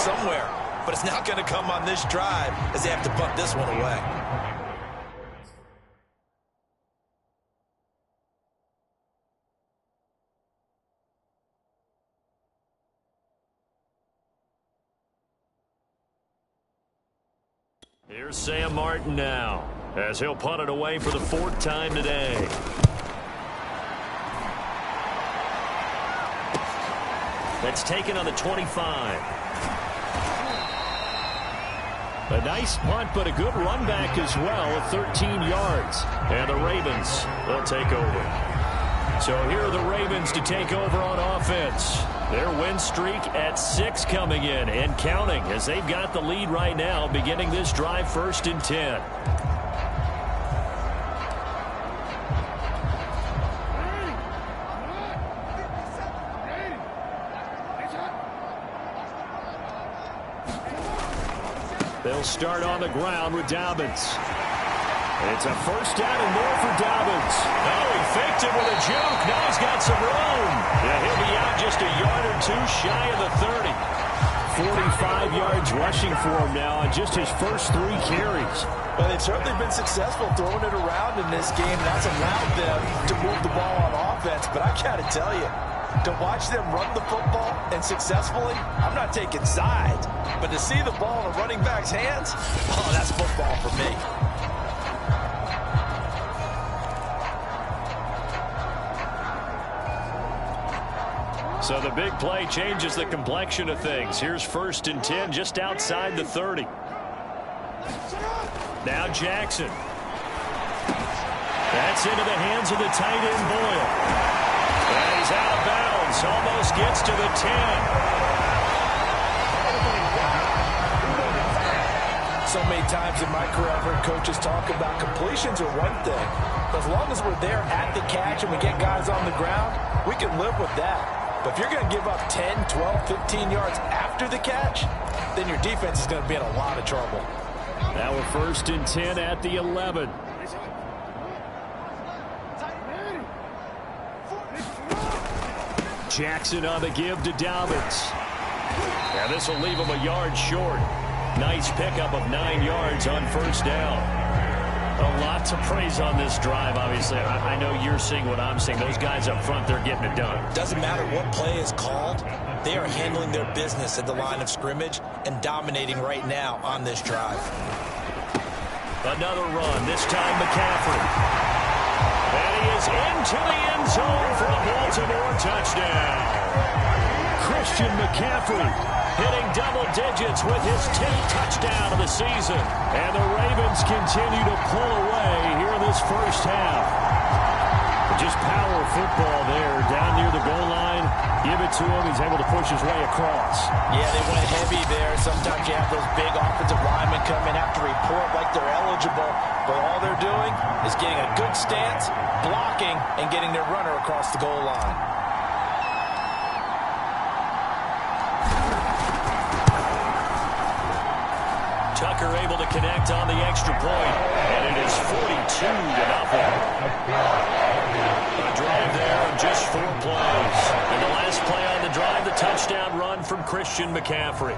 somewhere. But it's not going to come on this drive as they have to punt this one away. Here's Sam Martin now, as he'll punt it away for the 4th time today. That's taken on the 25. A nice punt, but a good run back as well at 13 yards. And the Ravens will take over. So here are the Ravens to take over on offense. Their win streak at 6 coming in and counting as they've got the lead right now, beginning this drive 1st and 10. They'll start on the ground with Dobbins. It's a 1st down and more for Dobbins. Oh, he faked it with a juke. Now he's got some room. Yeah, he'll be out just a yard or 2 shy of the 30. 45 yards rushing for him now on just his first 3 carries. Well, they've certainly been successful throwing it around in this game. That's allowed them to move the ball on offense. But I got to tell you, to watch them run the football and successfully, I'm not taking sides. But to see the ball in a running back's hands, oh, that's football for me. So the big play changes the complexion of things. Here's 1st and 10 just outside the 30. Now Jackson. That's into the hands of the tight end Boyle. And he's out of bounds. Almost gets to the 10. So many times in my career I've heard coaches talk about completions are one thing. But as long as we're there at the catch and we get guys on the ground, we can live with that. But if you're going to give up 10, 12, 15 yards after the catch, then your defense is going to be in a lot of trouble. Now we're 1st and 10 at the 11. Jackson on the give to Dobbins. And this will leave him a yard short. Nice pickup of 9 yards on 1st down. A lot to praise on this drive, obviously. I know you're seeing what I'm seeing. Those guys up front, they're getting it done. Doesn't matter what play is called. They are handling their business at the line of scrimmage and dominating right now on this drive. Another run, this time McCaffrey. And he is into the end zone for a Baltimore touchdown. Christian McCaffrey hitting double digits with his 10th touchdown of the season. And the Ravens continue to pull away here in this 1st half. Just power football there down near the goal line. Give it to him. He's able to push his way across. Yeah, they went heavy there. Sometimes you have those big offensive linemen come in, have to report like they're eligible. But all they're doing is getting a good stance, blocking, and getting their runner across the goal line. Tucker able to connect on the extra point, and it is 42-0. A drive there in just 4 plays. And the last play on the drive, the touchdown run from Christian McCaffrey.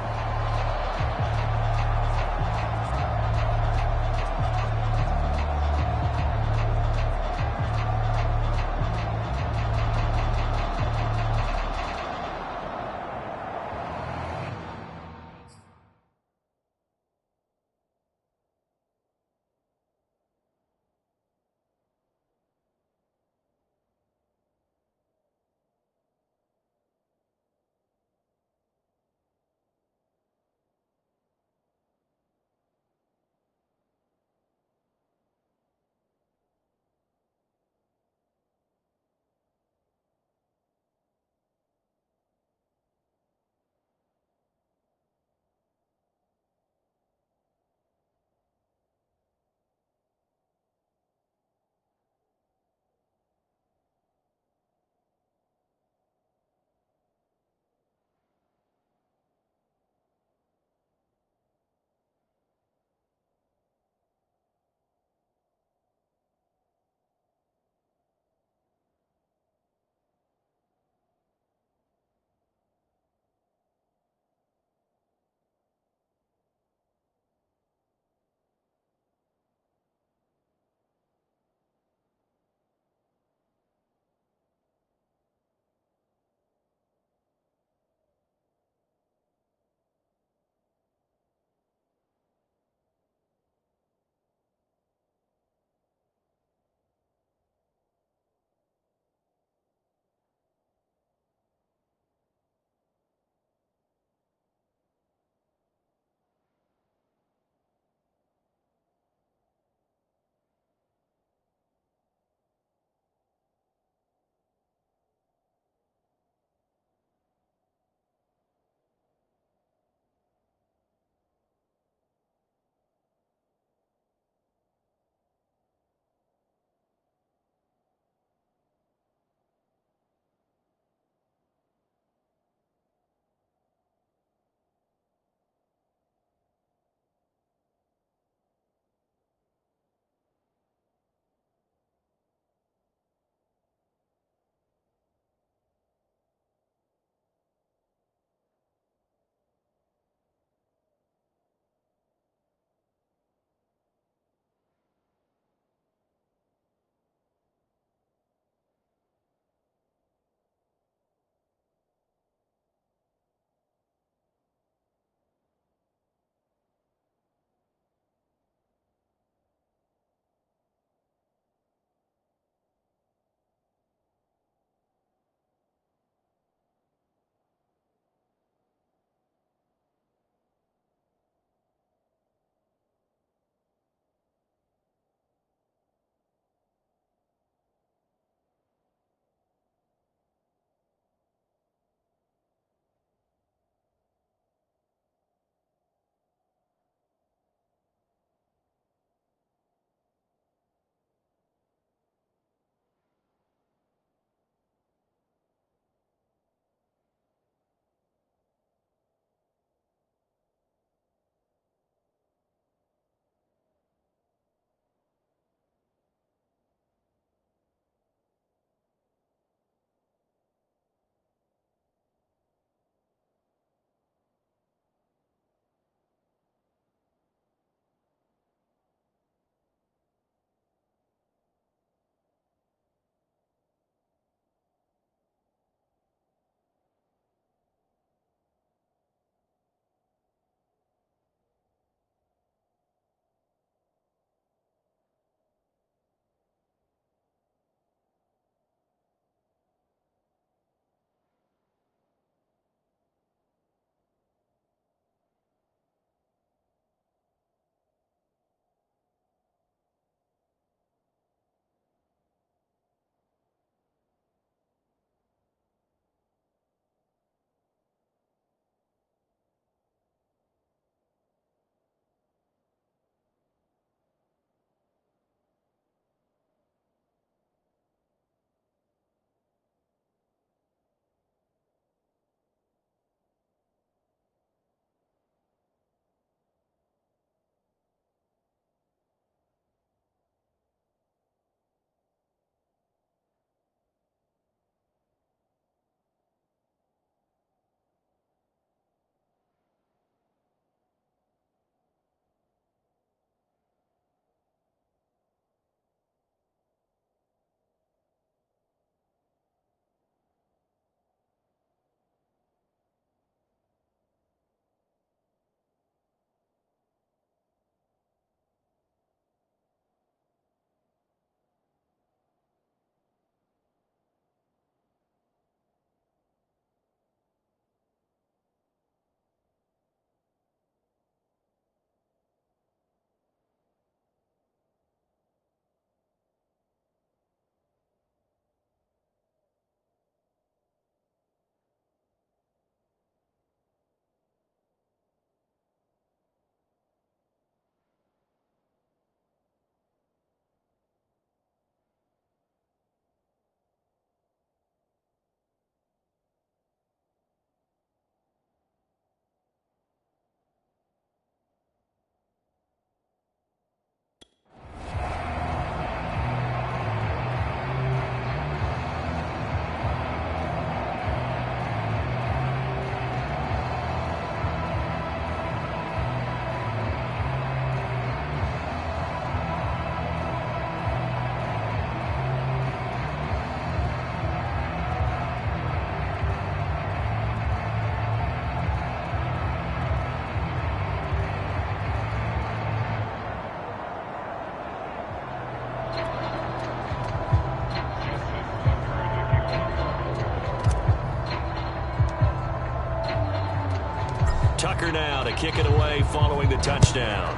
Tucker now to kick it away following the touchdown.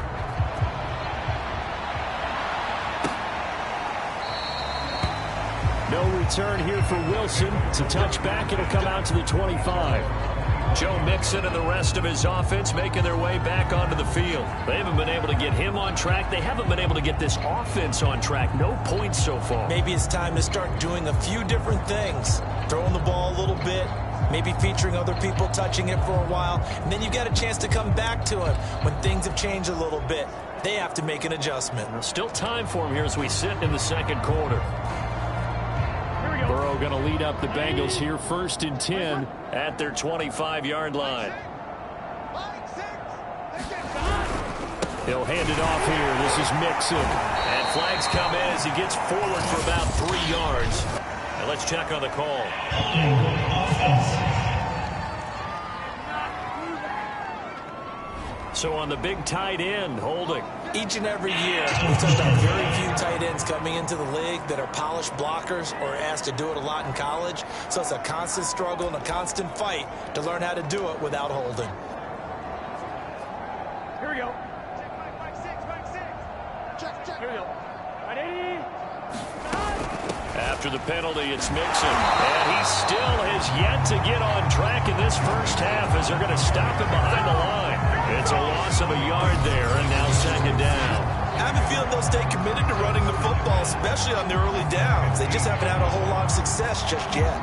No return here for Wilson. It's a touchback. It'll come out to the 25. Joe Mixon and the rest of his offense making their way back onto the field. They haven't been able to get him on track. They haven't been able to get this offense on track. No points so far. Maybe it's time to start doing a few different things. Throwing the ball a little bit, maybe featuring other people touching it for a while, and then you get a chance to come back to him when things have changed a little bit. They have to make an adjustment. There's still time for him here as we sit in the second quarter. Burrow going to lead up the Bengals here, 1st and 10 at their 25-yard line. He'll hand it off here. This is Mixon. And flags come in as he gets forward for about 3 yards. And let's check on the call. So on the big tight end, holding. Each and every year, we talk about very few tight ends coming into the league that are polished blockers or asked to do it a lot in college. So it's a constant struggle and a constant fight to learn how to do it without holding. Here we go. Check. Here we go. Ready? After the penalty, it's Mixon. And he still has yet to get on track in this first half as they're going to stop him behind the line. It's a loss of a yard there, and now 2nd down. I have a feeling they'll stay committed to running the football, especially on their early downs. They just haven't had a whole lot of success just yet.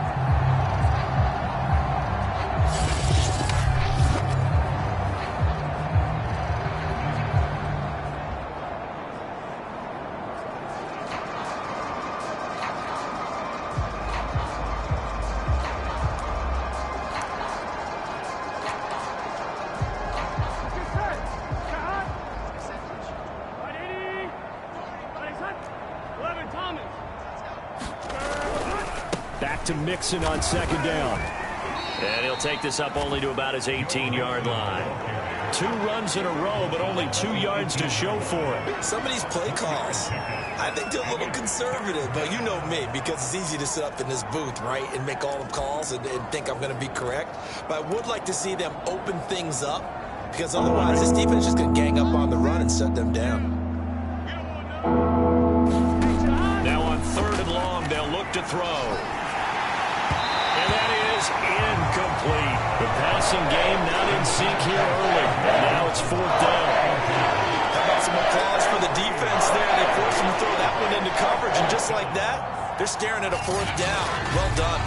Back to Mixon on 2nd down. And he'll take this up only to about his 18-yard line. 2 runs in a row, but only 2 yards to show for it. Some of these play calls, I think they're a little conservative, but you know me, because it's easy to sit up in this booth, right, and make all the calls and think I'm going to be correct. But I would like to see them open things up, because otherwise this defense is just going to gang up on the run and shut them down. Now on 3rd and long, they'll look to throw. And that is incomplete. The passing game not in sync here early. And now it's 4th down. How about some applause for the defense there? They forced him to throw that one into coverage, and just like that, they're staring at a 4th down. Well done.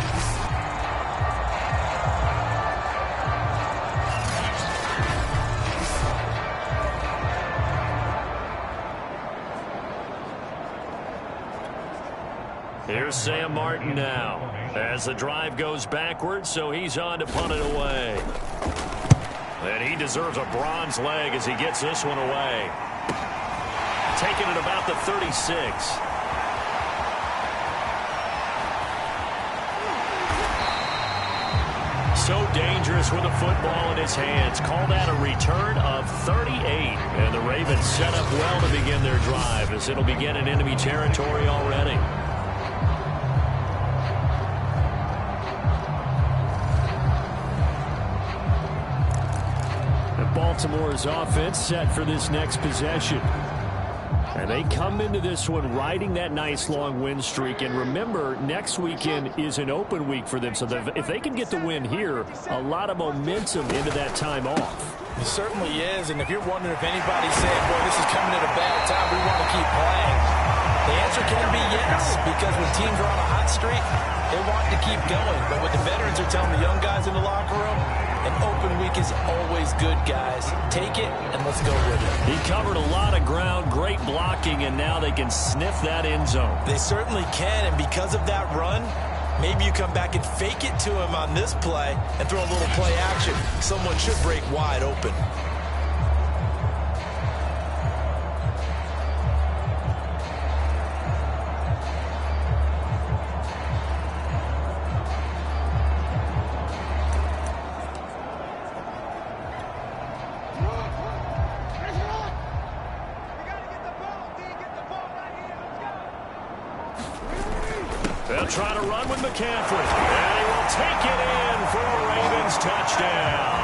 Here's Sam Martin now as the drive goes backwards, so he's on to punt it away. And he deserves a bronze leg as he gets this one away. Taking it about the 36. So dangerous with the football in his hands. Call that a return of 38. And the Ravens set up well to begin their drive as it'll begin in enemy territory already. Baltimore's offense set for this next possession. And they come into this one riding that nice long win streak. And remember, next weekend is an open week for them. So if they can get the win here, a lot of momentum into that time off. It certainly is. And if you're wondering if anybody's saying, boy, this is coming at a bad time, we want to keep playing, the answer can be yes. Because when teams are on a hot streak, they want to keep going. But what the veterans are telling the young guys in the locker room, an open week is always good, guys. Take it, and let's go with it. He covered a lot of ground, great blocking, and now they can sniff that end zone. They certainly can, and because of that run, maybe you come back and fake it to him on this play and throw a little play action. Someone should break wide open. They'll try to run with McCaffrey. And he will take it in for a Ravens touchdown.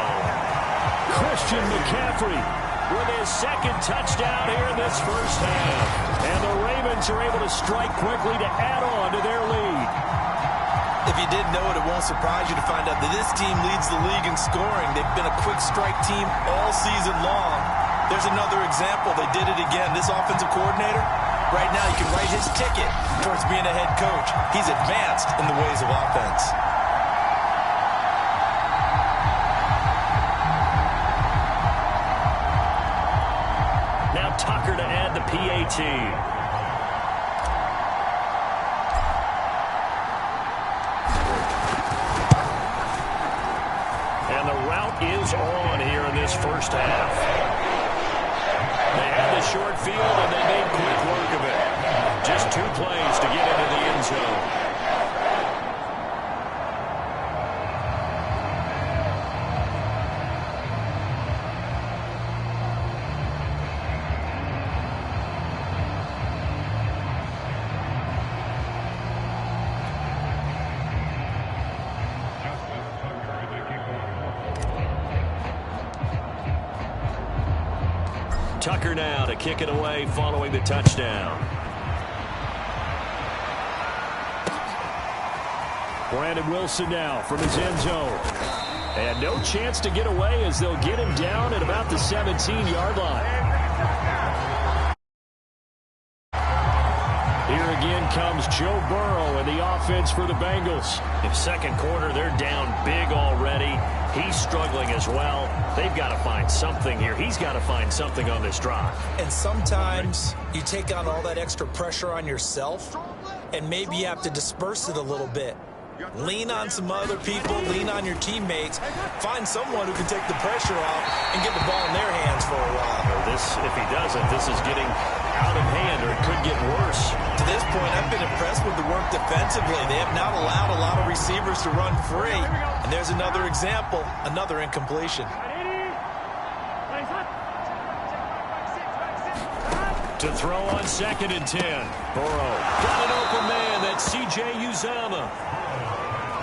Christian McCaffrey with his second touchdown here in this first half. And the Ravens are able to strike quickly to add on to their lead. If you didn't know it, it won't surprise you to find out that this team leads the league in scoring. They've been a quick strike team all season long. There's another example. They did it again. This offensive coordinator, right now, you can write his ticket towards being a head coach. He's advanced in the ways of offense. Now Tucker to add the PAT. And the route is on here in this first half. They had the short field, and they made quick work of it. Just 2 plays to get into the end zone. Tucker now to kick it away following the touchdown. Brandon Wilson now from his end zone. And no chance to get away as they'll get him down at about the 17-yard line. Here again comes Joe Burrow and the offense for the Bengals. In second quarter, they're down big already. He's struggling as well. They've got to find something here. He's got to find something on this drive. And sometimes you take on all that extra pressure on yourself, and maybe you have to disperse it a little bit. Lean on some other people, lean on your teammates, find someone who can take the pressure off and get the ball in their hands for a while. If he doesn't, this is getting out of hand, or it could get worse. To this point, I've been impressed with the work defensively. They have not allowed a lot of receivers to run free. And there's another example, another incompletion. To throw on 2nd and 10. Burrow got an open man. That's C.J. Uzomah.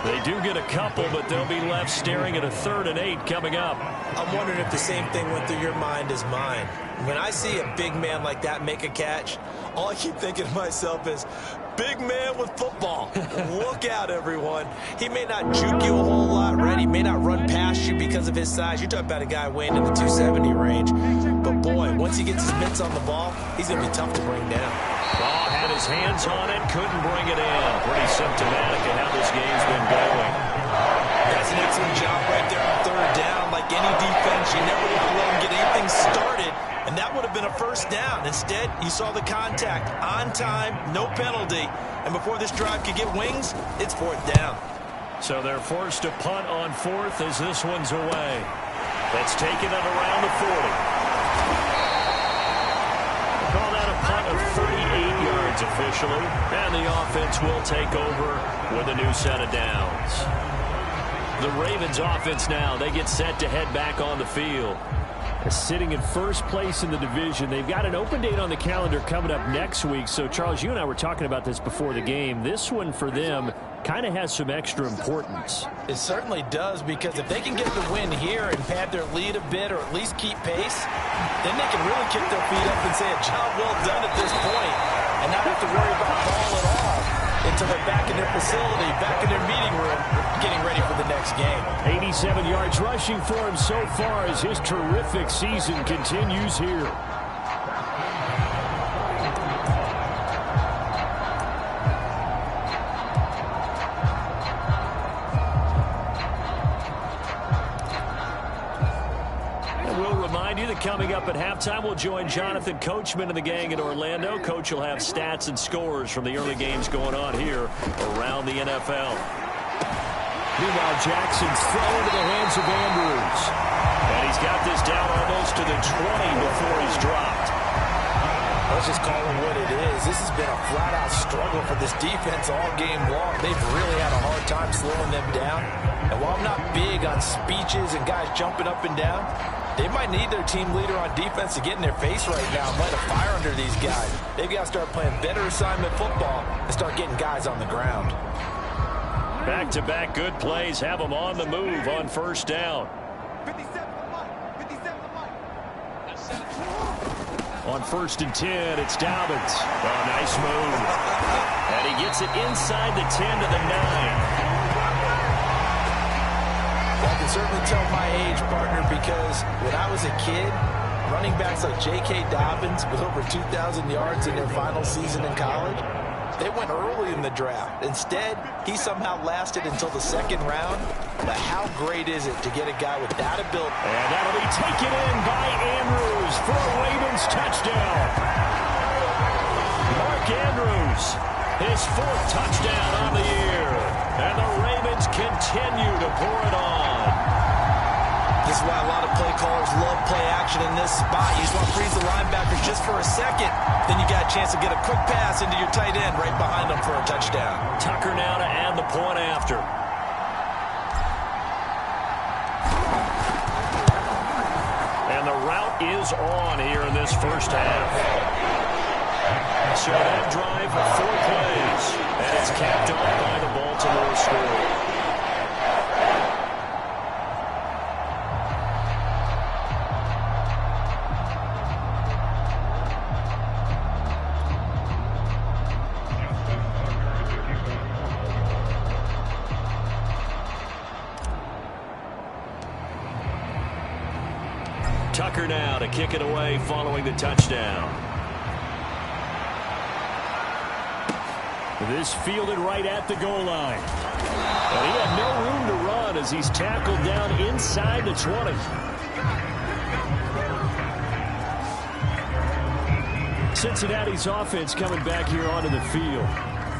They do get a couple, but they'll be left staring at a 3rd and 8 coming up. I'm wondering if the same thing went through your mind as mine. When I see a big man like that make a catch, all I keep thinking to myself is, big man with football. Look out, everyone. He may not juke you a whole lot, right? He may not run past you because of his size. You're talking about a guy weighing in the 270 range. But, boy, once he gets his mitts on the ball, he's going to be tough to bring down. Ball had his hands on it, couldn't bring it in. Pretty symptomatic of how this game's been going. That's an excellent job right there on 3rd down. Like any defense, you never want to let him get anything started. And that would have been a first down. Instead, you saw the contact on time, no penalty. And before this drive could get wings, it's 4th down. So they're forced to punt on 4th as this one's away. That's taken it around the 40. Call that a punt of 38 yards officially. And the offense will take over with a new set of downs. The Ravens offense now, they get set to head back on the field. Sitting in first place in the division. They've got an open date on the calendar coming up next week. So, Charles, you and I were talking about this before the game. This one for them kind of has some extra importance. It certainly does, because if they can get the win here and pad their lead a bit or at least keep pace, then they can really kick their feet up and say a job well done at this point and not have to worry about ball at all until they're back in their facility, back in their meeting room, getting ready for the next game. 87 yards rushing for him so far as his terrific season continues here. Coming up at halftime, we'll join Jonathan Coachman and the gang in Orlando. Coach will have stats and scores from the early games going on here around the NFL. Meanwhile, Jackson's throw into the hands of Andrews. And he's got this down almost to the 20 before he's dropped. Let's just call it what it is. This has been a flat-out struggle for this defense all game long. They've really had a hard time slowing them down. And while I'm not big on speeches and guys jumping up and down, they might need their team leader on defense to get in their face right now and light a fire under these guys. They've got to start playing better assignment football and start getting guys on the ground. Back-to-back good plays have them on the move on 1st down. 57, On 1st and 10, it's Dobbins. Oh, nice move. And he gets it inside the 10 to the 9. Well, I can certainly tell my age, partner, because when I was a kid, running backs like J.K. Dobbins with over 2,000 yards in their final season in college, they went early in the draft. Instead, he somehow lasted until the 2nd round. But how great is it to get a guy with that ability? And that'll be taken in by Andrews for a Ravens touchdown. Mark Andrews, his 4th touchdown on the year. And the Ravens continue to pour it on. This is why a lot of play callers love play action in this spot. You just want to freeze the linebacker just for a second. Then you got a chance to get a quick pass into your tight end right behind him for a touchdown. Tucker now to add the point after. And the route is on here in this first half. So that drive, 4 plays. And it's capped off by the Baltimore score. Tucker now to kick it away following the touchdown. This fielded right at the goal line. And he had no room to run as he's tackled down inside the 20. Cincinnati's offense coming back here onto the field.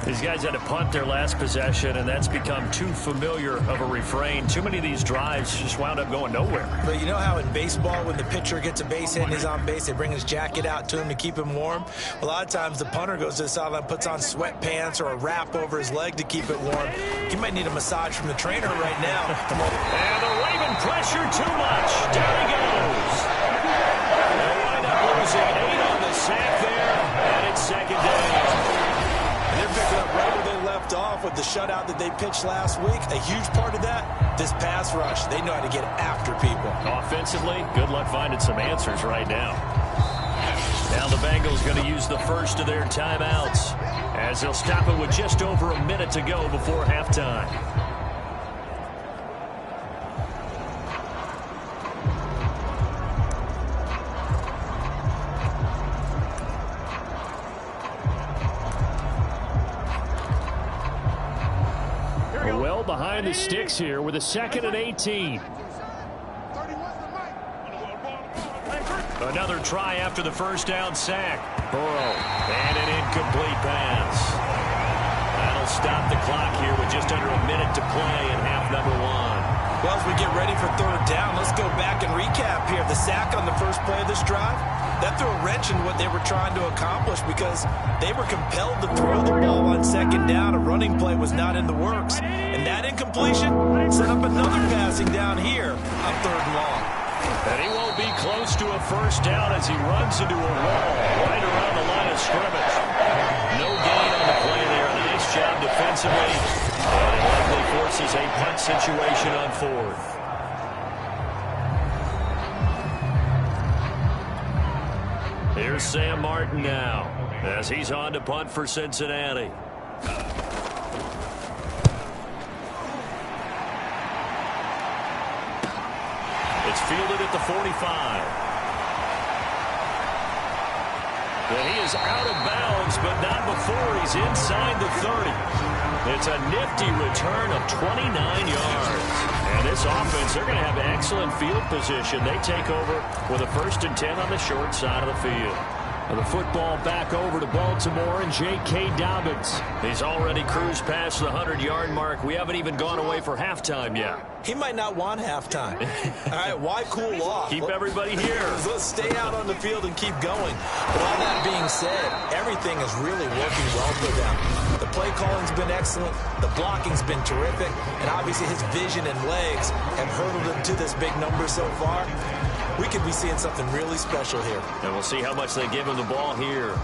These guys had to punt their last possession, and that's become too familiar of a refrain. Too many of these drives just wound up going nowhere. But you know how in baseball, when the pitcher gets a base hit and he's on base, they bring his jacket out to him to keep him warm? A lot of times the punter goes to the sideline, puts on sweatpants or a wrap over his leg to keep it warm. He might need a massage from the trainer right now. And the Raven pressure too much. Down he goes. They wind up losing 8 on the sack there, and it's 2nd down. They're picking up right where they left off with the shutout that they pitched last week. A huge part of that, this pass rush. They know how to get after people. Offensively, good luck finding some answers right now. Now the Bengals going to use the first of their timeouts as they'll stop it with just over a minute to go before halftime. Behind the sticks here with a 2nd and 18. Another try after the first down sack. Burrow, and an incomplete pass. That'll stop the clock here with just under a minute to play in half number 1. Well, as we get ready for 3rd down, let's go back and recap here. The sack on the first play of this drive, that threw a wrench in what they were trying to accomplish because they were compelled to throw the ball on 2nd down. A running play was not in the works. And that incompletion set up another passing down here on 3rd and long. And he won't be close to a first down as he runs into a wall right around the line of scrimmage. No gain on the play there. Nice job defensively. And it likely forces a punt situation on 4th. Here's Sam Martin now as he's on to punt for Cincinnati. It's fielded at the 45. And he is out of bounds, but not before he's inside the 30. It's a nifty return of 29 yards. And this offense, they're going to have excellent field position. They take over with a 1st and 10 on the short side of the field. And the football back over to Baltimore and J.K. Dobbins. He's already cruised past the 100-yard mark. We haven't even gone away for halftime yet. He might not want halftime. All right, why cool off? Keep everybody here. Let's stay out on the field and keep going. But all that being said, everything is really working well for them. The play calling's been excellent. The blocking's been terrific. And obviously his vision and legs have hurdled him to this big number so far. We could be seeing something really special here. And we'll see how much they give him the ball here.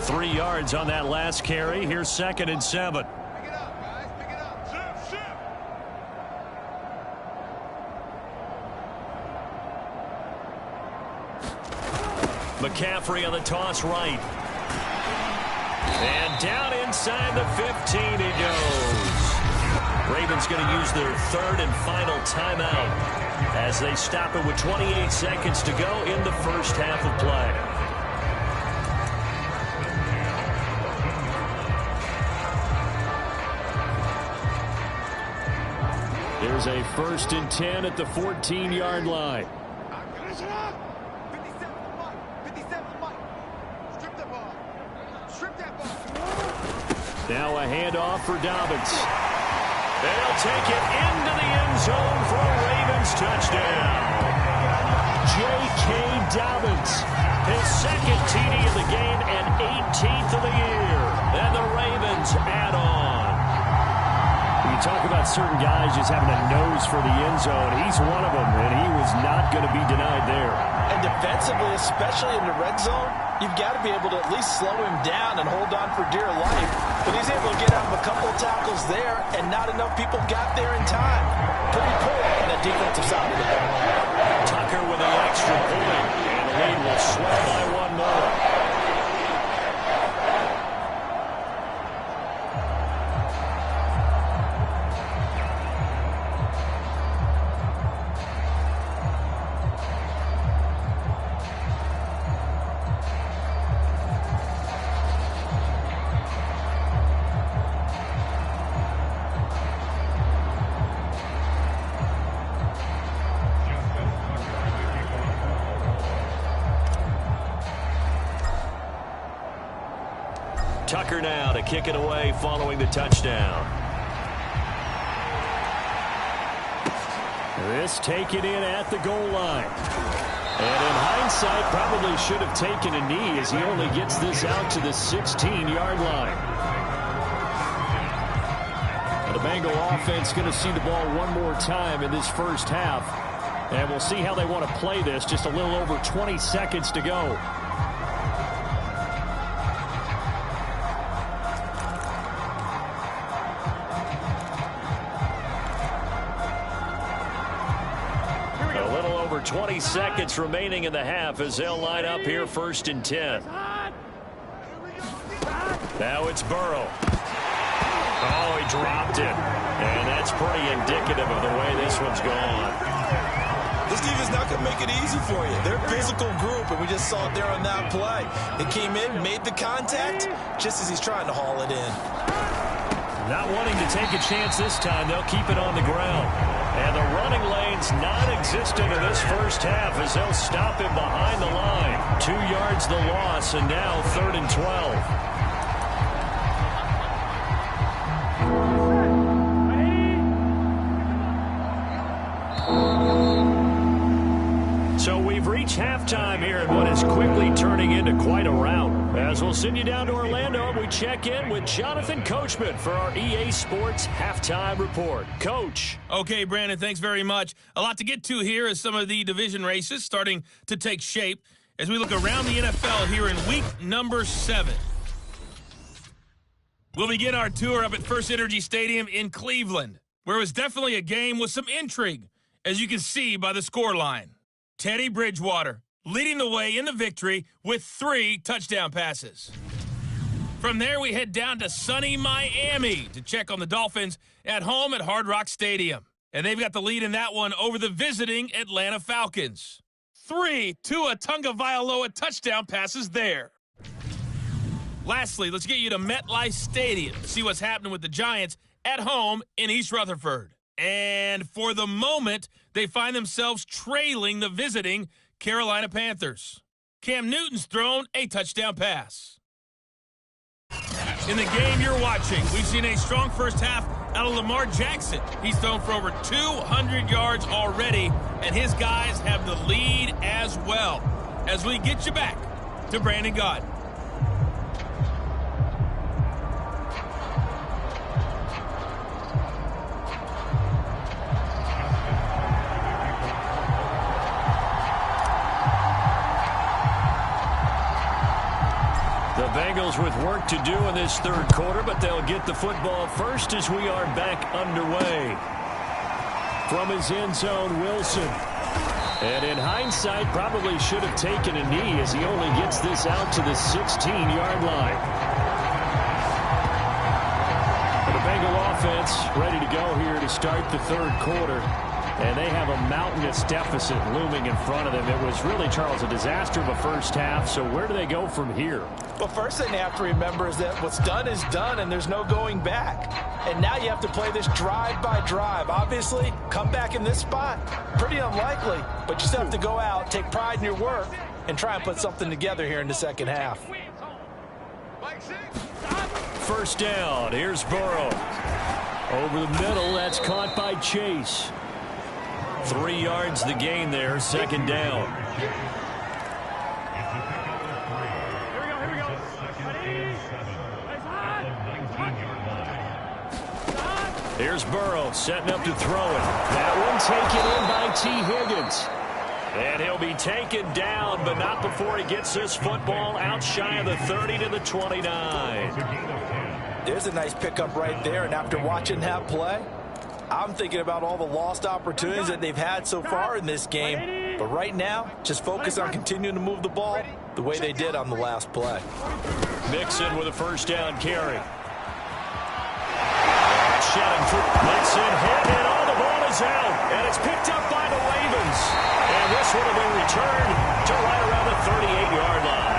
Three yards on that last carry. Here's 2nd and 7. Pick it up, guys. Pick it up. McCaffrey on the toss right. And down inside the 15 he goes. Ravens going to use their third and final timeout as they stop it with 28 seconds to go in the first half of play. Here's a 1st and 10 at the 14-yard line. Now a handoff for Dobbins. They'll take it into the end zone for a Ravens touchdown. J.K. Dobbins, his 2nd TD of the game and 18th of the year. And the Ravens add on. You talk about certain guys just having a nose for the end zone. He's one of them, and he was not going to be denied there. And defensively, especially in the red zone, you've got to be able to at least slow him down and hold on for dear life. But he's able to get out of a couple of tackles there, and not enough people got there in time. Pretty poor on the defensive side of the ball. Tucker with an extra point, and the lead will swell by one more. Tucker now to kick it away following the touchdown. This taken in at the goal line. And in hindsight, probably should have taken a knee as he only gets this out to the 16-yard line. Now the Bengal offense going to see the ball one more time in this first half. And we'll see how they want to play this. Just a little over 20 seconds to go. A little over 20 seconds remaining in the half as they'll line up here 1st and 10. Now it's Burrow. Oh, he dropped it. And that's pretty indicative of the way this one's gone. This defense not going to make it easy for you. They're a physical group, and we just saw it there on that play. It came in, made the contact, just as he's trying to haul it in. Not wanting to take a chance this time, they'll keep it on the ground. And the running lane's non-existent in this first half as they'll stop him behind the line. 2 yards the loss, and now 3rd and 12. So we've reached halftime here in what is quickly turning into quite a rout. As we'll send you down to Orlando, we check in with Jonathan Coachman for our EA Sports Halftime Report. Coach. Okay, Brandon, thanks very much. A lot to get to here as some of the division races starting to take shape as we look around the NFL here in week number 7. We'll begin our tour up at First Energy Stadium in Cleveland, where it was definitely a game with some intrigue, as you can see by the scoreline. Teddy Bridgewater leading the way in the victory with 3 touchdown passes. From there, we head down to sunny Miami to check on the Dolphins at home at Hard Rock Stadium. And they've got the lead in that one over the visiting Atlanta Falcons. 3 Tua Tagovailoa touchdown passes there. Lastly, let's get you to MetLife Stadium to see what's happening with the Giants at home in East Rutherford. And for the moment, they find themselves trailing the visiting Carolina Panthers. Cam Newton's thrown a touchdown pass. In the game you're watching, we've seen a strong first half out of Lamar Jackson. He's thrown for over 200 yards already, and his guys have the lead as well. As we get you back to Brandon Gaudin. The Bengals with work to do in this third quarter, but they'll get the football first as we are back underway. From his end zone, Wilson. And in hindsight, probably should have taken a knee as he only gets this out to the 16-yard line. The Bengal offense ready to go here to start the third quarter. And they have a mountainous deficit looming in front of them. It was really, Charles, a disaster of a first half. So where do they go from here? Well, first thing they have to remember is that what's done is done, and there's no going back. And now you have to play this drive by drive. Obviously, come back in this spot, pretty unlikely. But you still have to go out, take pride in your work, and try and put something together here in the second half. First down. Here's Burrow. Over the middle, that's caught by Chase. 3 yards the gain there, second down. Here we go. Here's Burrow setting up to throw it. That one taken in by T. Higgins. And he'll be taken down, but not before he gets this football out shy of the 30 to the 29. There's a nice pickup right there, and after watching that play, I'm thinking about all the lost opportunities that they've had so far in this game. But right now, just focus on continuing to move the ball the way they did on the last play. Mixon with a first down carry. Shouting for Mixon, hit, and all the ball is out. And it's picked up by the Ravens. And this one will be returned to right around the 38-yard line.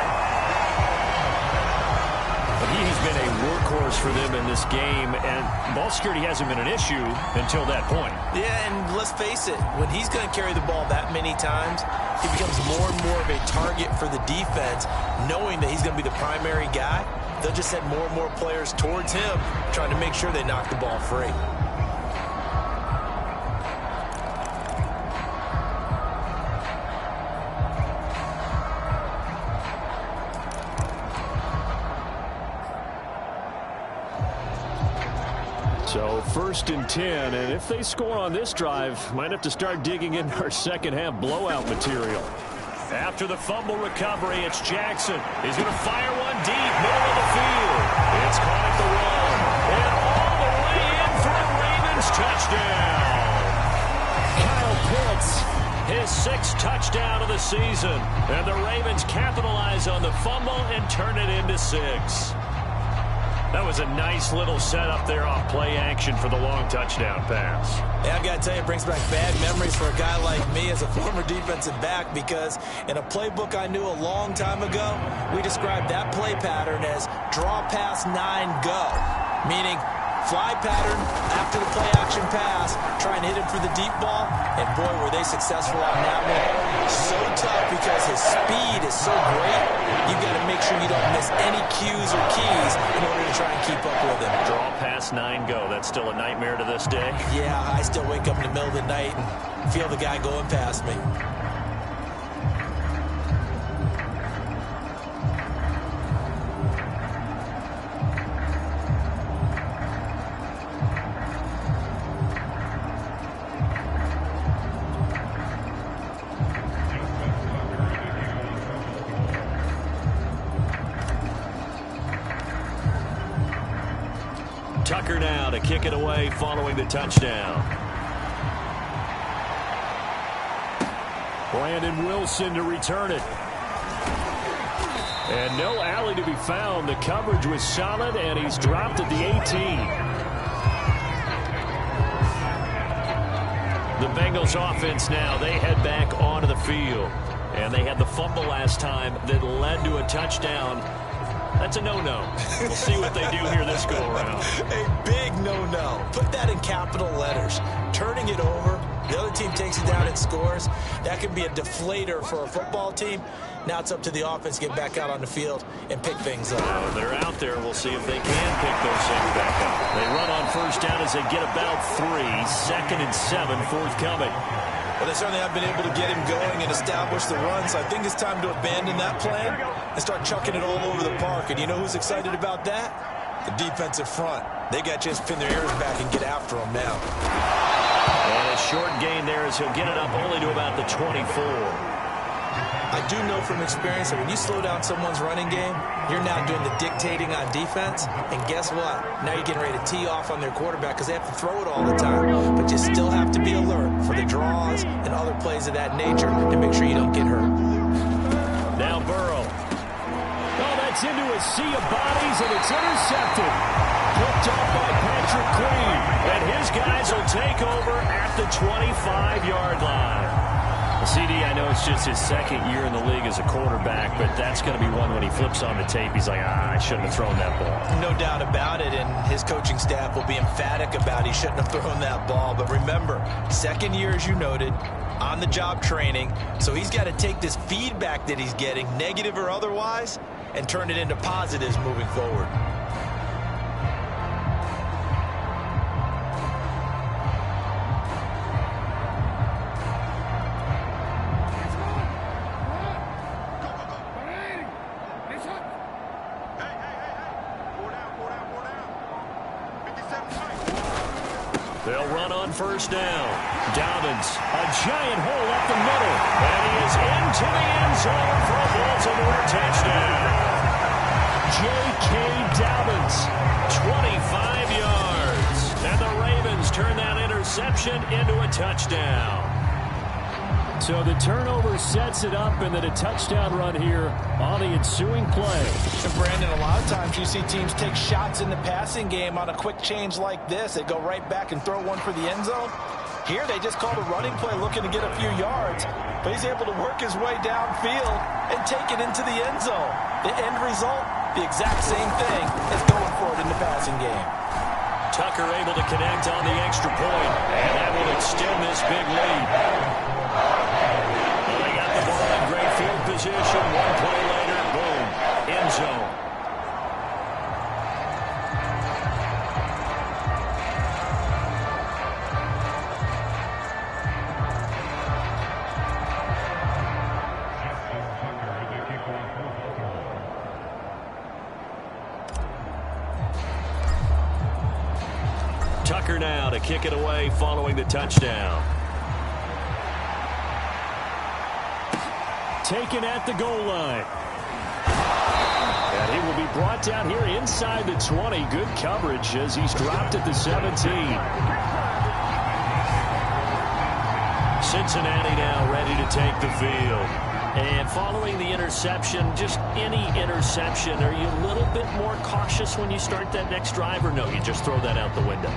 He's been a workhorse for them in this game, and ball security hasn't been an issue until that point. Yeah, and let's face it, when he's going to carry the ball that many times, he becomes more and more of a target for the defense, knowing that he's going to be the primary guy. They'll just send more and more players towards him, trying to make sure they knock the ball free. So 1st and 10, and if they score on this drive, might have to start digging in our second half blowout material. After the fumble recovery, it's Jackson. He's going to fire one deep, middle of the field. It's caught at the 1, and all the way in for a Ravens touchdown. Kyle Pitts, his 6th touchdown of the season, and the Ravens capitalize on the fumble and turn it into 6. That was a nice little setup there off play action for the long touchdown pass. Yeah, I got to tell you, it brings back bad memories for a guy like me as a former defensive back, because in a playbook I knew a long time ago, we described that play pattern as draw pass 9 go, meaning fly pattern after the play action pass, try and hit him for the deep ball, and boy, were they successful on that one. So tough because his speed is so great, you've got to make sure you don't miss any cues or keys in order to try and keep up with him. Draw pass 9 go. That's still a nightmare to this day? Yeah, I still wake up in the middle of the night and feel the guy going past me. Tucker now to kick it away following the touchdown. Brandon Wilson to return it. And no alley to be found. The coverage was solid, and he's dropped at the 18. The Bengals offense now, they head back onto the field. And they had the fumble last time that led to a touchdown. That's a no-no. We'll see what they do here this go-around. A big no-no. Put that in capital letters. Turning it over, the other team takes it down and scores. That can be a deflator for a football team. Now it's up to the offense to get back out on the field and pick things up. They're out there. We'll see if they can pick those things back up. They run on first down as they get about 3. 2nd and 7 forthcoming. Well, they certainly have been able to get him going and establish the run, so I think it's time to abandon that plan and start chucking it all over the park. And you know who's excited about that? The defensive front. They got to just pin their ears back and get after him now. And a short gain there as he'll get it up only to about the 24. I do know from experience that when you slow down someone's running game, you're now doing the dictating on defense. And guess what? Now you're getting ready to tee off on their quarterback because they have to throw it all the time. But you still have to be alert for the draws and other plays of that nature to make sure you don't get hurt. Now Burrow. Oh, that's into a sea of bodies, and it's intercepted. Picked up by Patrick Queen. And his guys will take over at the 25-yard line. CD, I know it's just his second year in the league as a quarterback, but that's going to be one when he flips on the tape. He's like, I shouldn't have thrown that ball. No doubt about it, and his coaching staff will be emphatic about he shouldn't have thrown that ball. But remember, second year, as you noted, on-the-job training, so he's got to take this feedback that he's getting, negative or otherwise, and turn it into positives moving forward. They'll run on first down. Dobbins, a giant hole up the middle. And he is into the end zone for a Baltimore touchdown. J.K. Dobbins, 25 yards. And the Ravens turn that interception into a touchdown. So the turnover sets it up, and then a touchdown run here on the ensuing play. And Brandon, a lot of times you see teams take shots in the passing game on a quick change like this. They go right back and throw one for the end zone. Here they just called a running play looking to get a few yards, but he's able to work his way downfield and take it into the end zone. The end result, the exact same thing as going for it in the passing game. Tucker able to connect on the extra point, and that will extend this big lead. They got the ball in great field position. One play later, boom, end zone. Tucker now to kick it away following the touchdown. Taken at the goal line. And he will be brought down here inside the 20. Good coverage as he's dropped at the 17. Cincinnati now ready to take the field. And following the interception, just any interception, are you a little bit more cautious when you start that next drive, or no, you just throw that out the window?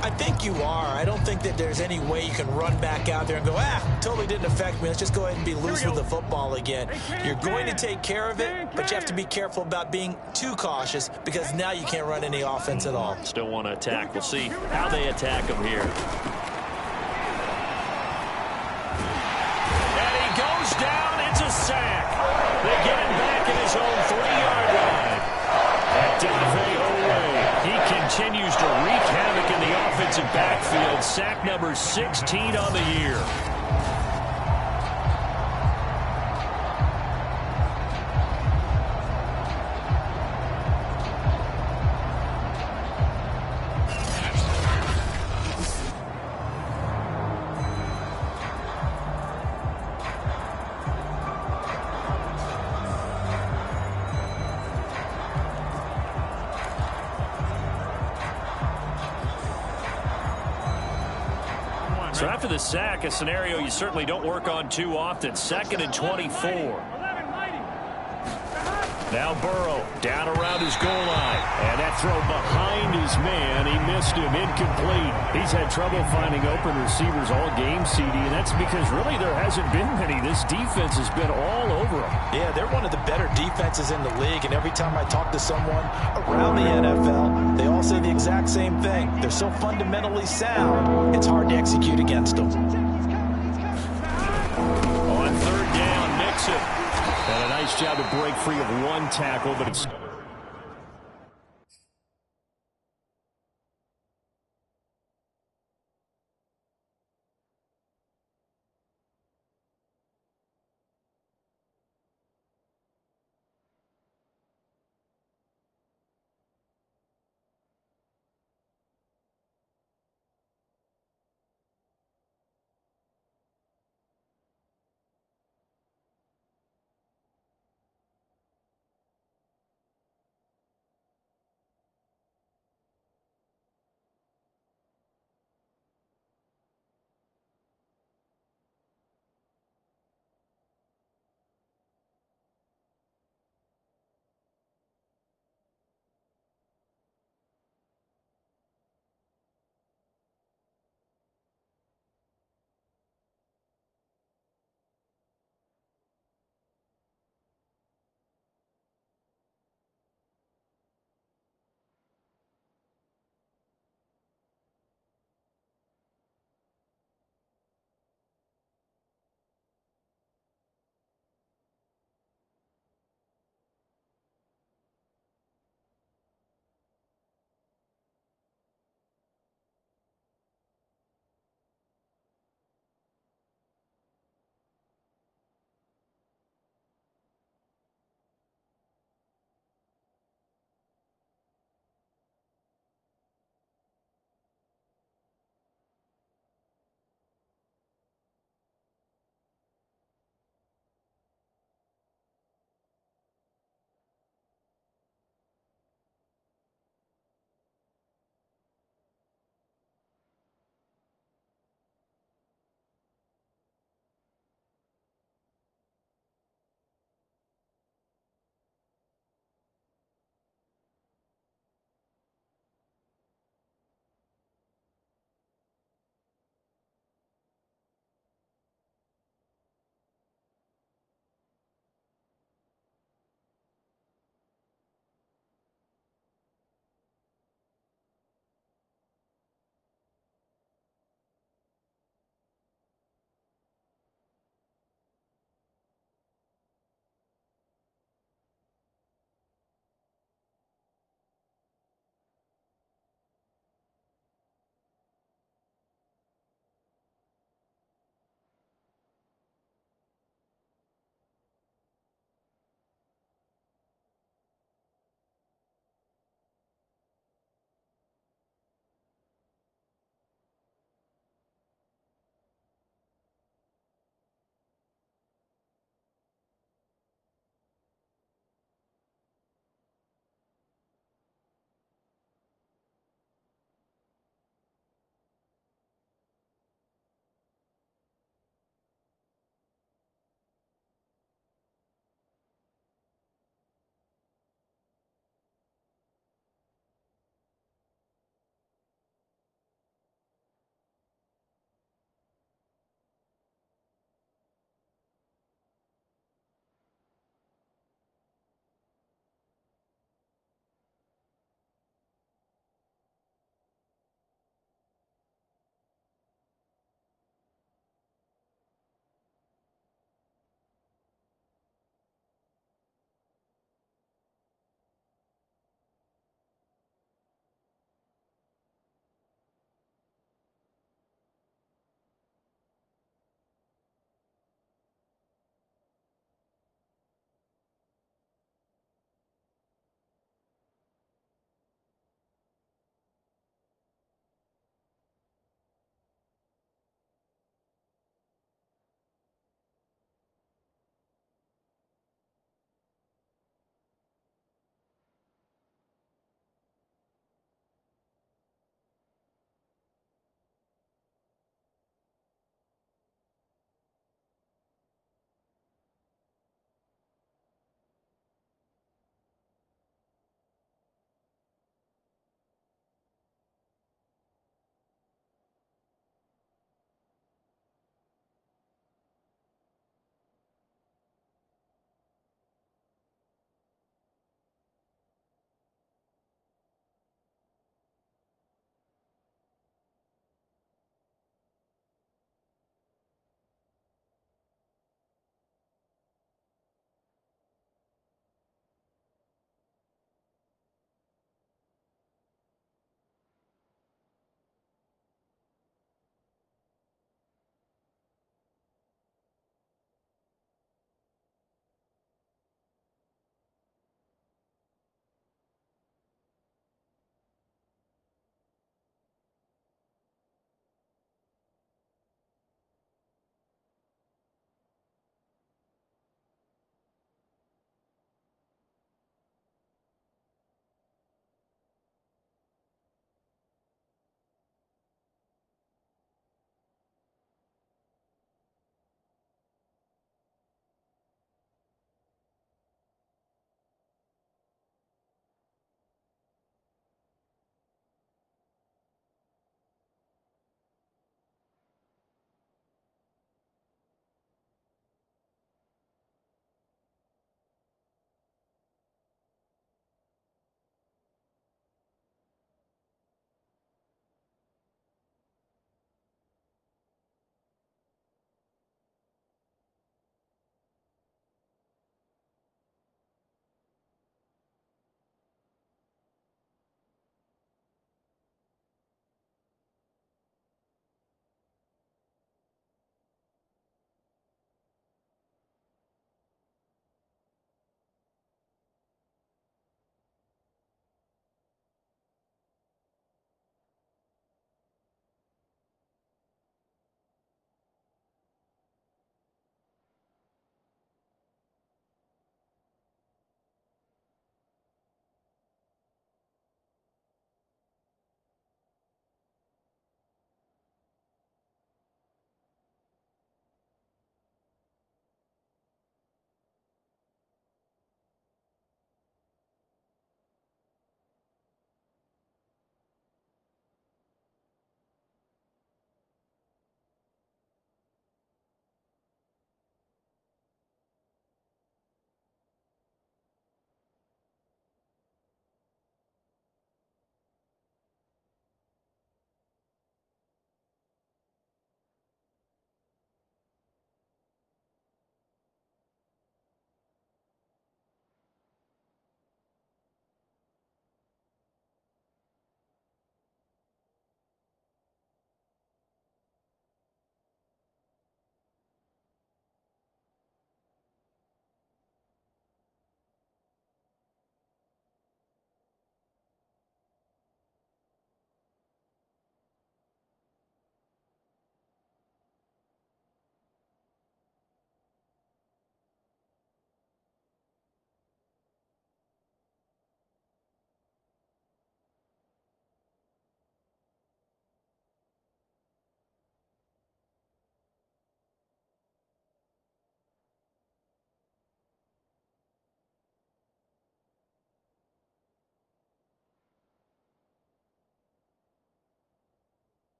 I think you are. I don't think that there's any way you can run back out there and go, totally didn't affect me. Let's just go ahead and be loose with the football again. You're going to take care of it, but you have to be careful about being too cautious because now you can't run any offense at all. Still want to attack. We'll see how they attack him here. And he goes down. It's a sack. They get him back in his own 3-yard line. And Dave Owe, he continues to wreak havoc in the offensive backfield. Sack number 16 on the year. So after the sack, a scenario you certainly don't work on too often. 2nd and 24. Now Burrow down around his goal line. And that throw behind his man. He missed him. Incomplete. He's had trouble finding open receivers all game, CD, and that's because really there hasn't been many. This defense has been all over him. Yeah, they're one of the better defenses in the league, and every time I talk to someone around the NFL, they all say the exact same thing. They're so fundamentally sound, it's hard to execute against them. On 3rd down, Nixon. And a nice job to break free of one tackle, but it's...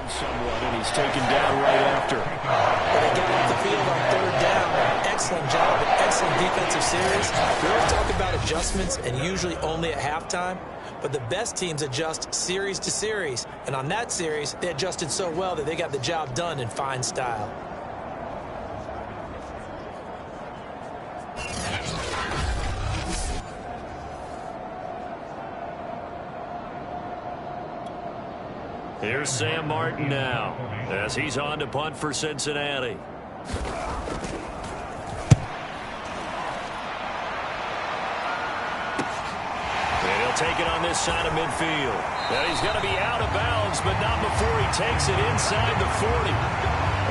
him somewhat, and he's taken down right after. They got off the field on third down. Excellent job, an excellent defensive series. We always talk about adjustments, and usually only at halftime. But the best teams adjust series to series. And on that series, they adjusted so well that they got the job done in fine style. Here's Sam Martin now as he's on to punt for Cincinnati. Take it on this side of midfield. And he's going to be out of bounds, but not before he takes it inside the 40.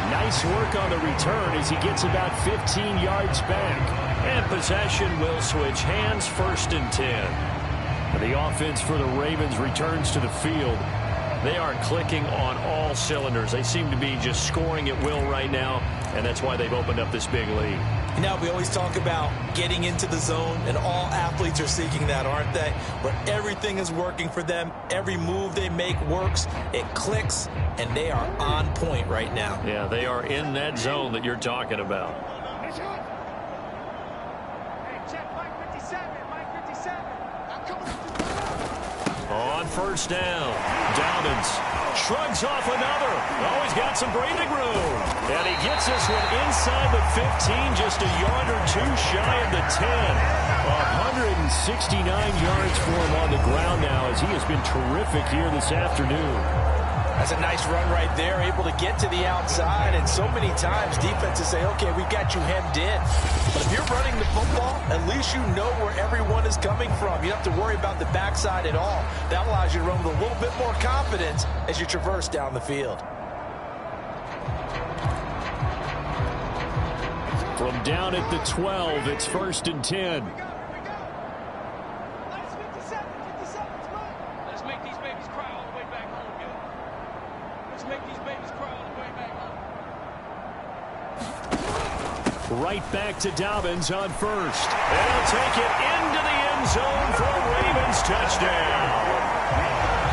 Nice work on the return as he gets about 15 yards back. And possession will switch hands, 1st and 10. And the offense for the Ravens returns to the field. They are clicking on all cylinders. They seem to be just scoring at will right now, and that's why they've opened up this big lead. You know, we always talk about getting into the zone, and all athletes are seeking that, aren't they? Where everything is working for them, every move they make works, it clicks, and they are on point right now. Yeah, they are in that zone that you're talking about. On 1st down, Dobbins shrugs off another. Oh, he's got some breathing room. And he gets this one inside the 15, just a yard or two shy of the 10. 169 yards for him on the ground now as he has been terrific here this afternoon. That's a nice run right there, able to get to the outside, and so many times defenses say, okay, we've got you hemmed in. But if you're running the football, at least you know where everyone is coming from. You don't have to worry about the backside at all. That allows you to run with a little bit more confidence as you traverse down the field. From down at the 12, it's 1st and 10. Right back to Dobbins on 1st. And he'll take it into the end zone for a Ravens touchdown.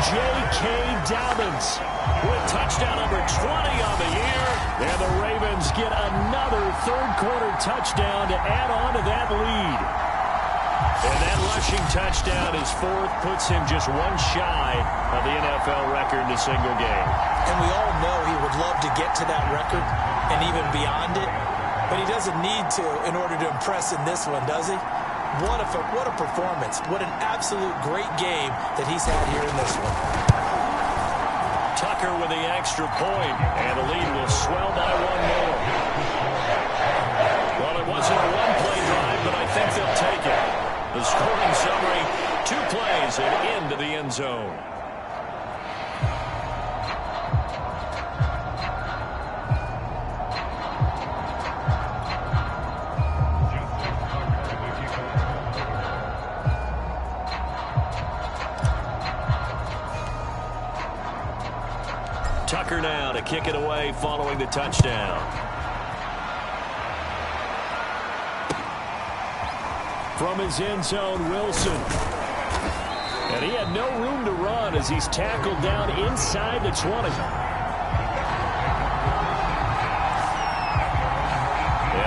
J.K. Dobbins with touchdown number 20 on the year. And the Ravens get another third-quarter touchdown to add on to that lead. And that rushing touchdown is 4th, puts him just one shy of the NFL record in a single game. And we all know he would love to get to that record and even beyond it. But he doesn't need to in order to impress in this one, does he? What a performance. What an absolute great game that he's had here in this one. Tucker with the extra point, and the lead will swell by one more. Well, it wasn't a one-play drive, but I think they'll take it. The scoring summary, 2 plays and into the end zone. Tucker now to kick it away following the touchdown. From his end zone, Wilson. And he had no room to run as he's tackled down inside the 20. And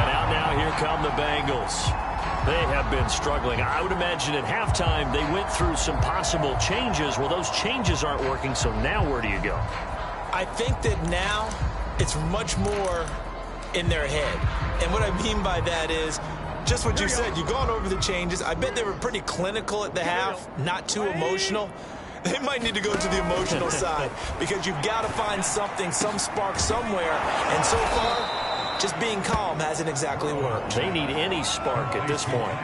out now, here come the Bengals. They have been struggling. I would imagine at halftime they went through some possible changes. Well, those changes aren't working, so now where do you go? I think that now it's much more in their head. And what I mean by that is just what you said. You've gone over the changes. I bet they were pretty clinical at the half, not too emotional. They might need to go to the emotional side because you've got to find something, some spark somewhere. And so far, just being calm hasn't exactly worked. They need any spark at this point.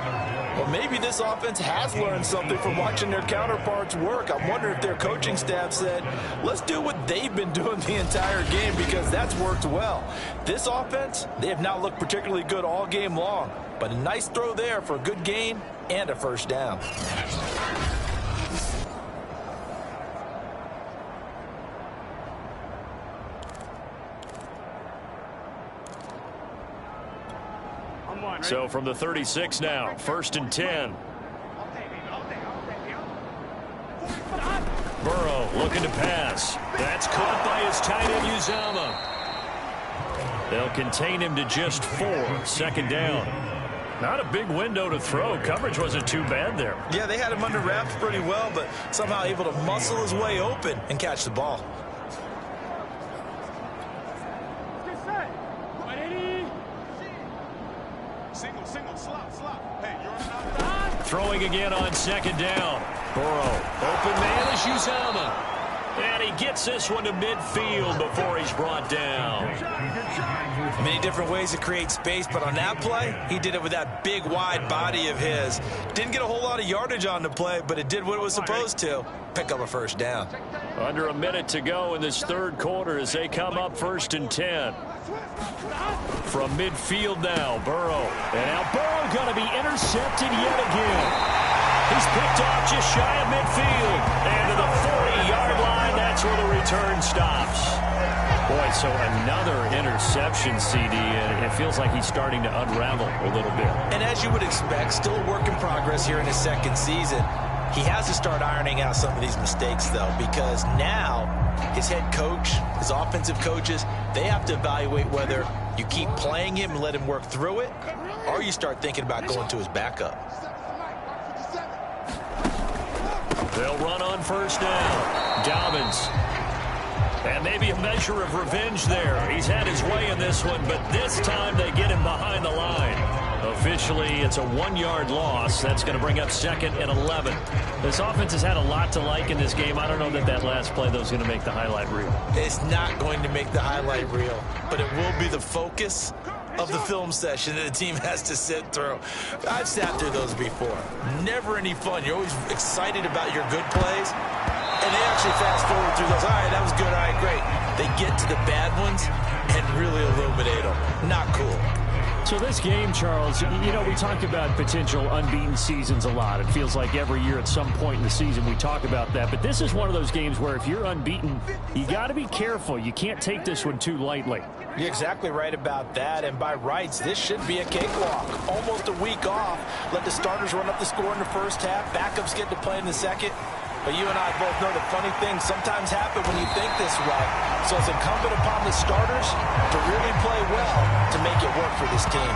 Well, maybe this offense has learned something from watching their counterparts work. I'm wondering if their coaching staff said, let's do what they've been doing the entire game because that's worked well. This offense, they have not looked particularly good all game long, but a nice throw there for a good gain and a 1st down. So from the 36 now, 1st and 10. Burrow looking to pass. That's caught by his tight end, Uzama. They'll contain him to just 4. 2nd down. Not a big window to throw. Coverage wasn't too bad there. Yeah, they had him under wraps pretty well, but somehow able to muscle his way open and catch the ball. Throwing again on 2nd down. Burrow. Open man is Uzama. And he gets this one to midfield before he's brought down. Many different ways to create space, but on that play, he did it with that big, wide body of his. Didn't get a whole lot of yardage on the play, but it did what it was supposed to. Pick up a 1st down. Under a minute to go in this 3rd quarter as they come up 1st and 10. From midfield now, Burrow. And now Burrow going to be intercepted yet again. He's picked off just shy of midfield. And to the 40-yard line, that's where the return stops. Boy, so another interception, CD, and it feels like he's starting to unravel a little bit. And as you would expect, still a work in progress here in his 2nd season. He has to start ironing out some of these mistakes, though, because now his head coach, his offensive coaches, they have to evaluate whether you keep playing him and let him work through it, or you start thinking about going to his backup. They'll run on 1st down. Dobbins. And maybe a measure of revenge there. He's had his way in this one, but this time they get him behind the line. Officially, it's a 1-yard loss. That's going to bring up 2nd and 11. This offense has had a lot to like in this game. I don't know that last play, though, is going to make the highlight reel. It's not going to make the highlight reel, but it will be the focus of the film session that the team has to sit through. I've sat through those before. Never any fun. You're always excited about your good plays, and they actually fast forward through those. All right, that was good. All right, great. They get to the bad ones and really illuminate them. Not cool. So this game, Charles, you know, we talk about potential unbeaten seasons a lot. It feels like every year at some point in the season we talk about that. But this is one of those games where if you're unbeaten, you got to be careful. You can't take this one too lightly. You're exactly right about that. And by rights, this should be a cakewalk. Almost a week off. Let the starters run up the score in the 1st half. Backups get to play in the 2nd. But you and I both know the funny things sometimes happen when you think this way. So it's incumbent upon the starters to really play well to make it work for this team.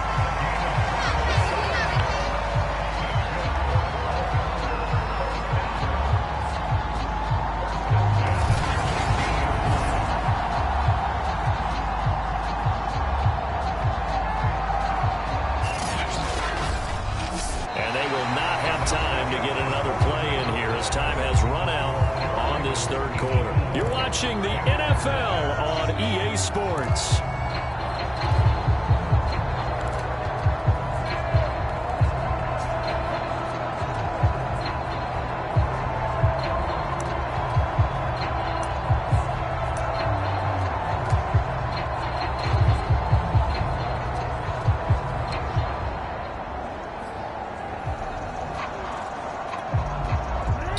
And they will not have time to get another play in here as time has run out on this 3rd quarter. You're watching the NFL on EA Sports.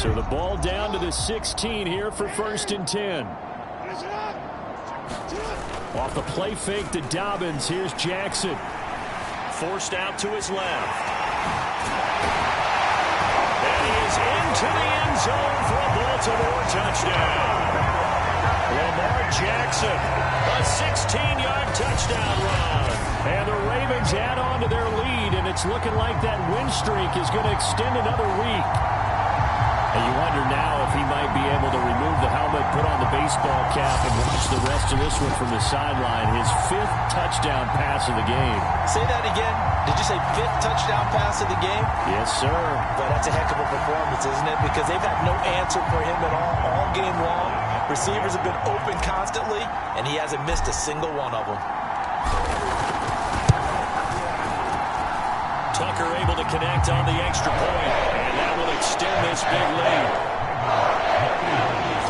So the ball down to the 16 here for 1st and 10. Off the play fake to Dobbins. Here's Jackson. Forced out to his left. And he is into the end zone for a Baltimore touchdown. Lamar Jackson, a 16-yard touchdown run. And the Ravens add on to their lead, and it's looking like that win streak is going to extend another week. And you wonder now if he might be able to remove the helmet, put on the baseball cap, and watch the rest of this one from the sideline. His 5th touchdown pass of the game. Say that again. Did you say 5th touchdown pass of the game? Yes, sir. But that's a heck of a performance, isn't it? Because they've had no answer for him at all game long. Receivers have been open constantly, and he hasn't missed a single one of them. Tucker able to connect on the extra point, and that will extend this big lead.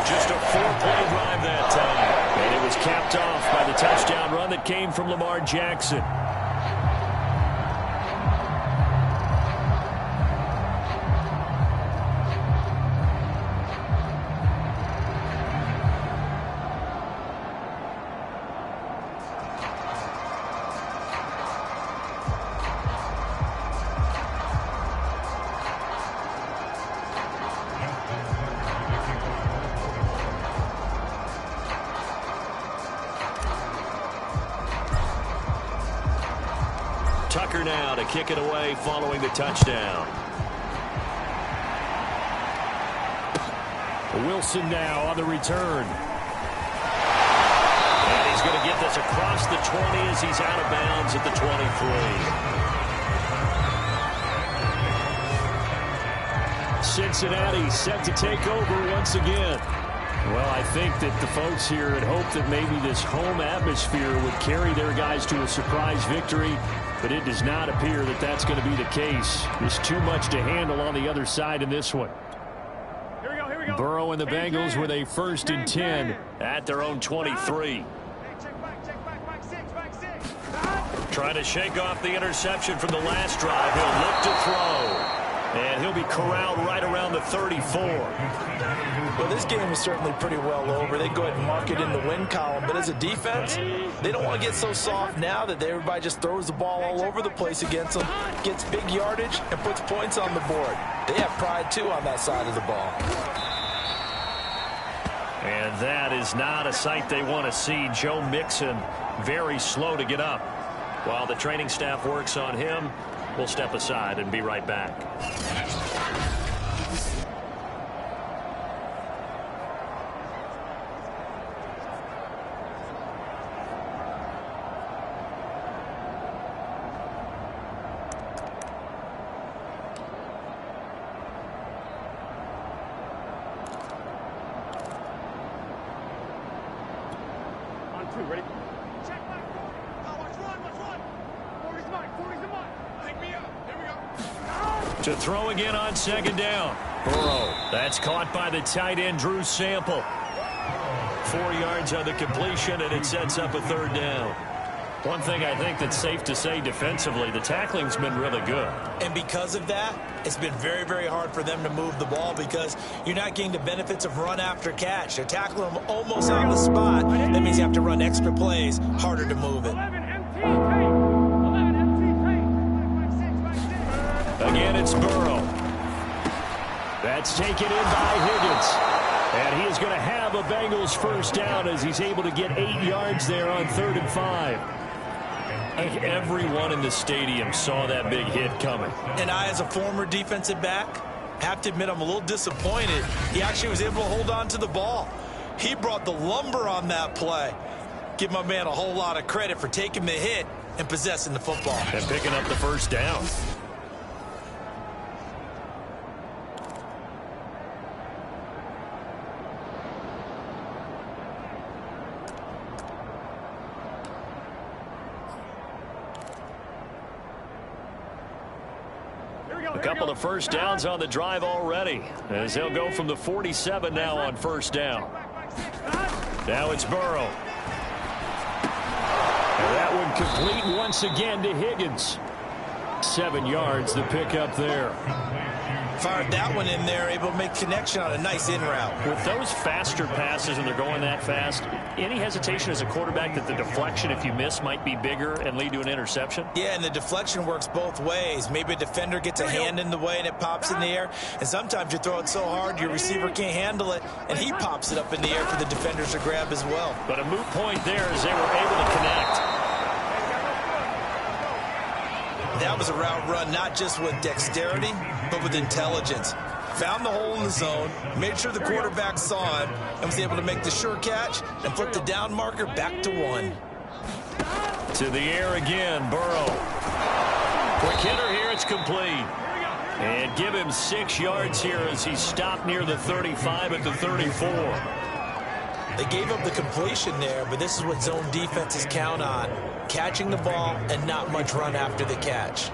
Just a 4-play drive that time, and it was capped off by the touchdown run that came from Lamar Jackson. Tucker now to kick it away following the touchdown. Wilson now on the return. And he's going to get this across the 20 as he's out of bounds at the 23. Cincinnati set to take over once again. Well, I think that the folks here had hoped that maybe this home atmosphere would carry their guys to a surprise victory, but it does not appear that that's going to be the case. There's too much to handle on the other side in this one. Burrow and the Bengals with a 1st and 10 at their own 23. Trying to shake off the interception from the last drive. He'll look to throw. And he'll be corralled right around the 34. Well, this game is certainly pretty well over. They go ahead and mark it in the win column. But as a defense, they don't want to get so soft now that everybody just throws the ball all over the place against them, gets big yardage, and puts points on the board. They have pride, too, on that side of the ball. And that is not a sight they want to see. Joe Mixon very slow to get up. While the training staff works on him, we'll step aside and be right back. Ready? Check back. Watch one. 40's mine. 40's the mine. Pick me up. Here we go. To throw again on 2nd down. Burrow. That's caught by the tight end, Drew Sample. 4 yards on the completion, and it sets up a 3rd down. One thing I think that's safe to say defensively, the tackling's been really good. And because of that, it's been very, very hard for them to move the ball because you're not getting the benefits of run after catch. They're tackling them almost on the spot. That means you have to run extra plays, harder to move it. Again, it's Burrow. That's taken in by Higgins. And he is going to have a Bengals 1st down as he's able to get 8 yards there on 3rd and 5. I think everyone in the stadium saw that big hit coming. And I, as a former defensive back, have to admit I'm a little disappointed. He actually was able to hold on to the ball. He brought the lumber on that play. Give my man a whole lot of credit for taking the hit and possessing the football. And picking up the 1st down. A couple of 1st downs on the drive already, as they'll go from the 47 now on 1st down. Now it's Burrow. And that one complete once again to Higgins. 7 yards the pickup there. Fired that one in there, able to make connection on a nice in route. With those faster passes and they're going that fast, any hesitation as a quarterback that the deflection, if you miss, might be bigger and lead to an interception? Yeah, and the deflection works both ways. Maybe a defender gets a hand in the way and it pops in the air. And sometimes you throw it so hard your receiver can't handle it, and he pops it up in the air for the defenders to grab as well. But a moot point there as they were able to connect. That was a route run not just with dexterity, but with intelligence. Found the hole in the zone, made sure the quarterback saw him, and was able to make the sure catch and flip the down marker back to 1. To the air again, Burrow. Quick hitter here, it's complete. And give him 6 yards here as he stopped near the 35 at the 34. They gave up the completion there, but this is what zone defenses count on. Catching the ball and not much run after the catch.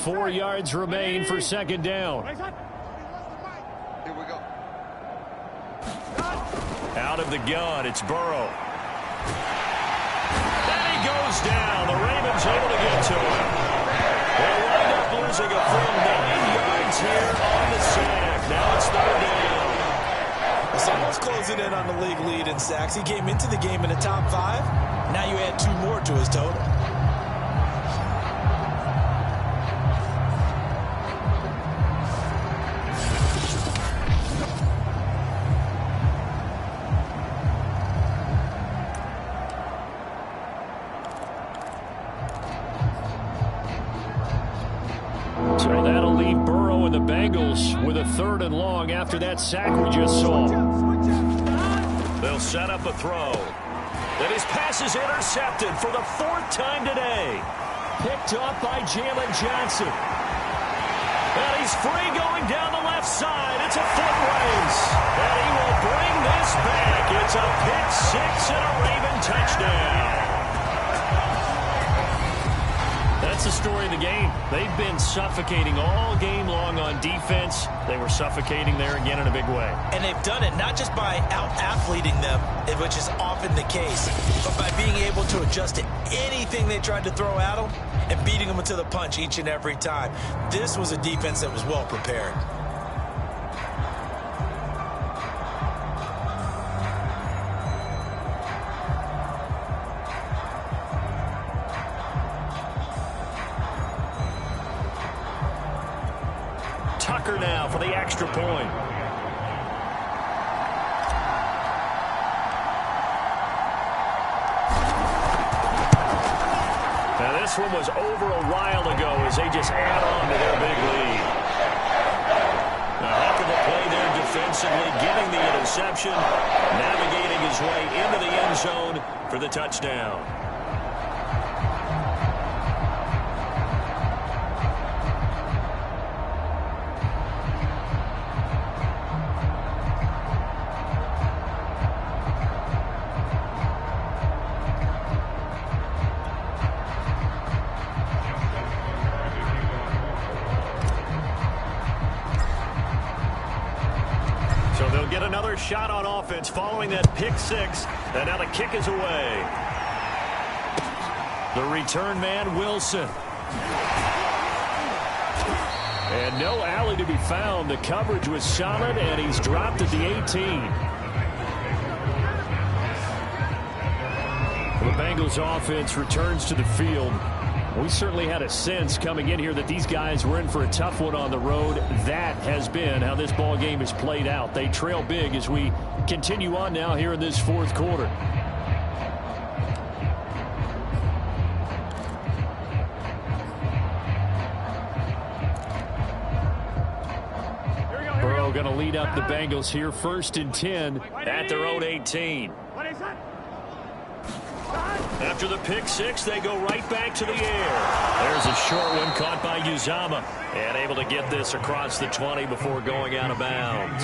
4 yards remain for 2nd down. Here we go. Out of the gun, it's Burrow. And he goes down. The Ravens able to get to him. They wind up losing a full 9 yards here on the sack. Now it's 3rd down. It's almost closing in on the league lead in sacks. He came into the game in the top 5. Now you add 2 more to his total. Bengals with a 3rd and long after that sack we just saw. They'll set up a throw. And his pass is intercepted for the 4th time today. Picked off by Jalen Johnson. And he's free going down the left side. It's a foot race. And he will bring this back. It's a pick 6 and a Raven touchdown. That's the story of the game. They've been suffocating all game long on defense. They were suffocating there again in a big way. And they've done it not just by out-athleting them, which is often the case, but by being able to adjust to anything they tried to throw at them and beating them to the punch each and every time. This was a defense that was well prepared. Tucker now for the extra point. Now this one was over a while ago as they just add on to their big lead. A heck of a play there defensively, getting the interception, navigating his way into the end zone for the touchdown. So they'll get another shot on offense following that pick 6. And now the kick is away. The return man, Wilson. And no alley to be found. The coverage was solid, and he's dropped at the 18. The Bengals offense returns to the field. We certainly had a sense coming in here that these guys were in for a tough one on the road. That has been how this ball game is played out. They trail big as we continue on now here in this 4th quarter. Burrow going to lead up the Bengals here, 1st and 10 at their own 18. After the pick 6, they go right back to the air. There's a short one caught by Uzama. And able to get this across the 20 before going out of bounds.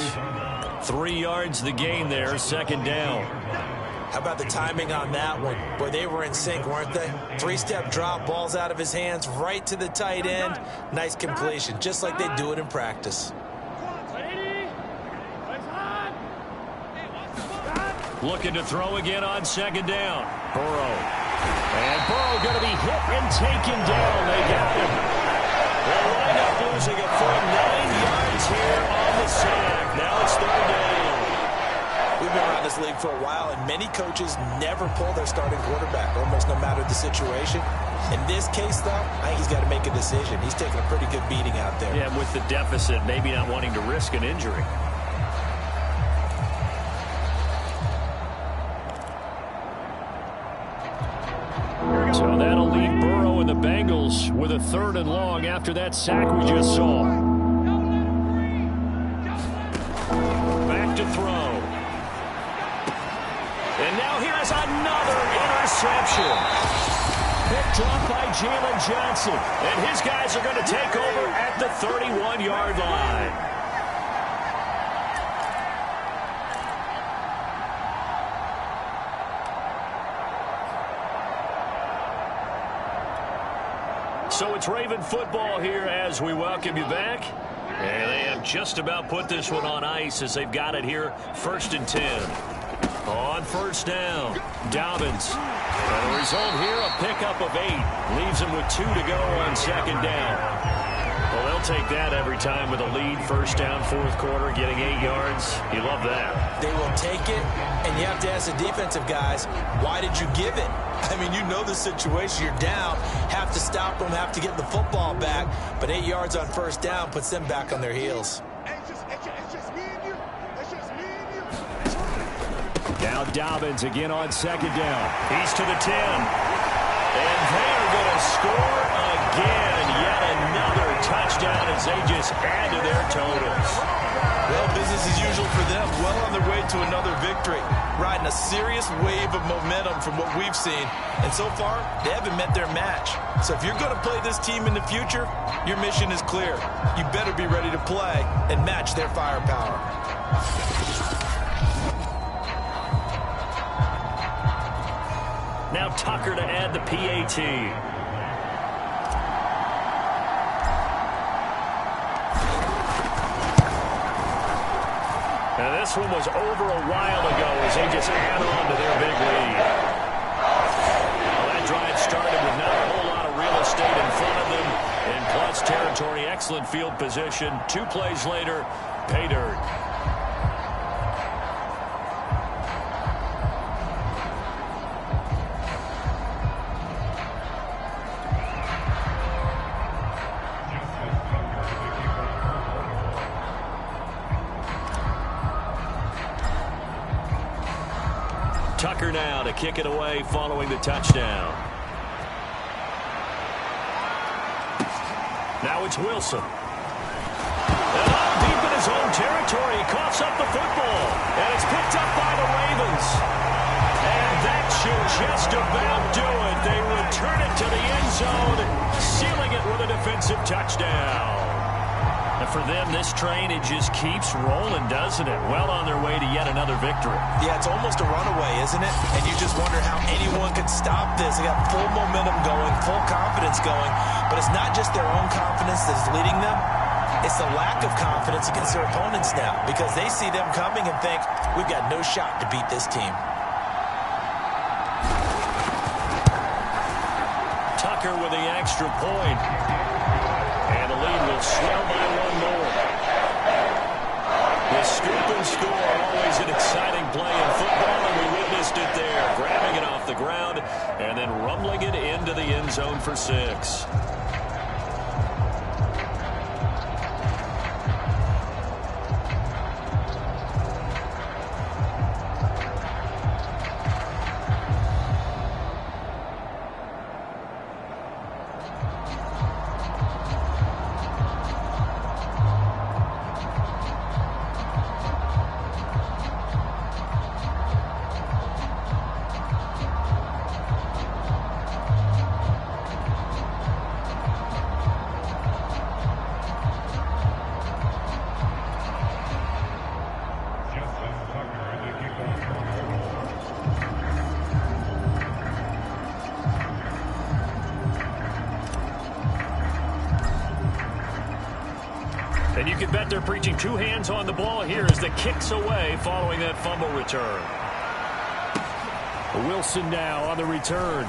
3 yards the gain there, 2nd down. How about the timing on that one? Boy, they were in sync, weren't they? 3-step drop, balls out of his hands, right to the tight end. Nice completion, just like they do it in practice. Looking to throw again on 2nd down. Burrow. And Burrow going to be hit and taken down. They got him. They'll wind up losing a full 9 yards here on the sack. Now it's 3rd down. We've been around this league for a while, and many coaches never pull their starting quarterback, almost no matter the situation. In this case, though, I think he's got to make a decision. He's taking a pretty good beating out there. Yeah, with the deficit, maybe not wanting to risk an injury. So that'll leave Burrow and the Bengals with a 3rd and long after that sack we just saw. Back to throw. And now here is another interception. Picked off by Jalen Johnson. And his guys are going to take over at the 31-yard line. So it's Raven football here as we welcome you back. And they have just about put this one on ice as they've got it here, 1st and 10. On 1st down, Dobbins. And the result here, a pickup of 8. Leaves him with 2 to go on 2nd down. Well, they'll take that every time with a lead. 1st down, 4th quarter, getting 8 yards. You love that. They will take it, and you have to ask the defensive guys, why did you give it? I mean, you know the situation. You're down, have to stop them, have to get the football back. But 8 yards on 1st down puts them back on their heels. It's just me and you. It's just me and you. Now Dobbins again on 2nd down. He's to the 10. And they're going to score again. Yet another touchdown touchdown as they just add to their totals. Well, business as usual for them. Well on their way to another victory. Riding a serious wave of momentum from what we've seen. And so far, they haven't met their match. So if you're going to play this team in the future, your mission is clear. You better be ready to play and match their firepower. Now Tucker to add the PAT. And this one was over a while ago as they just add on to their big lead. Well, that drive started with not a whole lot of real estate in front of them. In plus territory, excellent field position. 2 plays later, pay dirt. Tucker now to kick it away following the touchdown. Now it's Wilson. And up deep in his own territory, he coughs up the football. And it's picked up by the Ravens. And that should just about do it. They return it to the end zone, sealing it with a defensive touchdown. And for them, this train, it just keeps rolling, doesn't it? Well on their way to yet another victory. Yeah, it's almost a runaway, isn't it? And you just wonder how anyone could stop this. They got full momentum going, full confidence going. But it's not just their own confidence that's leading them. It's the lack of confidence against their opponents now because they see them coming and think, we've got no shot to beat this team. Tucker with the extra point. And the lead will swell by 1 more. The scoop and score, always an exciting play in football, and we witnessed it there. Grabbing it off the ground and then rumbling it into the end zone for 6. And you can bet they're preaching 2 hands on the ball here as the kick's away following that fumble return. Wilson now on the return.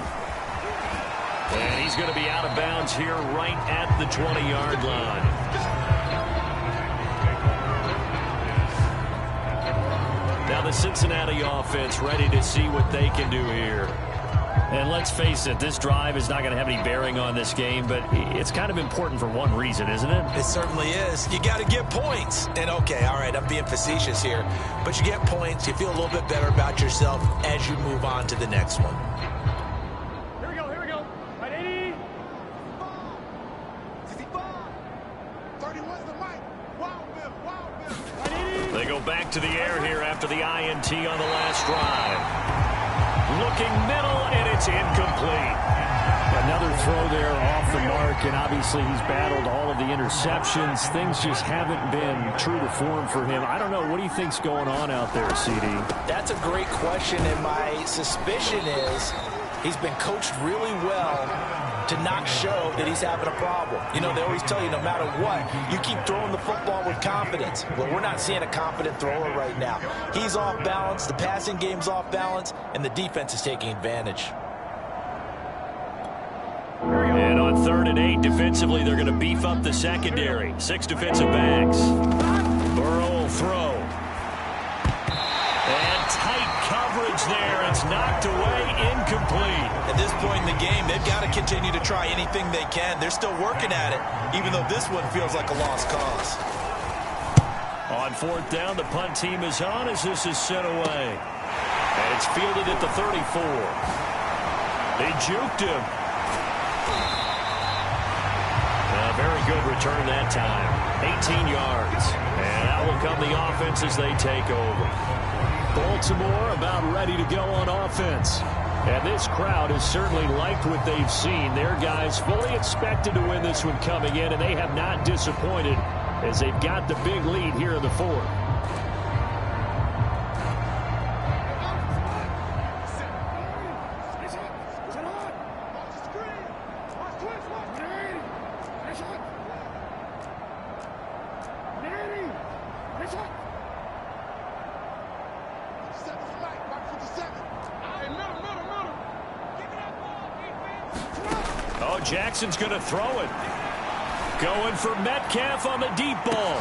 And he's going to be out of bounds here right at the 20-yard line. Now the Cincinnati offense ready to see what they can do here. And let's face it, this drive is not going to have any bearing on this game, but it's kind of important for one reason, isn't it? It certainly is. You got to get points. And, okay, all right, I'm being facetious here, but you get points, you feel a little bit better about yourself as you move on to the next one. Here we go. At 80. 65. 31's the mic. Wild Bill. At 80. They go back to the air here after the INT on the last drive. Looking middle, and it's incomplete. Another throw there off the mark, and obviously he's battled all of the interceptions. Things just haven't been true to form for him. I don't know. What do you think's going on out there, CD? That's a great question, and my suspicion is he's been coached really well to not show that he's having a problem. You know, they always tell you no matter what, you keep throwing the football with confidence. Well, we're not seeing a confident thrower right now. He's off balance, the passing game's off balance, and the defense is taking advantage. And on 3rd and 8, defensively, they're going to beef up the secondary. 6 defensive backs. Burrow will throw. And tight coverage there. It's knocked away, incomplete. At this point in the game, they've got to continue to try anything they can. They're still working at it, even though this one feels like a lost cause. On 4th down, the punt team is on as this is sent away. And it's fielded at the 34. They juked him. A very good return that time. 18 yards. And out will come the offense as they take over. Baltimore about ready to go on offense. And this crowd has certainly liked what they've seen. Their guys fully expected to win this one coming in, and they have not disappointed as they've got the big lead here in the fourth. Jackson's going to throw it. Going for Metcalf on the deep ball.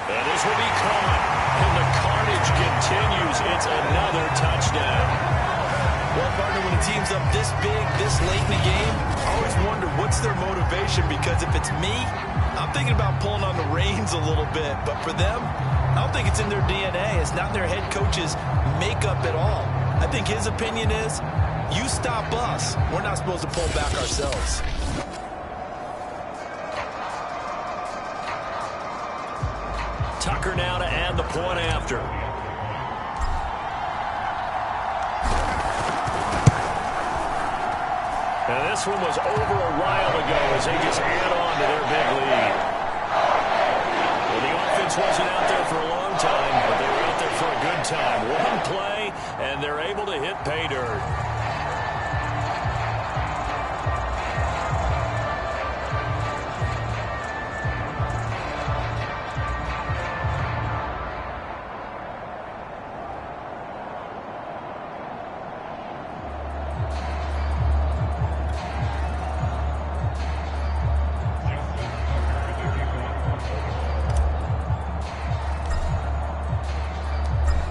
And this will be caught. And the carnage continues. It's another touchdown. Well, partner, when a team's up this big, this late in the game, I always wonder what's their motivation, because if it's me, I'm thinking about pulling on the reins a little bit. But for them, I don't think it's in their DNA. It's not in their head coach's makeup at all. I think his opinion is, you stop us, we're not supposed to pull back ourselves. Tucker now to add the point after. And this one was over a while ago as they just add on to their big lead. Well, the offense wasn't out there for a long time, but they were out there for a good time. One play, and they're able to hit pay dirt.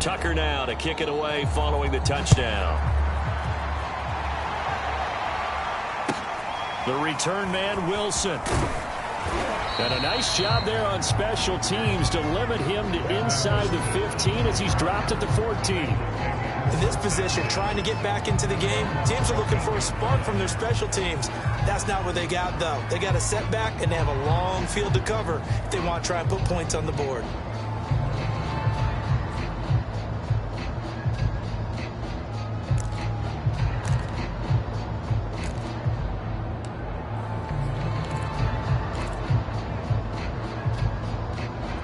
Tucker now to kick it away following the touchdown. The return man, Wilson. And a nice job there on special teams to limit him to inside the 15 as he's dropped at the 14. In this position, trying to get back into the game, teams are looking for a spark from their special teams. That's not what they got, though. They got a setback, and they have a long field to cover if they want to try and put points on the board.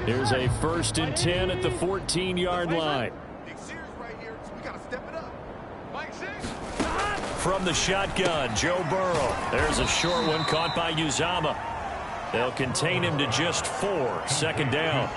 Here's a 1st and 10 at the 14-yard line. From the shotgun, Joe Burrow. There's a short one caught by Uzama. They'll contain him to just 4. 2nd down.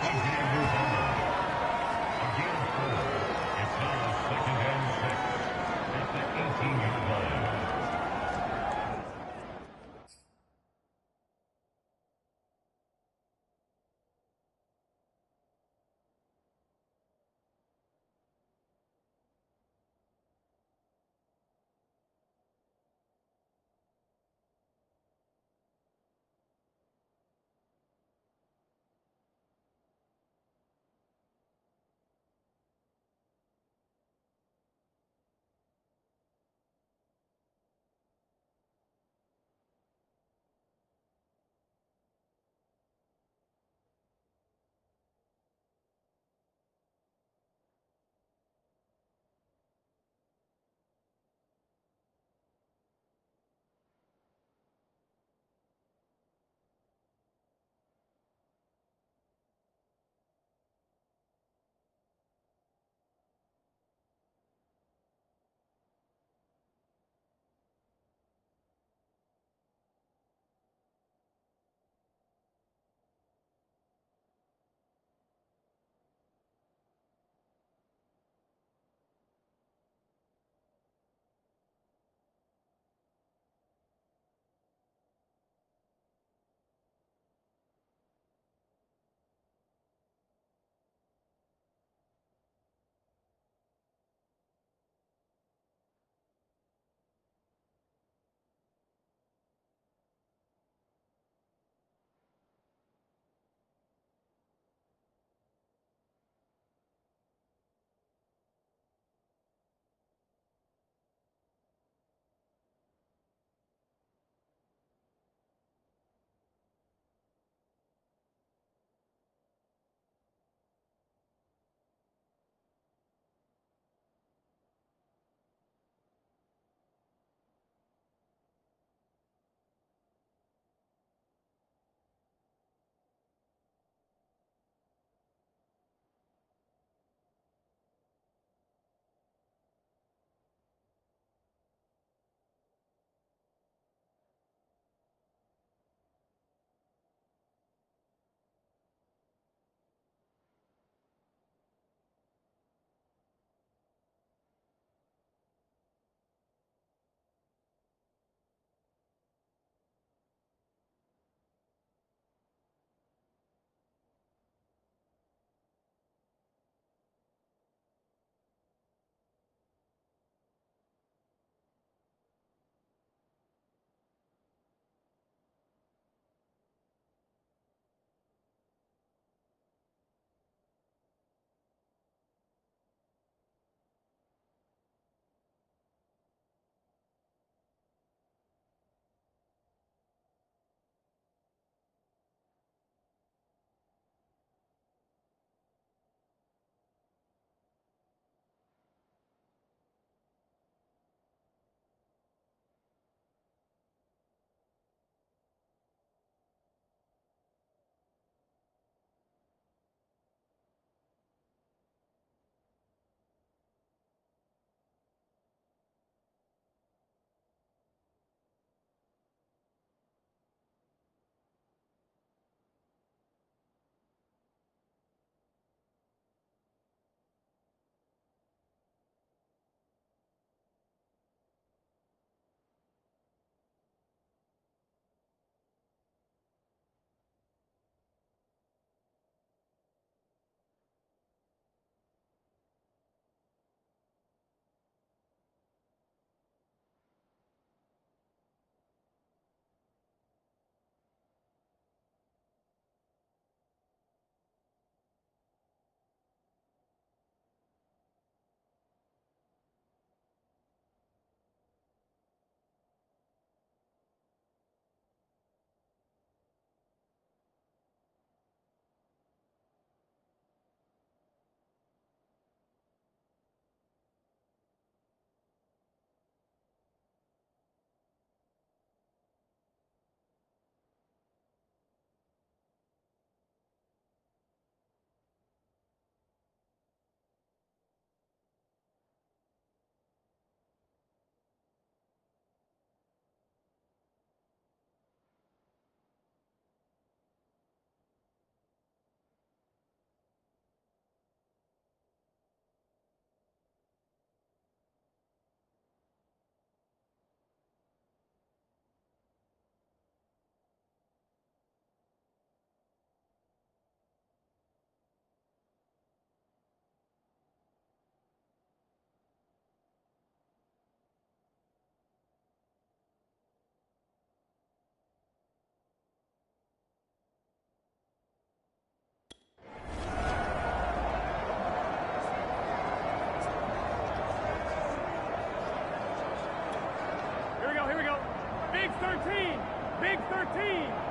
Big 13. Big 13.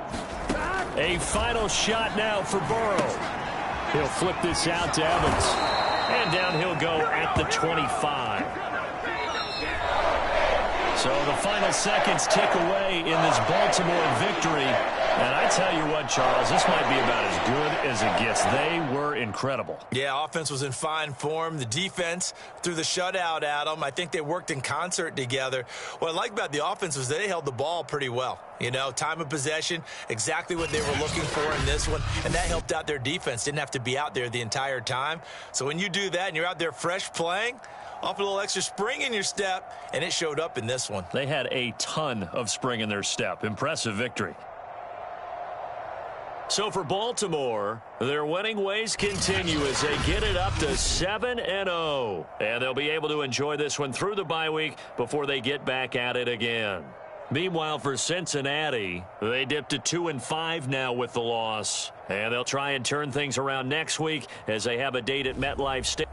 A final shot now for Burrow. He'll flip this out to Evans. And down he'll go at the 25. So the final seconds tick away in this Baltimore victory. And I tell you what, Charles, this might be about as good as it gets. They were incredible. Yeah, offense was in fine form. The defense threw the shutout at them. I think they worked in concert together. What I like about the offense was they held the ball pretty well. You know, time of possession, exactly what they were looking for in this one. And that helped out their defense. Didn't have to be out there the entire time. So when you do that and you're out there fresh playing, off a little extra spring in your step, and it showed up in this one. They had a ton of spring in their step. Impressive victory. So for Baltimore, their winning ways continue as they get it up to 7-0. And they'll be able to enjoy this one through the bye week before they get back at it again. Meanwhile, for Cincinnati, they dipped to 2-5 now with the loss. And they'll try and turn things around next week as they have a date at MetLife Stadium.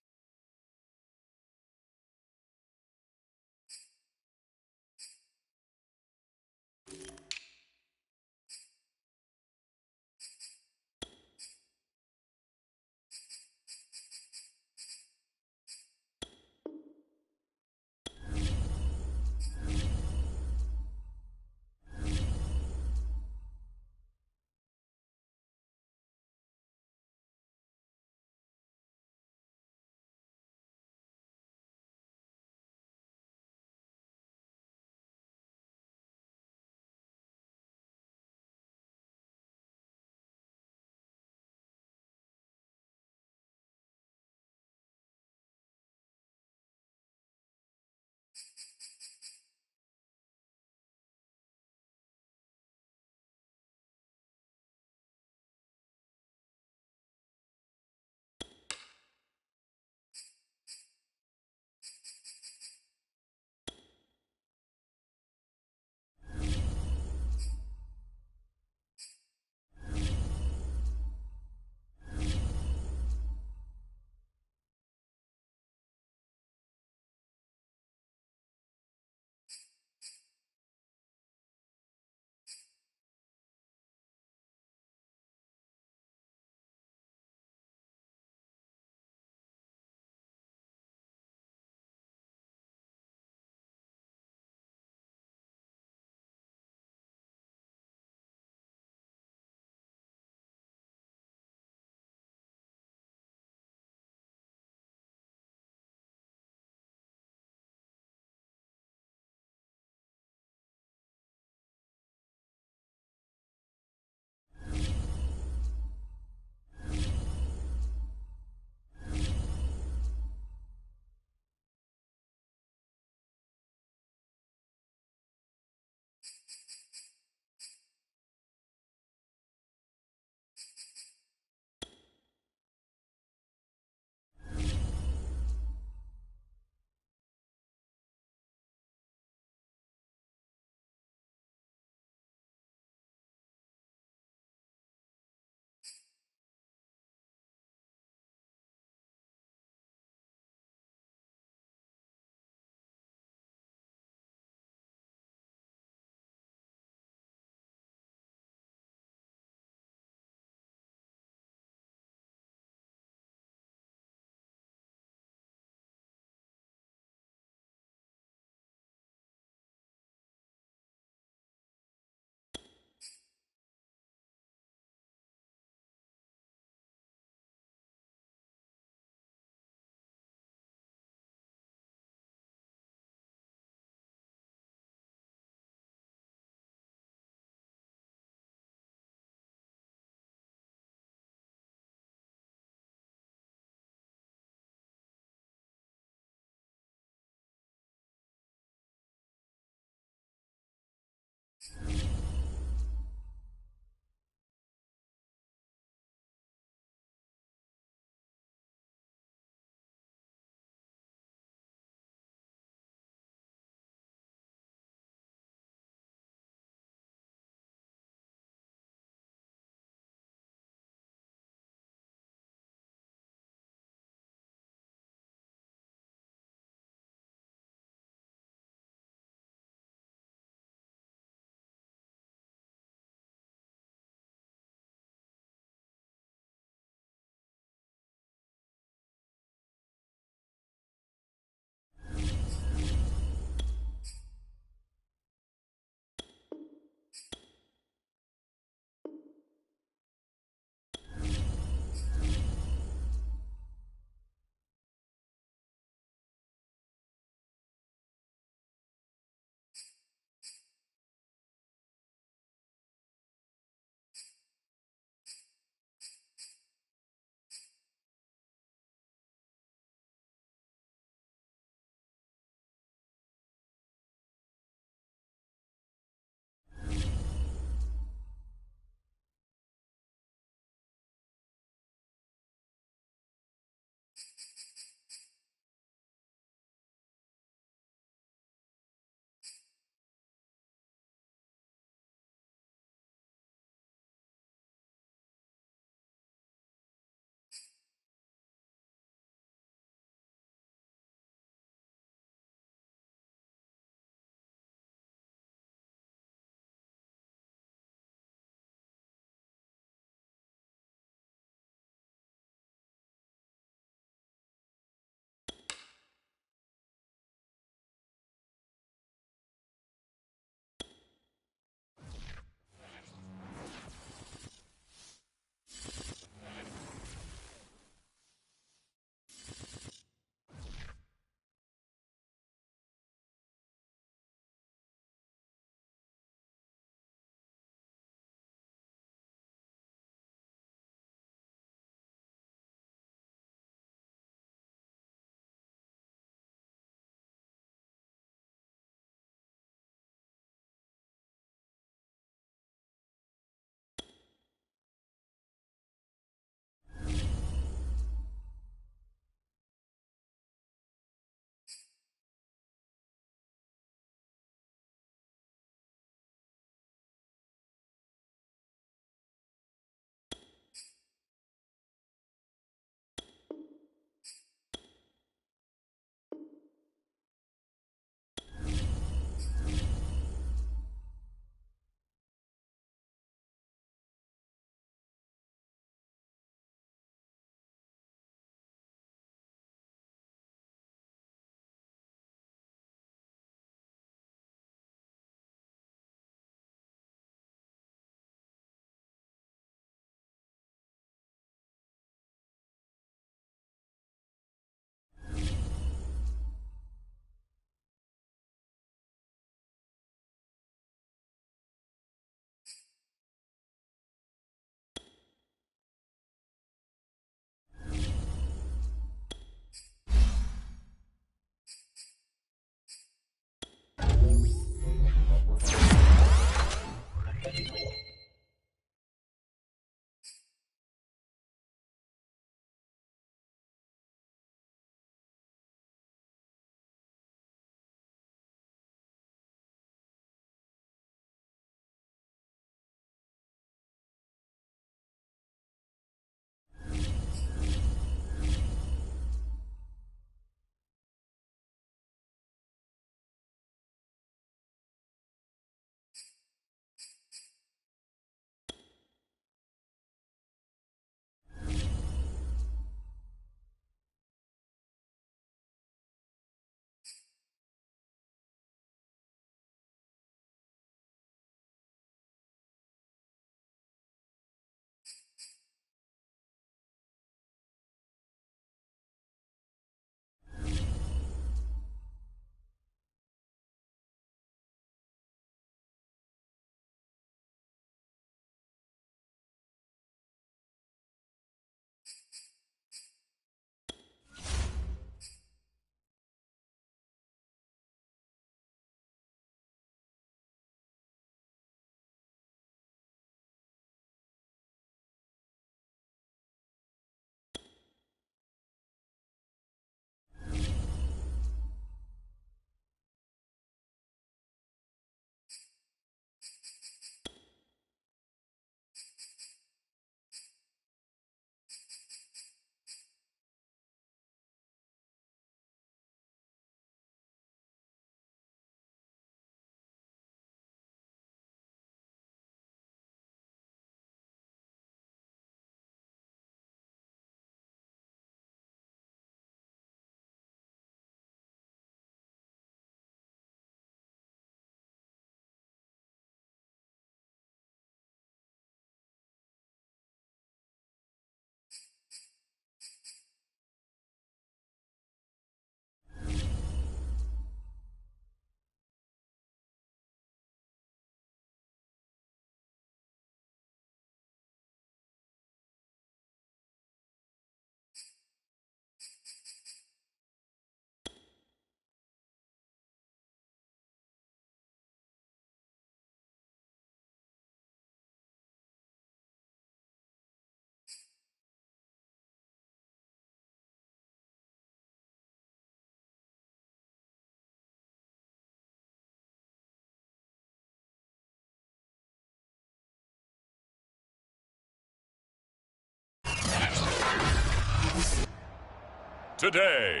today.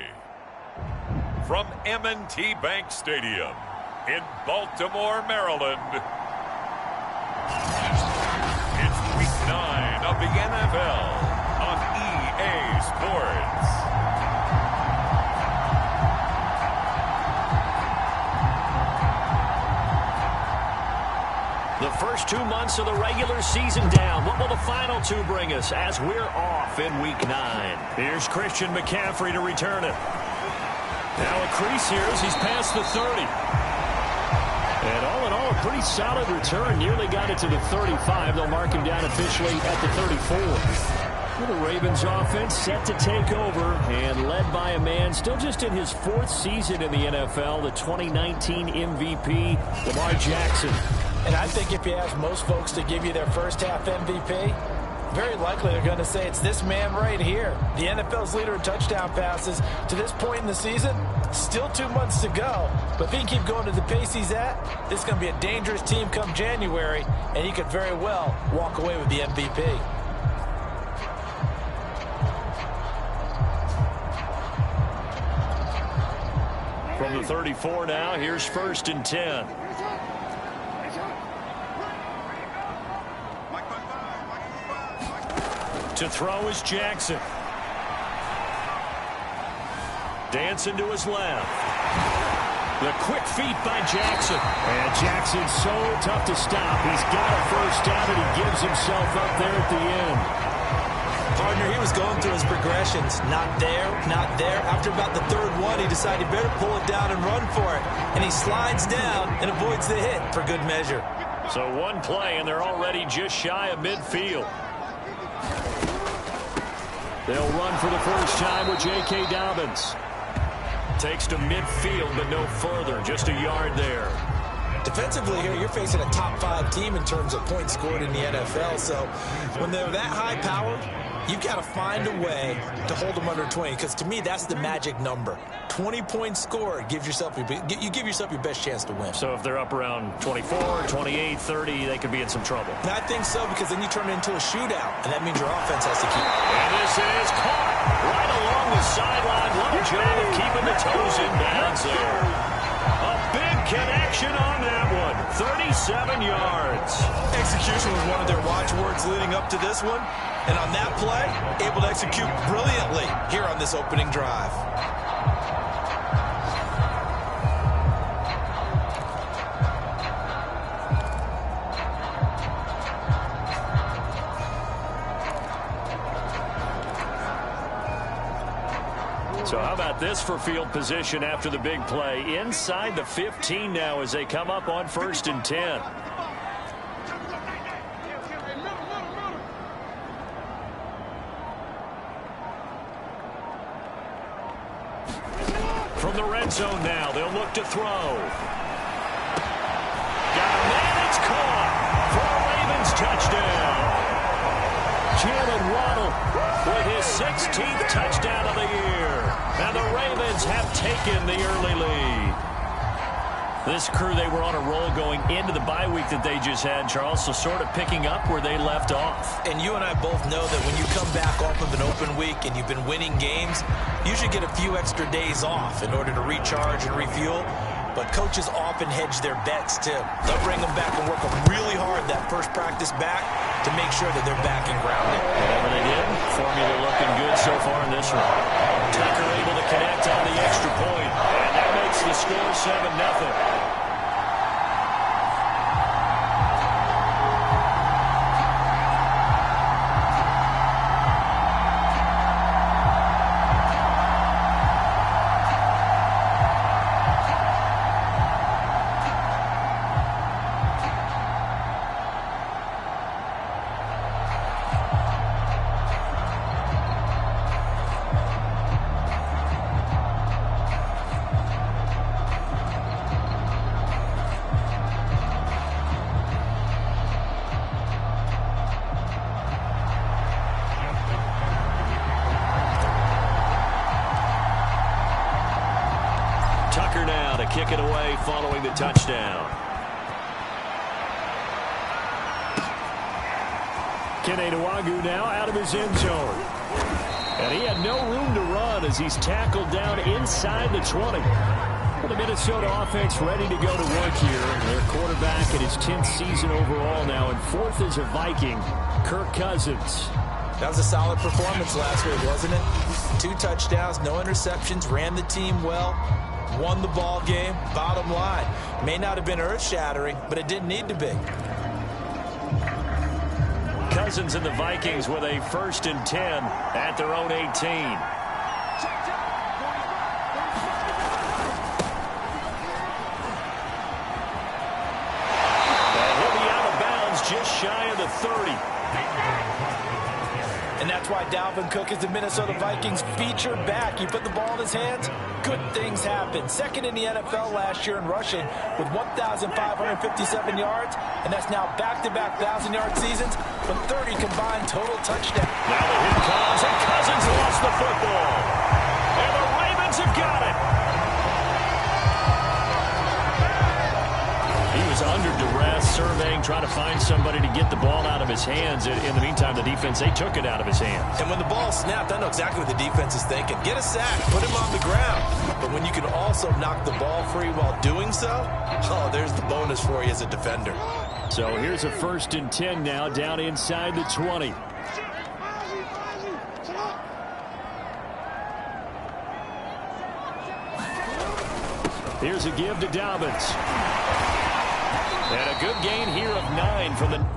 From M&T Bank Stadium in Baltimore, Maryland, it's Week 9 of the NFL on EA Sports. The first 2 months of the regular season down. What will the final 2 bring us as we're off in Week 9? Here's Christian McCaffrey to return it. Now a crease here as he's past the 30. And all in all, a pretty solid return. Nearly got it to the 35. They'll mark him down officially at the 34. Well, the Ravens offense set to take over and led by a man still just in his 4th season in the NFL, the 2019 MVP, Lamar Jackson. And I think if you ask most folks to give you their first half MVP, very likely they're going to say it's this man right here. The NFL's leader in touchdown passes to this point in the season. Still 2 months to go. But if he can keep going to the pace he's at, this is going to be a dangerous team come January, and he could very well walk away with the MVP. From the 34 now, here's 1st and 10. To throw is Jackson. Dancing to his left. The quick feet by Jackson. And Jackson's so tough to stop. He's got a first down, and he gives himself up there at the end. Partner, he was going through his progressions. Not there, not there. After about the 3rd one, he decided he better pull it down and run for it. And he slides down and avoids the hit for good measure. So 1 play, and they're already just shy of midfield. They'll run for the first time with J.K. Dobbins. Takes to midfield, but no further. Just a yard there. Defensively here, you're facing a top 5 team in terms of points scored in the NFL. So when they're that high power, you've got to find a way to hold them under 20. Because to me, that's the magic number. 20 points scored gives yourself you give yourself your best chance to win. So if they're up around 24, 28, 30, they could be in some trouble. And I think so, because then you turn it into a shootout, and that means your offense has to keep. And this is caught right along the sideline. What a job of keeping the toes in bounds there. A big connection on that one. 37 yards. Execution was one of their watchwords leading up to this one. And on that play, able to execute brilliantly here on this opening drive. So how about this for field position after the big play? Inside the 15 now as they come up on 1st and 10. From the red zone now, they'll look to throw. Got a man, it's caught for a Ravens touchdown. Jalen Waddle with his 16th touchdown of the year. And the Ravens have taken the early lead. This crew, they were on a roll going into the bye week that they just had, Charles, so sort of picking up where they left off. And you and I both know that when you come back off of an open week and you've been winning games, you should get a few extra days off in order to recharge and refuel. But coaches often hedge their bets, too. They'll bring them back and work them really hard that first practice back to make sure that they're back and grounded. Whatever they did, formula looking good so far in this one. Tucker able to connect on the extra point, and that makes the score 7-0. Kick it away following the touchdown. Kene Nwangwu now out of his end zone. And he had no room to run as he's tackled down inside the 20. Well, the Minnesota offense ready to go to work here. Their quarterback in his 10th season overall now, and fourth is a Viking, Kirk Cousins. That was a solid performance last week, wasn't it? 2 touchdowns, no interceptions, ran the team well, won the ball game. Bottom line, may not have been earth-shattering, but it didn't need to be. Cousins and the Vikings with a 1st and 10 at their own 18. Just shy of the 30. And that's why Dalvin Cook is the Minnesota Vikings featured back. You put the ball in his hands, good things happen. Second in the NFL last year in rushing with 1,557 yards, and that's now back-to-back 1,000-yard seasons with 30 combined total touchdowns. Now the hit comes, and Cousins lost the football. And the Ravens have got it. He was under duress, surveying, trying to find somebody to get the ball out of his hands. In the meantime, the defense, they took it out of his hands. And when the ball snapped, I know exactly what the defense is thinking. Get a sack, put him on the ground. But when you can also knock the ball free while doing so, oh, there's the bonus for you as a defender. So here's a 1st and 10 now, down inside the 20. Here's a give to Dobbins. And a good gain here of 9 from the...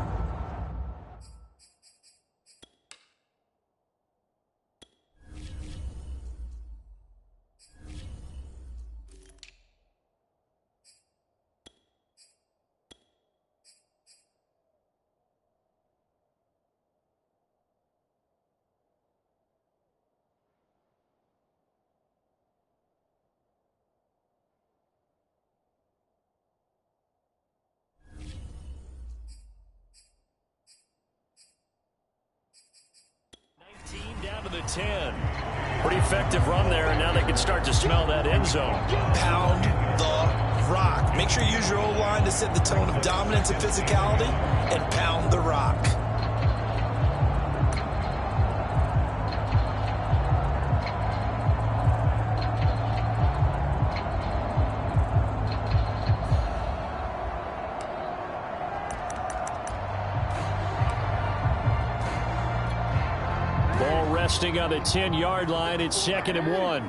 Down to the 10. Pretty effective run there, and now they can start to smell that end zone. Pound the rock. Make sure you use your O-line to set the tone of dominance and physicality, and pound the rock. Resting on the 10-yard line, it's 2nd and 1.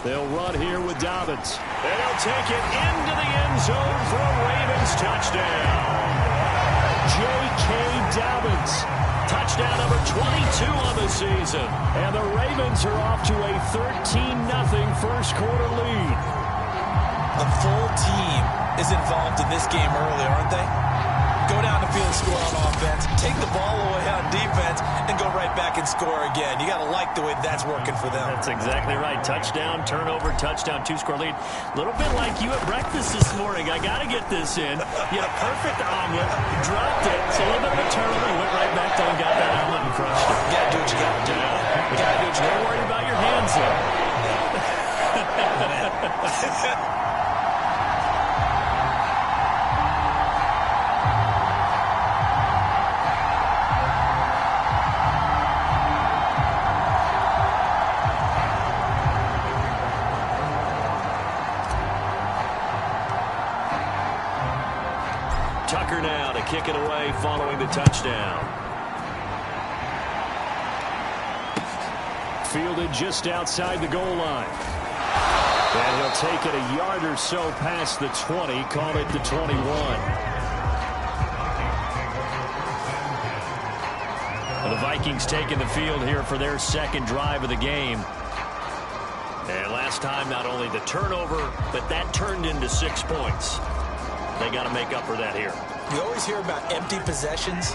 They'll run here with Dobbins. And he'll take it into the end zone for a Ravens touchdown. J.K. Dobbins, touchdown number 22 on the season. And the Ravens are off to a 13-0 first quarter lead. The full team is involved in this game early, aren't they? Go down the field and score on offense, take the ball away on defense, and go right back and score again. You got to like the way that's working for them. That's exactly right. Touchdown, turnover, touchdown, 2-score lead. A little bit like you at breakfast this morning. I got to get this in. You had a perfect omelet, dropped it, so a little bit of a turnover, went right back down and got that omelet and crushed it. You got to do what you got to do. You got to do what you got to do. Don't worry about your hands, though. Tucker now to kick it away following the touchdown. Fielded just outside the goal line. And he'll take it a yard or so past the 20, call it the 21. And the Vikings taking the field here for their 2nd drive of the game. And last time, not only the turnover, but that turned into 6 points. They got to make up for that here. We always hear about empty possessions,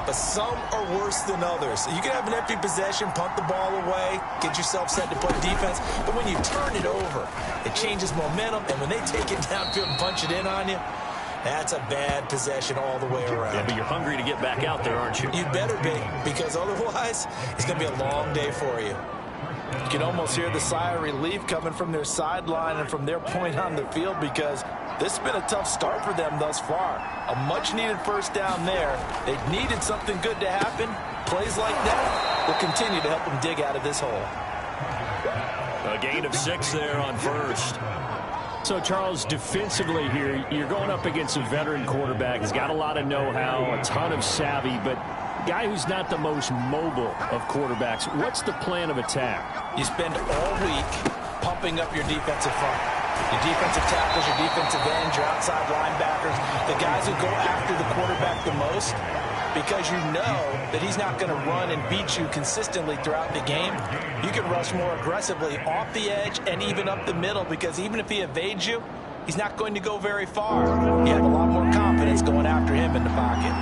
but some are worse than others. You can have an empty possession, punt the ball away, get yourself set to play defense, but when you turn it over, it changes momentum, and when they take it downfield and punch it in on you, that's a bad possession all the way around. Yeah, but you're hungry to get back out there, aren't you? You better be, because otherwise, it's going to be a long day for you. You can almost hear the sigh of relief coming from their sideline and from their point on the field, because This has been a tough start for them thus far. A much-needed first down there. They needed something good to happen. Plays like that will continue to help them dig out of this hole. A gain of 6 there on first. So, Charles, defensively here, you're going up against a veteran quarterback. He's got a lot of know-how, a ton of savvy, but a guy who's not the most mobile of quarterbacks. What's the plan of attack? You spend all week pumping up your defensive front. Your defensive tackles, your defensive ends, your outside linebackers, the guys who go after the quarterback the most, because you know that he's not going to run and beat you consistently throughout the game. You can rush more aggressively off the edge and even up the middle, because even if he evades you, he's not going to go very far. You have a lot more confidence going after him in the pocket.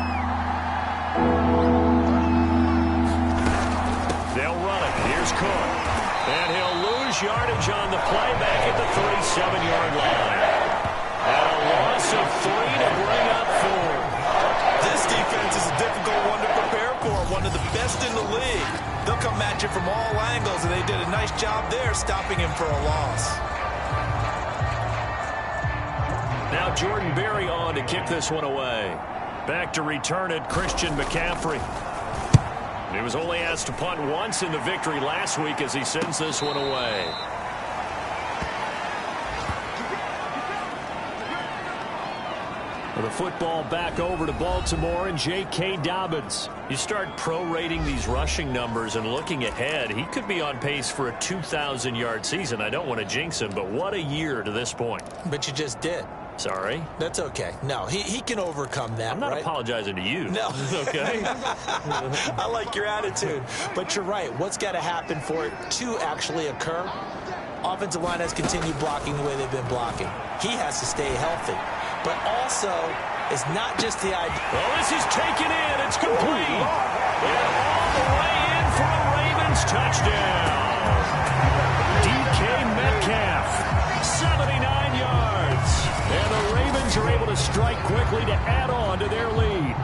They'll run it. Here's Cook. And he'll lose yardage on the play back at the 37-yard line. And a loss of 3 to bring up 4. This defense is a difficult one to prepare for, one of the best in the league. They'll come at you from all angles, and they did a nice job there stopping him for a loss. Now Jordan Berry on to kick this one away. Back to return it, Christian McCaffrey. He was only asked to punt once in the victory last week as he sends this one away. The football back over to Baltimore and J.K. Dobbins. You start prorating these rushing numbers and looking ahead, he could be on pace for a 2,000-yard season. I don't want to jinx him, but what a year to this point. But you just did. Sorry? That's okay. No, he can overcome that, I'm not right? apologizing to you. No. Okay? I like your attitude. But you're right. What's got to happen for it to actually occur? Offensive line has continued blocking the way they've been blocking. He has to stay healthy. But also, it's not just the idea. Well, this is taken in. It's complete. And all the way in for a Ravens touchdown. DK Metcalf, 79 yards. And the Ravens are able to strike quickly to add on to their lead.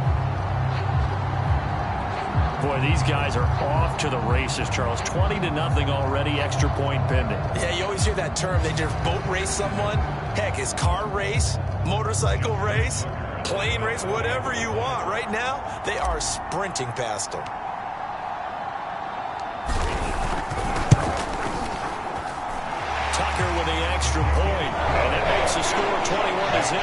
Boy, these guys are off to the races, Charles. 20-0 already, extra point pending. Yeah, you always hear that term. They just boat race someone. Heck, it's car race, motorcycle race, plane race, whatever you want. Right now, they are sprinting past them. Tucker with the extra point, and it makes the score 21-0.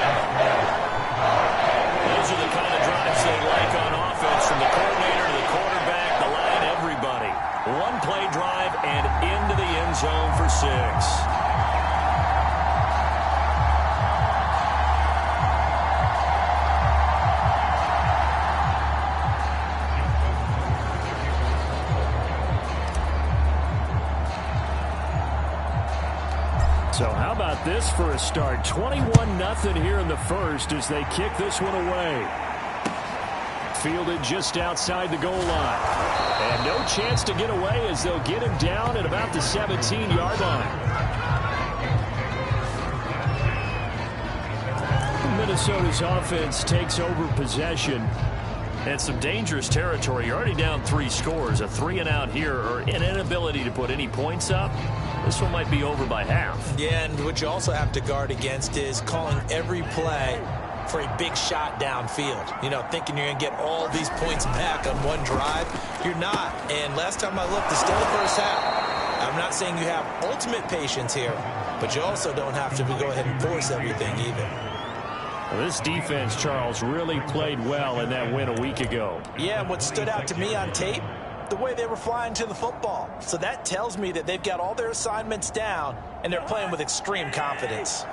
Those are the kind of drives they like on offense, from the coordinator to the quarterback, the line, everybody. One play drive and into the end zone for 6. So how about this for a start? 21-0 here in the first as they kick this one away. Fielded just outside the goal line. And no chance to get away as they'll get him down at about the 17-yard line. Minnesota's offense takes over possession. And some dangerous territory. You're already down 3 scores. A 3-and-out here, or an inability to put any points up. This one might be over by half. Yeah, and what you also have to guard against is calling every play for a big shot downfield. You know, thinking you're going to get all these points back on one drive. You're not. And last time I looked, it's still the first half. I'm not saying you have ultimate patience here, but you also don't have to go ahead and force everything either. Well, this defense, Charles, really played well in that win a week ago. Yeah, and what stood out to me on tape, the way they were flying to the football. So that tells me that they've got all their assignments down, and they're playing with extreme confidence.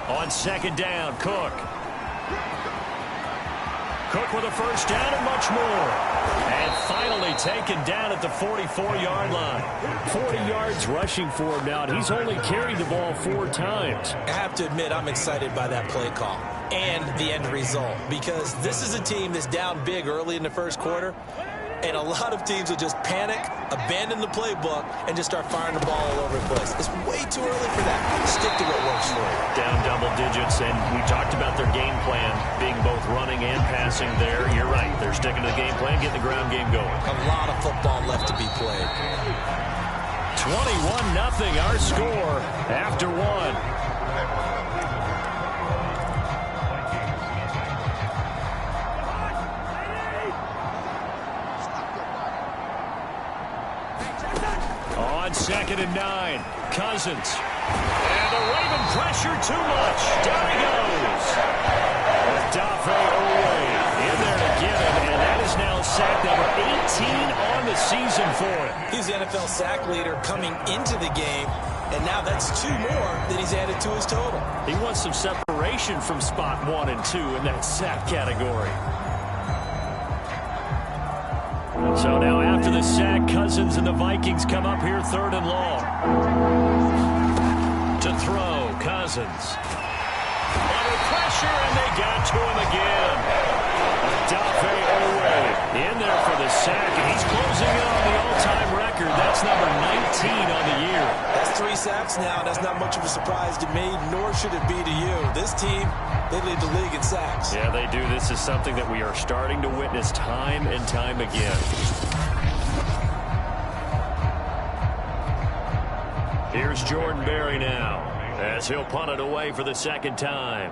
On second down, Cook. Cook with a first down and much more. And finally taken down at the 44-yard line. 40 yards rushing for him now, and he's only carried the ball 4 times. I have to admit, I'm excited by that play call and the end result, because this is a team that's down big early in the first quarter, and a lot of teams will just panic, abandon the playbook, and just start firing the ball all over the place. It's way too early for that. Stick to what works for you. Down double digits, and we talked about their game plan being both running and passing there. You're right. They're sticking to the game plan, getting the ground game going. A lot of football left to be played. 21-0 our score after one. On 2nd and 9, Cousins. And the Raven pressure too much. Down he goes. Dafe away in there to get him, and that is now sack number 18 on the season for him. He's the NFL sack leader coming into the game, and now that's 2 more that he's added to his total. He wants some separation from spot 1 and 2 in that sack category. So now after the sack, Cousins and the Vikings come up here 3rd and long. To throw, Cousins. Under pressure, and they got to him again. Dafe away in there for the sack, and he's closing in on the all-time record. That's number 19 on the year. That's 3 sacks now. That's not much of a surprise to me, nor should it be to you. This team, they lead the league in sacks. Yeah, they do. This is something that we are starting to witness time and time again. Here's Jordan Berry now, as he'll punt it away for the 2nd time.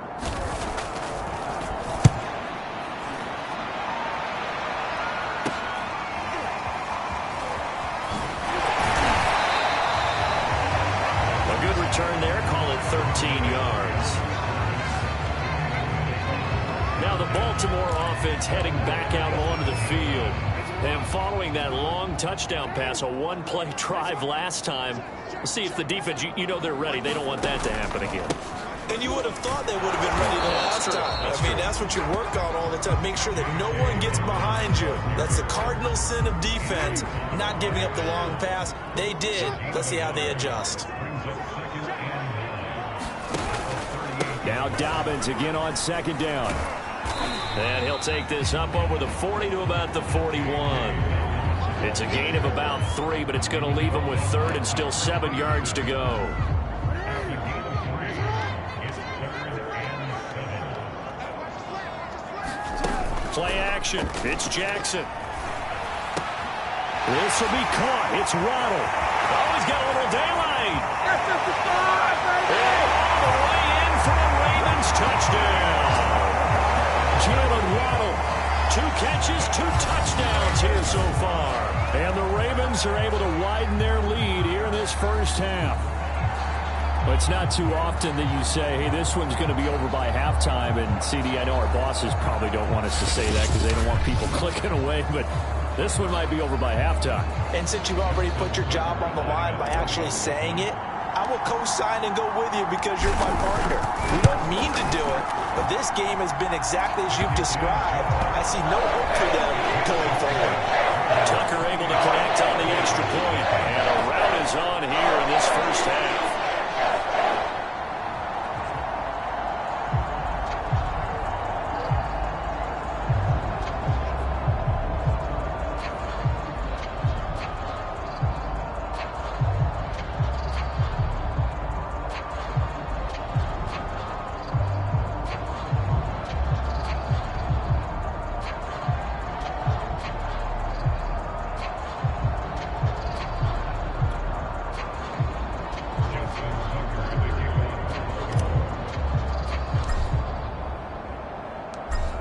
A good return there, call it 13 yards. Now the Baltimore offense heading back out onto the field. And following that long touchdown pass, a 1-play drive last time, we'll see if the defense, you know they're ready. They don't want that to happen again. And you would have thought they would have been ready the last time. That's what you work on all the time. Make sure that no one gets behind you. That's the cardinal sin of defense, not giving up the long pass. They did. Let's see how they adjust. Now Dobbins again on 2nd down. And he'll take this up over the 40 to about the 41. It's a gain of about 3, but it's going to leave him with 3rd and still 7 yards to go. Play action. It's Jackson. This will be caught. It's Waddle. Oh, he's got a little daylight. All the way in for a Ravens touchdown. Jalen Waddle, 2 catches, 2 touchdowns here so far. And the Ravens are able to widen their lead here in this first half. But it's not too often that you say, hey, this one's going to be over by halftime. And, CD, I know our bosses probably don't want us to say that because they don't want people clicking away. But this one might be over by halftime. And since you've already put your job on the line by actually saying it, I will co-sign and go with you because you're my partner. We don't mean to do it, but this game has been exactly as you've described. I see no hope for them going forward. Tucker able to connect on the extra point. And a rout is on here in this first half.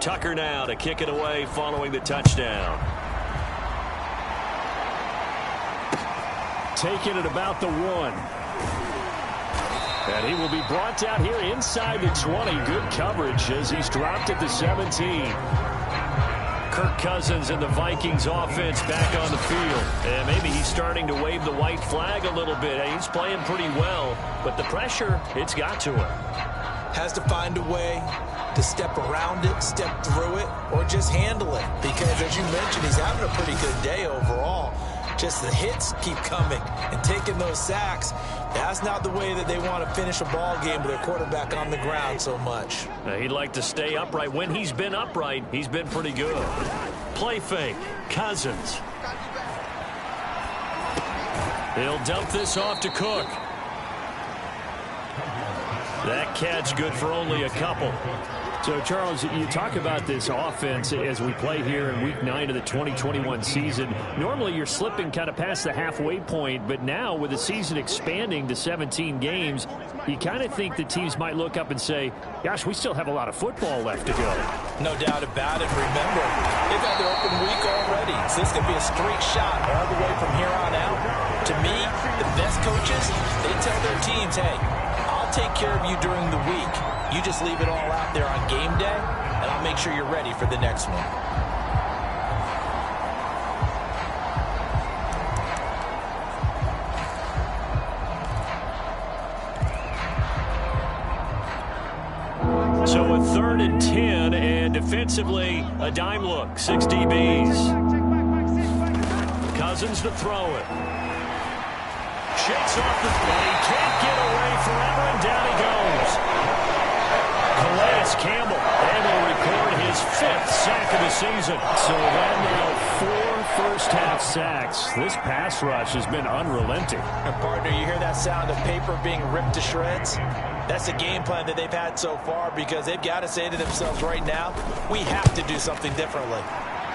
Tucker now to kick it away following the touchdown. Taking it about the 1. And he will be brought down here inside the 20. Good coverage as he's dropped at the 17. Kirk Cousins and the Vikings offense back on the field. And maybe he's starting to wave the white flag a little bit. He's playing pretty well, but the pressure, it's got to him. Has to find a way to step around it, step through it, or just handle it. Because, as you mentioned, he's having a pretty good day overall. Just the hits keep coming and taking those sacks. That's not the way that they want to finish a ball game with their quarterback on the ground so much. He'd like to stay upright. When he's been upright, he's been pretty good. Play fake. Cousins. He'll dump this off to Cook. That catch good for only a couple. So, Charles, you talk about this offense as we play here in Week 9 of the 2021 season. Normally, you're slipping kind of past the halfway point, but now with the season expanding to 17 games, you kind of think the teams might look up and say, gosh, we still have a lot of football left to go. No doubt about it. Remember, they've had their open week already, so this could be a straight shot all the way from here on out. To me, the best coaches, they tell their teams, hey, I'll take care of you during the week. You just leave it all out there on game day, and I'll make sure you're ready for the next one. So a 3rd and 10, and defensively, a dime look. 6 DBs. Cousins to throw it. Shakes off the play. He can't get away forever, and down he goes. Calais Campbell able to record his 5th sack of the season. So that now 4 first-half sacks. This pass rush has been unrelenting. And partner, you hear that sound of paper being ripped to shreds? That's the game plan that they've had so far, because they've got to say to themselves right now, we have to do something differently.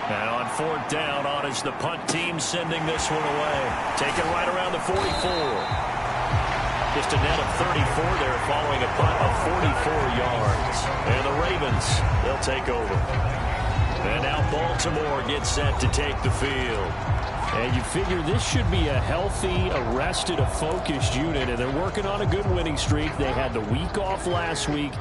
And on 4th down, on is the punt team sending this one away. Taken right around the 44. Just a net of 34 there following a punt of 44 yards. And the Ravens, they'll take over. And now Baltimore gets set to take the field. And you figure this should be a healthy, arrested, a focused unit, and they're working on a good winning streak. They had the week off last week.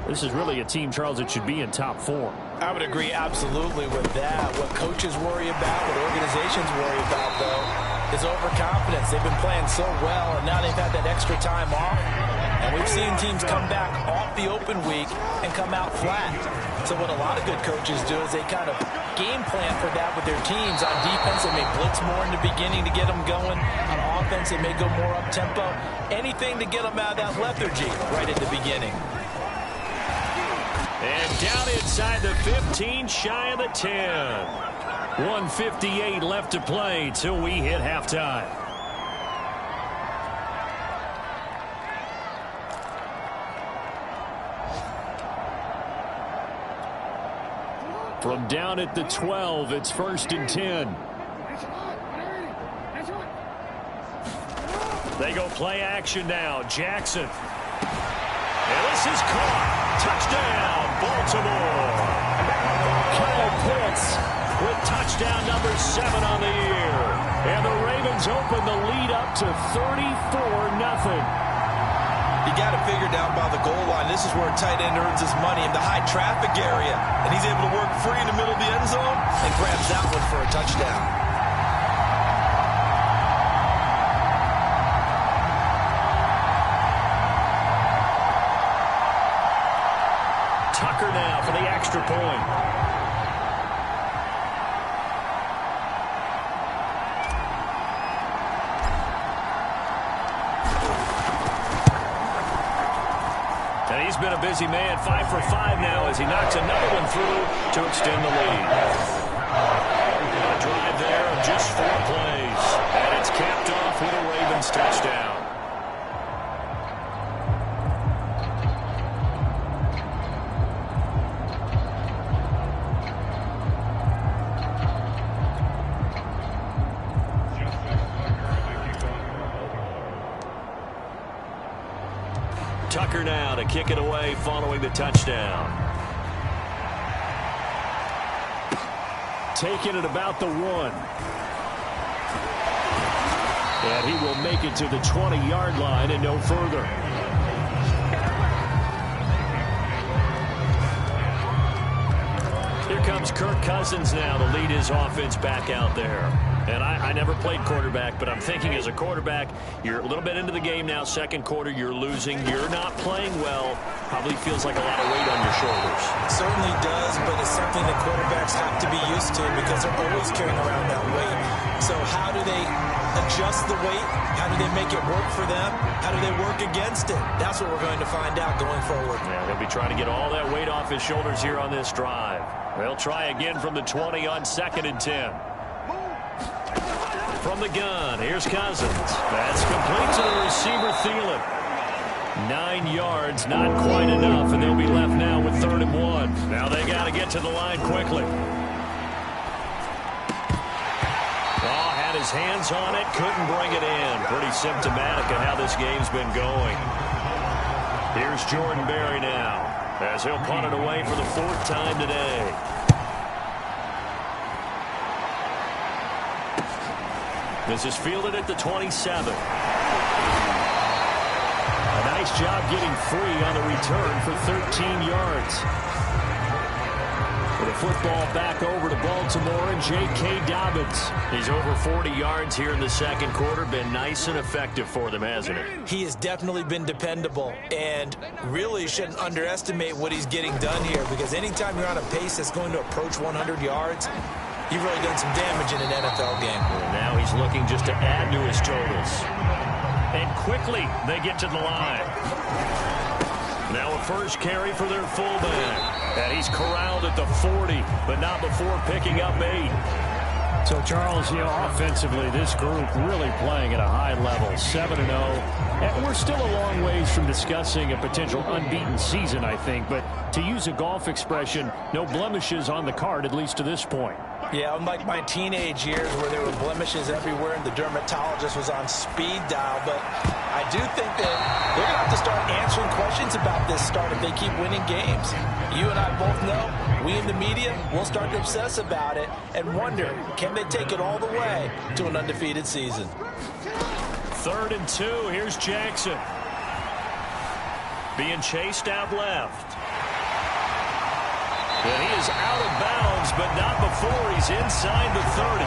This is really a team, Charles, that should be in top form. I would agree absolutely with that. What coaches worry about, what organizations worry about, though, is overconfidence. They've been playing so well, and now they've had that extra time off. And we've seen teams come back off the open week and come out flat. So what a lot of good coaches do is they kind of game plan for that with their teams. On defense, they may blitz more in the beginning to get them going. On offense, they may go more up-tempo. Anything to get them out of that lethargy right at the beginning. And down inside the 15, shy of the 10. 1:58 left to play till we hit halftime. From down at the 12, it's 1st and 10. They go play action now. Jackson. And this is caught. Touchdown, Baltimore. Kyle Pitts with touchdown number 7 on the year. And the Ravens open the lead up to 34-0. You got to figure down by the goal line. This is where a tight end earns his money in the high traffic area. And he's able to work free in the middle of the end zone and grabs that one for a touchdown. Tucker now for the extra point. And he's been a busy man, 5 for 5 now as he knocks another one through to extend the lead. A drive there of just 4 plays. And it's capped off with a Ravens touchdown. Tucker now to kick it away following the touchdown. Taking it about the 1. And he will make it to the 20-yard line and no further. Here comes Kirk Cousins now to lead his offense back out there. And I never played quarterback, but I'm thinking as a quarterback, you're a little bit into the game now, 2nd quarter, you're losing, you're not playing well, probably feels like a lot of weight on your shoulders. It certainly does, but it's something that quarterbacks have to be used to because they're always carrying around that weight. So how do they adjust the weight? How do they make it work for them? How do they work against it? That's what we're going to find out going forward. Yeah, they'll be trying to get all that weight off his shoulders here on this drive. They'll try again from the 20 on 2nd and 10. From the gun, here's Cousins. That's complete to the receiver, Thielen. 9 yards, not quite enough, and they'll be left now with 3rd and 1. Now they got to get to the line quickly. Had his hands on it, couldn't bring it in. Pretty symptomatic of how this game's been going. Here's Jordan Berry now, as he'll punt it away for the 4th time today. This is fielded at the 27. A nice job getting free on the return for 13 yards. With the football back over to Baltimore and J.K. Dobbins. He's over 40 yards here in the 2nd quarter. Been nice and effective for them, hasn't he? He has definitely been dependable, and really shouldn't underestimate what he's getting done here, because anytime you're on a pace that's going to approach 100 yards, you've really done some damage in an NFL game. And now he's looking just to add to his totals. And quickly they get to the line. Now a first carry for their fullback. And he's corralled at the 40, but not before picking up 8. So, Charles, offensively, this group really playing at a high level, 7-0. And we're still a long ways from discussing a potential unbeaten season, I think. But to use a golf expression, no blemishes on the card, at least to this point. Yeah, unlike my teenage years where there were blemishes everywhere and the dermatologist was on speed dial. But I do think that they're going to have to start answering questions about this start if they keep winning games. You and I both know, we in the media will start to obsess about it and wonder, can they take it all the way to an undefeated season? 3rd and 2. Here's Jackson. Being chased out left. And he is out of bounds, but not before he's inside the 30.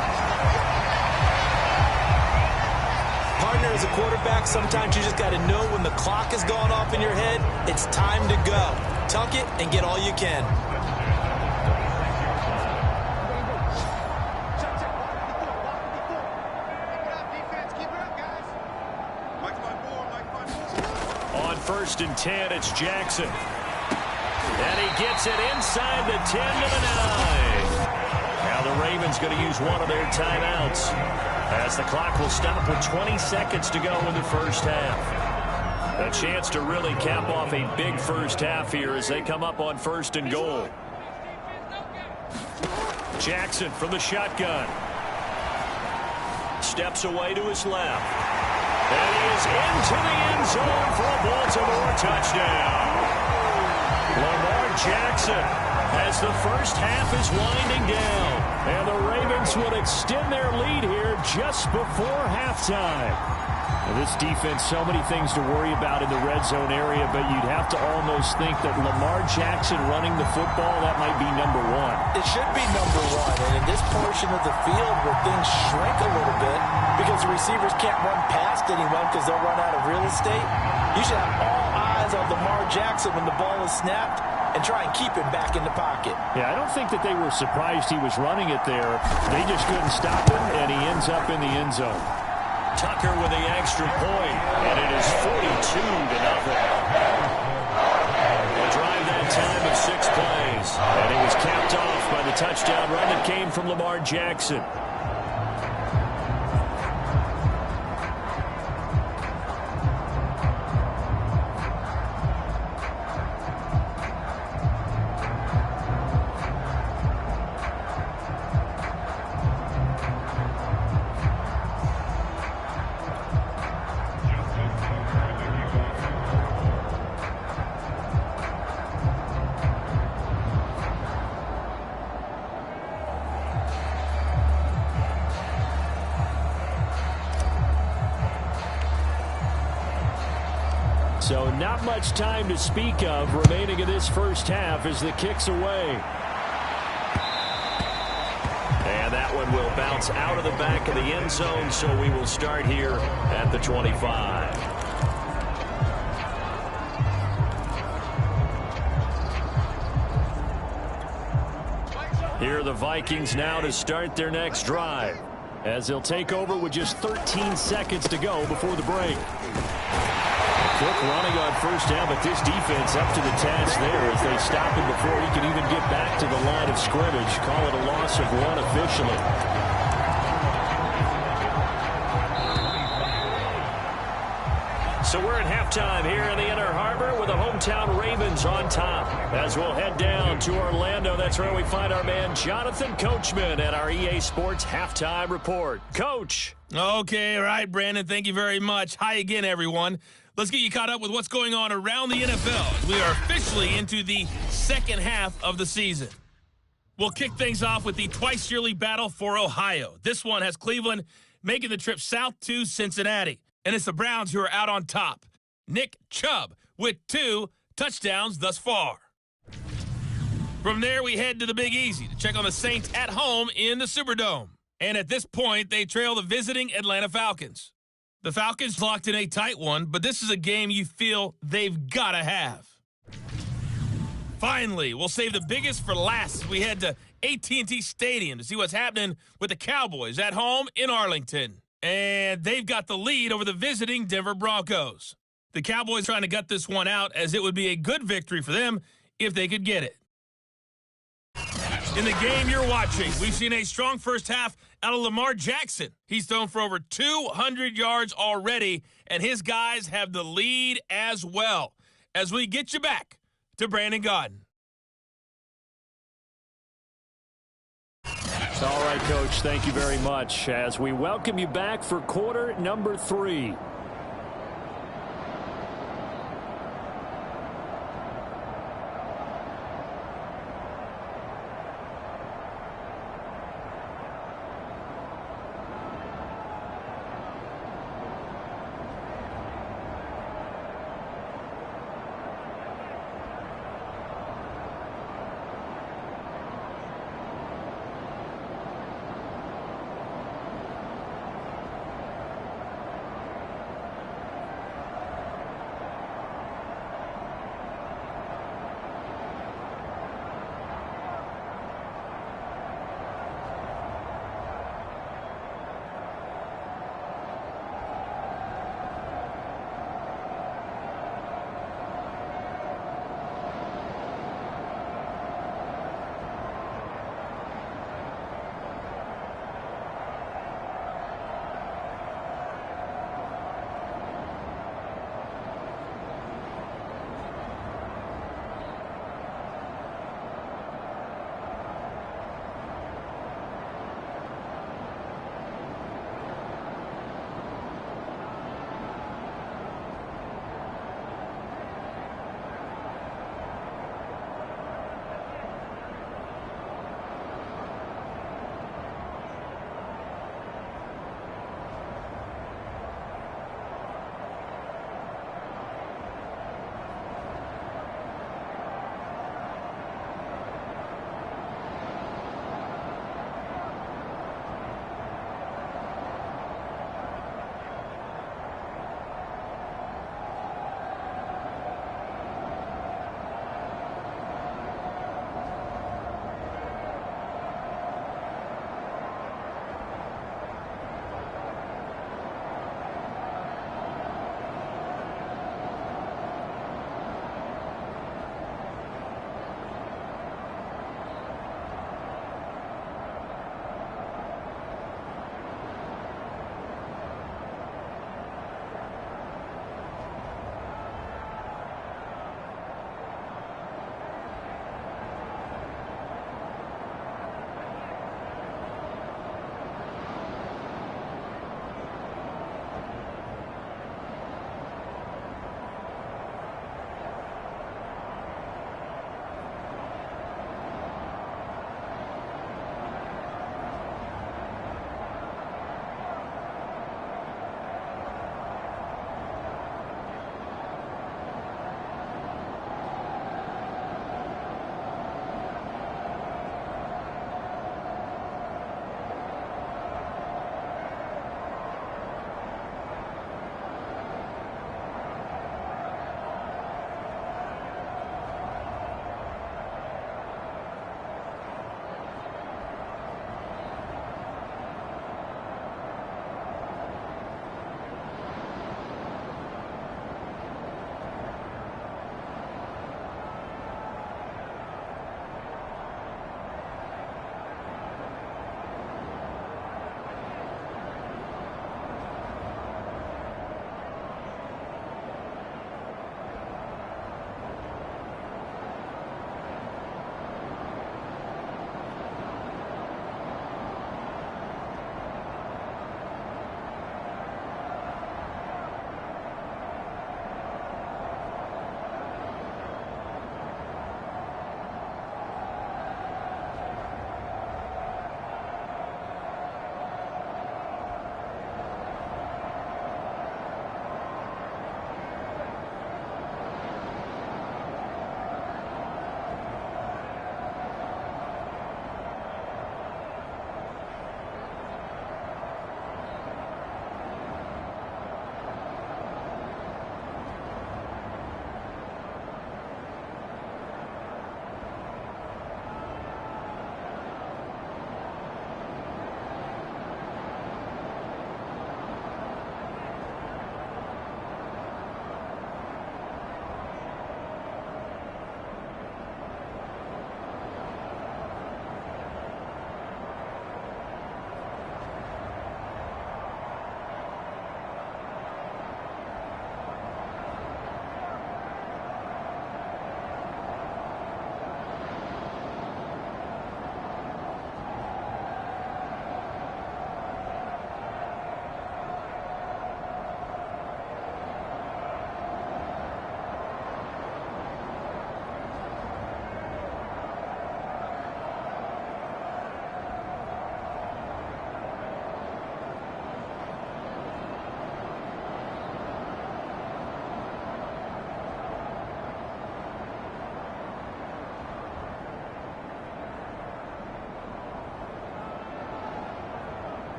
Partner, as a quarterback, sometimes you just got to know when the clock has gone off in your head, it's time to go. Tuck it and get all you can. On 1st and 10, it's Jackson. And he gets it inside the 10 to the 9. Now the Ravens going to use one of their timeouts, as the clock will stop with 20 seconds to go in the first half. A chance to really cap off a big first half here as they come up on 1st and goal. Jackson from the shotgun. Steps away to his left. And he is into the end zone for a Baltimore touchdown. Lamar Jackson, as the first half is winding down. And the Ravens would extend their lead here just before halftime. Now this defense, so many things to worry about in the red zone area, but you'd have to almost think that Lamar Jackson running the football, that might be number 1. It should be number 1, and in this portion of the field where things shrink a little bit because the receivers can't run past anyone because they'll run out of real estate, you should have all eyes on Lamar Jackson when the ball is snapped and try and keep him back in the pocket. Yeah, I don't think that they were surprised he was running it there. They just couldn't stop him, and he ends up in the end zone. Tucker with the extra point, and it is 42-0. A drive that time of 6 plays, and it was capped off by the touchdown run that came from Lamar Jackson. So not much time to speak of remaining in this first half as the kick's away. And that one will bounce out of the back of the end zone, so we will start here at the 25. Here are the Vikings now to start their next drive, as they'll take over with just 13 seconds to go before the break. Quick running on first down, but this defense up to the task there as they stop him before he can even get back to the line of scrimmage. Call it a loss of 1 officially. So we're at halftime. halftime here in the Inner Harbor with the hometown Ravens on top. As we'll head down to Orlando, that's where we find our man Jonathan Coachman at our EA Sports Halftime Report. Coach. Okay, all right, Brandon, thank you very much. Hi again, everyone. Let's get you caught up with what's going on around the NFL. We are officially into the second half of the season. We'll kick things off with the twice-yearly battle for Ohio. This one has Cleveland making the trip south to Cincinnati. And it's the Browns who are out on top. Nick Chubb with 2 touchdowns thus far. From there, we head to the Big Easy to check on the Saints at home in the Superdome. And at this point, they trail the visiting Atlanta Falcons. The Falcons locked in a tight one, but this is a game you feel they've got to have. Finally, we'll save the biggest for last as we head to AT&T Stadium to see what's happening with the Cowboys at home in Arlington. And they've got the lead over the visiting Denver Broncos. The Cowboys trying to gut this one out as it would be a good victory for them if they could get it. In the game you're watching, we've seen a strong first half out of Lamar Jackson. He's thrown for over 200 yards already, and his guys have the lead as well. As we get you back to Brandon Gaudin. All right, Coach, thank you very much as we welcome you back for quarter number 3.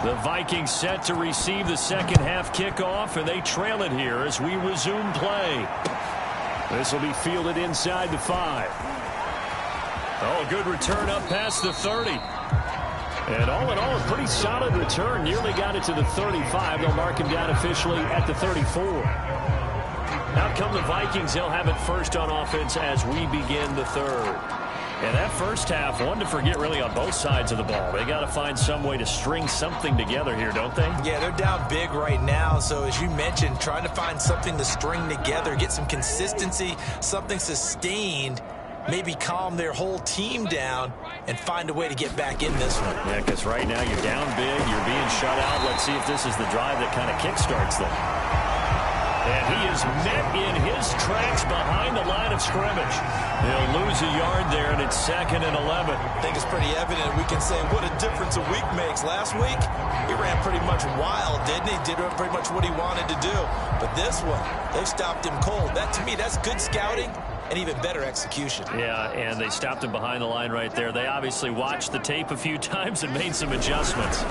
The Vikings set to receive the second half kickoff, and they trail it here as we resume play. This will be fielded inside the 5. Oh, good return up past the 30. And all in all, a pretty solid return. Nearly got it to the 35. They'll mark him down officially at the 34. Out come the Vikings. They'll have it first on offense as we begin the third. And that first half, one to forget really on both sides of the ball. They got to find some way to string something together here, don't they? Yeah, they're down big right now. So as you mentioned, trying to find something to string together, get some consistency, something sustained, maybe calm their whole team down and find a way to get back in this one. Yeah, because right now you're down big, you're being shut out. Let's see if this is the drive that kind of kickstarts them. And he is met in his tracks behind the line of scrimmage. He'll lose a yard there, and it's 2nd and 11. I think it's pretty evident. We can say what a difference a week makes. Last week, he ran pretty much wild, didn't he? Did pretty much what he wanted to do. But this one, they stopped him cold. That, to me, that's good scouting and even better execution. Yeah, and they stopped him behind the line right there. They obviously watched the tape a few times and made some adjustments.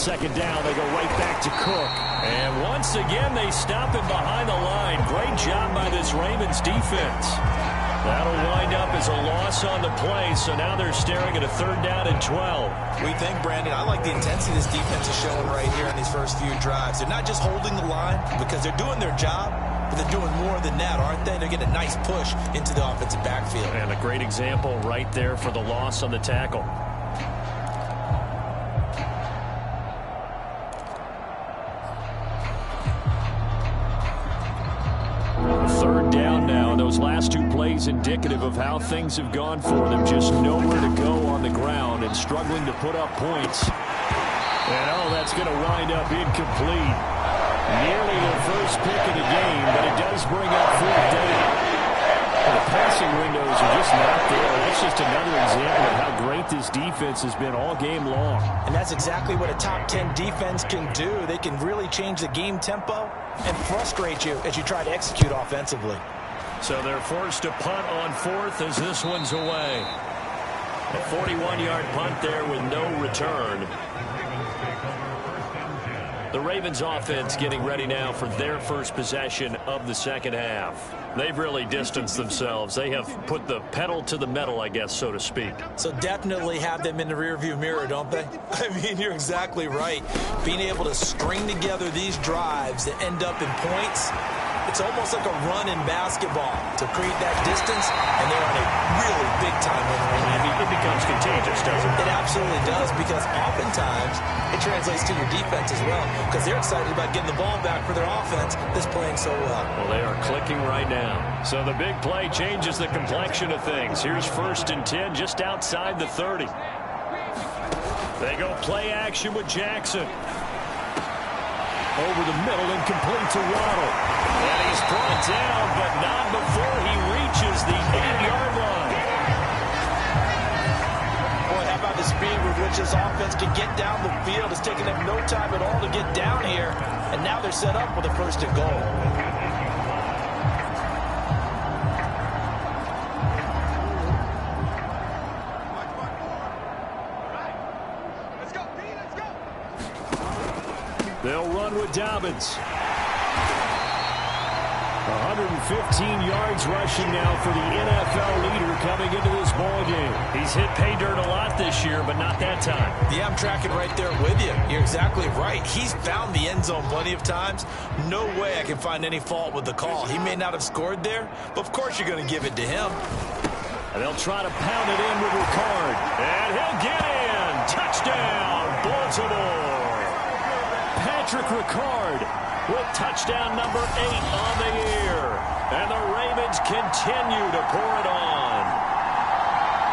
2nd down, they go right back to Cook. And once again, they stop him behind the line. Great job by this Ravens defense. That'll wind up as a loss on the play, so now they're staring at a 3rd down and 12. We think, Brandon, I like the intensity this defense is showing right here in these first few drives. They're not just holding the line because they're doing their job, but they're doing more than that, aren't they? They're getting a nice push into the offensive backfield. And a great example right there for the loss on the tackle. Third down now, and those last 2 plays indicative of how things have gone for them. Just nowhere to go on the ground and struggling to put up points. And oh, that's going to wind up incomplete. Nearly their first pick of the game, but it does bring up 4th down. The passing windows are just not there. That's just another example of how great this defense has been all game long. And that's exactly what a top 10 defense can do. They can really change the game tempo and frustrate you as you try to execute offensively. So they're forced to punt on 4th as this one's away. A 41-yard punt there with no return. The Ravens offense getting ready now for their first possession of the second half. They've really distanced themselves. They have put the pedal to the metal, I guess, so to speak. So definitely have them in the rearview mirror, don't they? I mean, you're exactly right. Being able to string together these drives that end up in points, it's almost like a run in basketball to create that distance, and they're on a really big-time win right now. It becomes contagious, doesn't it? It absolutely does, because oftentimes it translates to your defense as well, because they're excited about getting the ball back for their offense that's playing so well. Well, they are clicking right now. So the big play changes the complexion of things. Here's 1st and 10 just outside the 30. They go play action with Jackson. Over the middle and complete to Waddle. And he's brought down, but not before he reaches the 8-yard line. Boy, how about the speed with which this offense can get down the field? It's taking them no time at all to get down here. And now they're set up with a 1st and goal. They'll run with Dobbins. 115 yards rushing now for the NFL leader coming into this ballgame. He's hit pay dirt a lot this year, but not that time. Yeah, I'm tracking right there with you. You're exactly right. He's found the end zone plenty of times. No way I can find any fault with the call. He may not have scored there, but of course you're going to give it to him. And they'll try to pound it in with Ricard. And he'll get in. Touchdown, Baltimore. Patrick Ricard with touchdown number 8 on the year. And the Ravens continue to pour it on.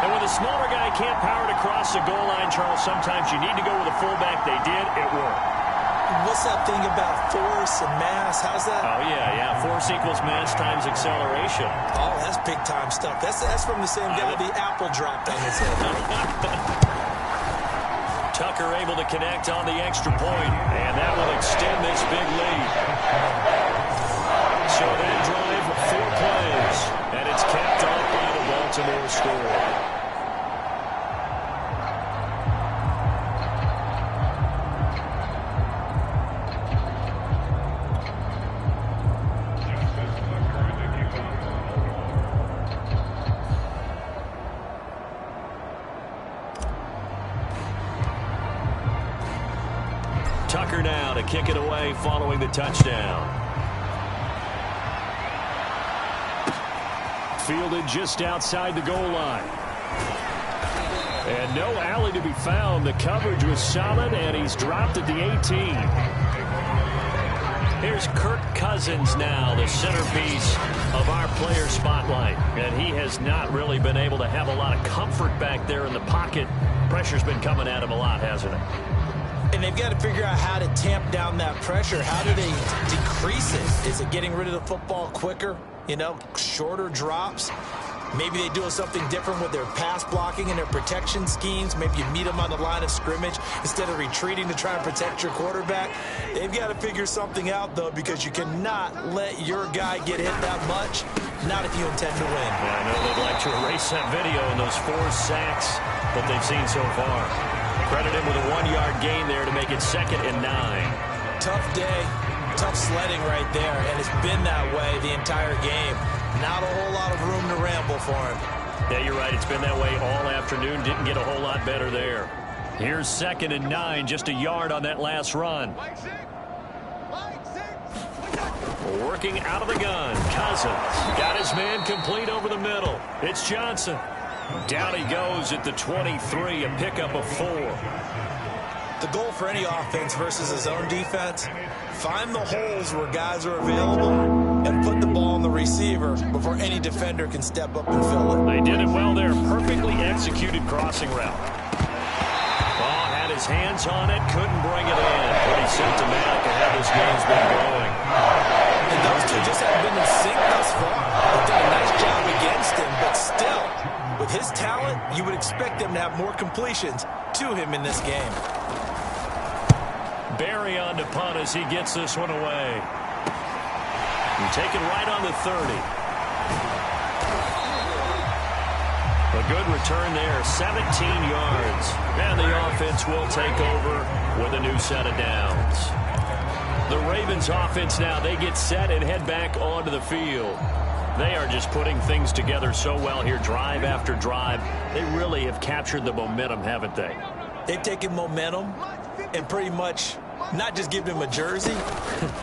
And when the smaller guy can't power it across the goal line, Charles, sometimes you need to go with a fullback. They did. It worked. What's that thing about force and mass? How's that? Oh, yeah. Force equals mass times acceleration. Oh, that's big-time stuff. That's from the same guy the apple dropped on his head. Tucker able to connect on the extra point, and that will extend this big lead. So that drive, 4 plays, and it's capped off by the Baltimore score. Tucker now to kick it away following the touchdown. Fielded just outside the goal line. And no alley to be found. The coverage was solid, and he's dropped at the 18. Here's Kirk Cousins now, the centerpiece of our player spotlight. And he has not really been able to have a lot of comfort back there in the pocket. Pressure's been coming at him a lot, hasn't it? And they've got to figure out how to tamp down that pressure. How do they decrease it? Is it getting rid of the football quicker? You know, shorter drops? Maybe they do something different with their pass blocking and their protection schemes. Maybe you meet them on the line of scrimmage instead of retreating to try and protect your quarterback. They've got to figure something out, though, because you cannot let your guy get hit that much, not if you intend to win. Yeah, I know they'd like to erase that video and those 4 sacks that they've seen so far. Credit him with a 1-yard gain there to make it 2nd and 9. Tough day, tough sledding right there, and it's been that way the entire game. Not a whole lot of room to ramble for him. Yeah, you're right. It's been that way all afternoon. Didn't get a whole lot better there. Here's 2nd and 9, just a yard on that last run. Working out of the gun. Cousins got his man complete over the middle. It's Johnson. Down he goes at the 23, a pickup of 4. The goal for any offense versus his own defense, find the holes where guys are available and put the ball on the receiver before any defender can step up and fill it. They did it well there. Perfectly executed crossing route. Ball had his hands on it, couldn't bring it in. Pretty symptomatic of how this game's been going. And those two just haven't been in sync thus far. They've done a nice job against him, but still, with his talent, you would expect them to have more completions to him in this game. Barry on to punt as he gets this one away. And taken right on the 30. A good return there, 17 yards. And the offense will take over with a new set of downs. The Ravens offense now, they get set and head back onto the field. They are just putting things together so well here, drive after drive. They really have captured the momentum, haven't they? They've taken momentum and pretty much not just give him a jersey,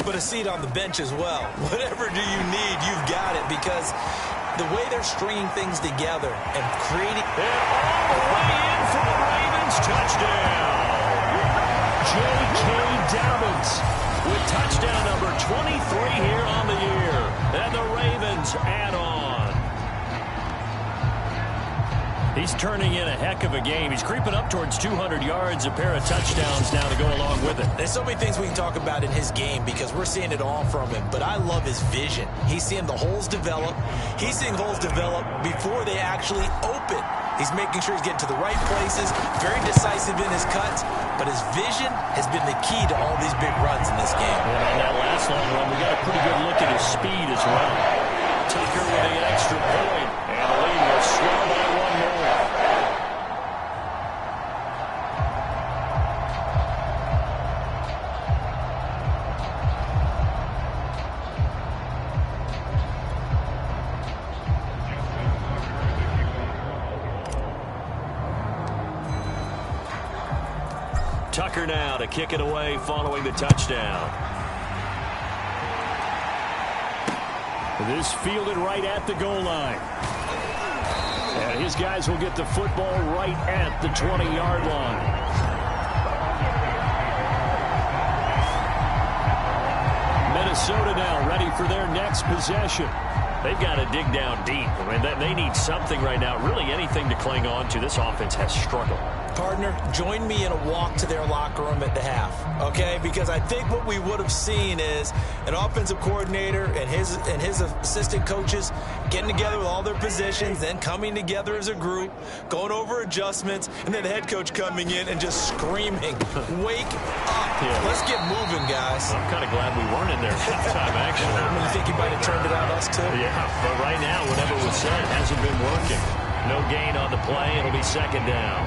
but a seat on the bench as well. Whatever do you need, you've got it, because the way they're stringing things together and creating... And all the way in for the Ravens, touchdown! J.K. Dobbins with touchdown number 23 here on the year. And the Ravens add on. He's turning in a heck of a game. He's creeping up towards 200 yards, a pair of touchdowns now to go along with it. There's so many things we can talk about in his game because we're seeing it all from him, but I love his vision. He's seeing the holes develop. He's seeing holes develop before they actually open. He's making sure he's getting to the right places, very decisive in his cuts, but his vision has been the key to all these big runs in this game. And on that last long run, we got a pretty good look at his speed as well. Tucker with an extra point, and the lead was swelled by one more. Tucker now to kick it away following the touchdown. This fielded right at the goal line. And his guys will get the football right at the 20-yard line. Minnesota now ready for their next possession. They've got to dig down deep. I mean, they need something right now, really anything to cling on to. This offense has struggled. Partner, join me in a walk to their locker room at the half, okay? Because I think what we would have seen is an offensive coordinator and his assistant coaches getting together with all their positions, then coming together as a group, going over adjustments, and then the head coach coming in and just screaming, wake up. Yeah. Let's get moving, guys. I'm kind of glad we weren't in there halftime, actually. You think he might have turned it on us, too? Yeah, but right now, whatever was said hasn't been working. No gain on the play. It'll be second down.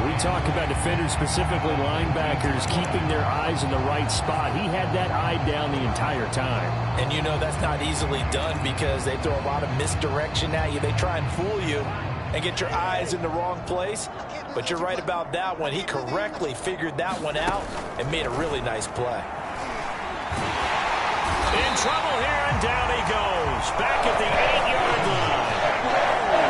We talk about defenders, specifically linebackers, keeping their eyes in the right spot. He had that eye down the entire time. And you know that's not easily done because they throw a lot of misdirection at you. They try and fool you. and get your eyes in the wrong place. But you're right about that one. He correctly figured that one out and made a really nice play. In trouble here, and down he goes. Back at the 8-yard line.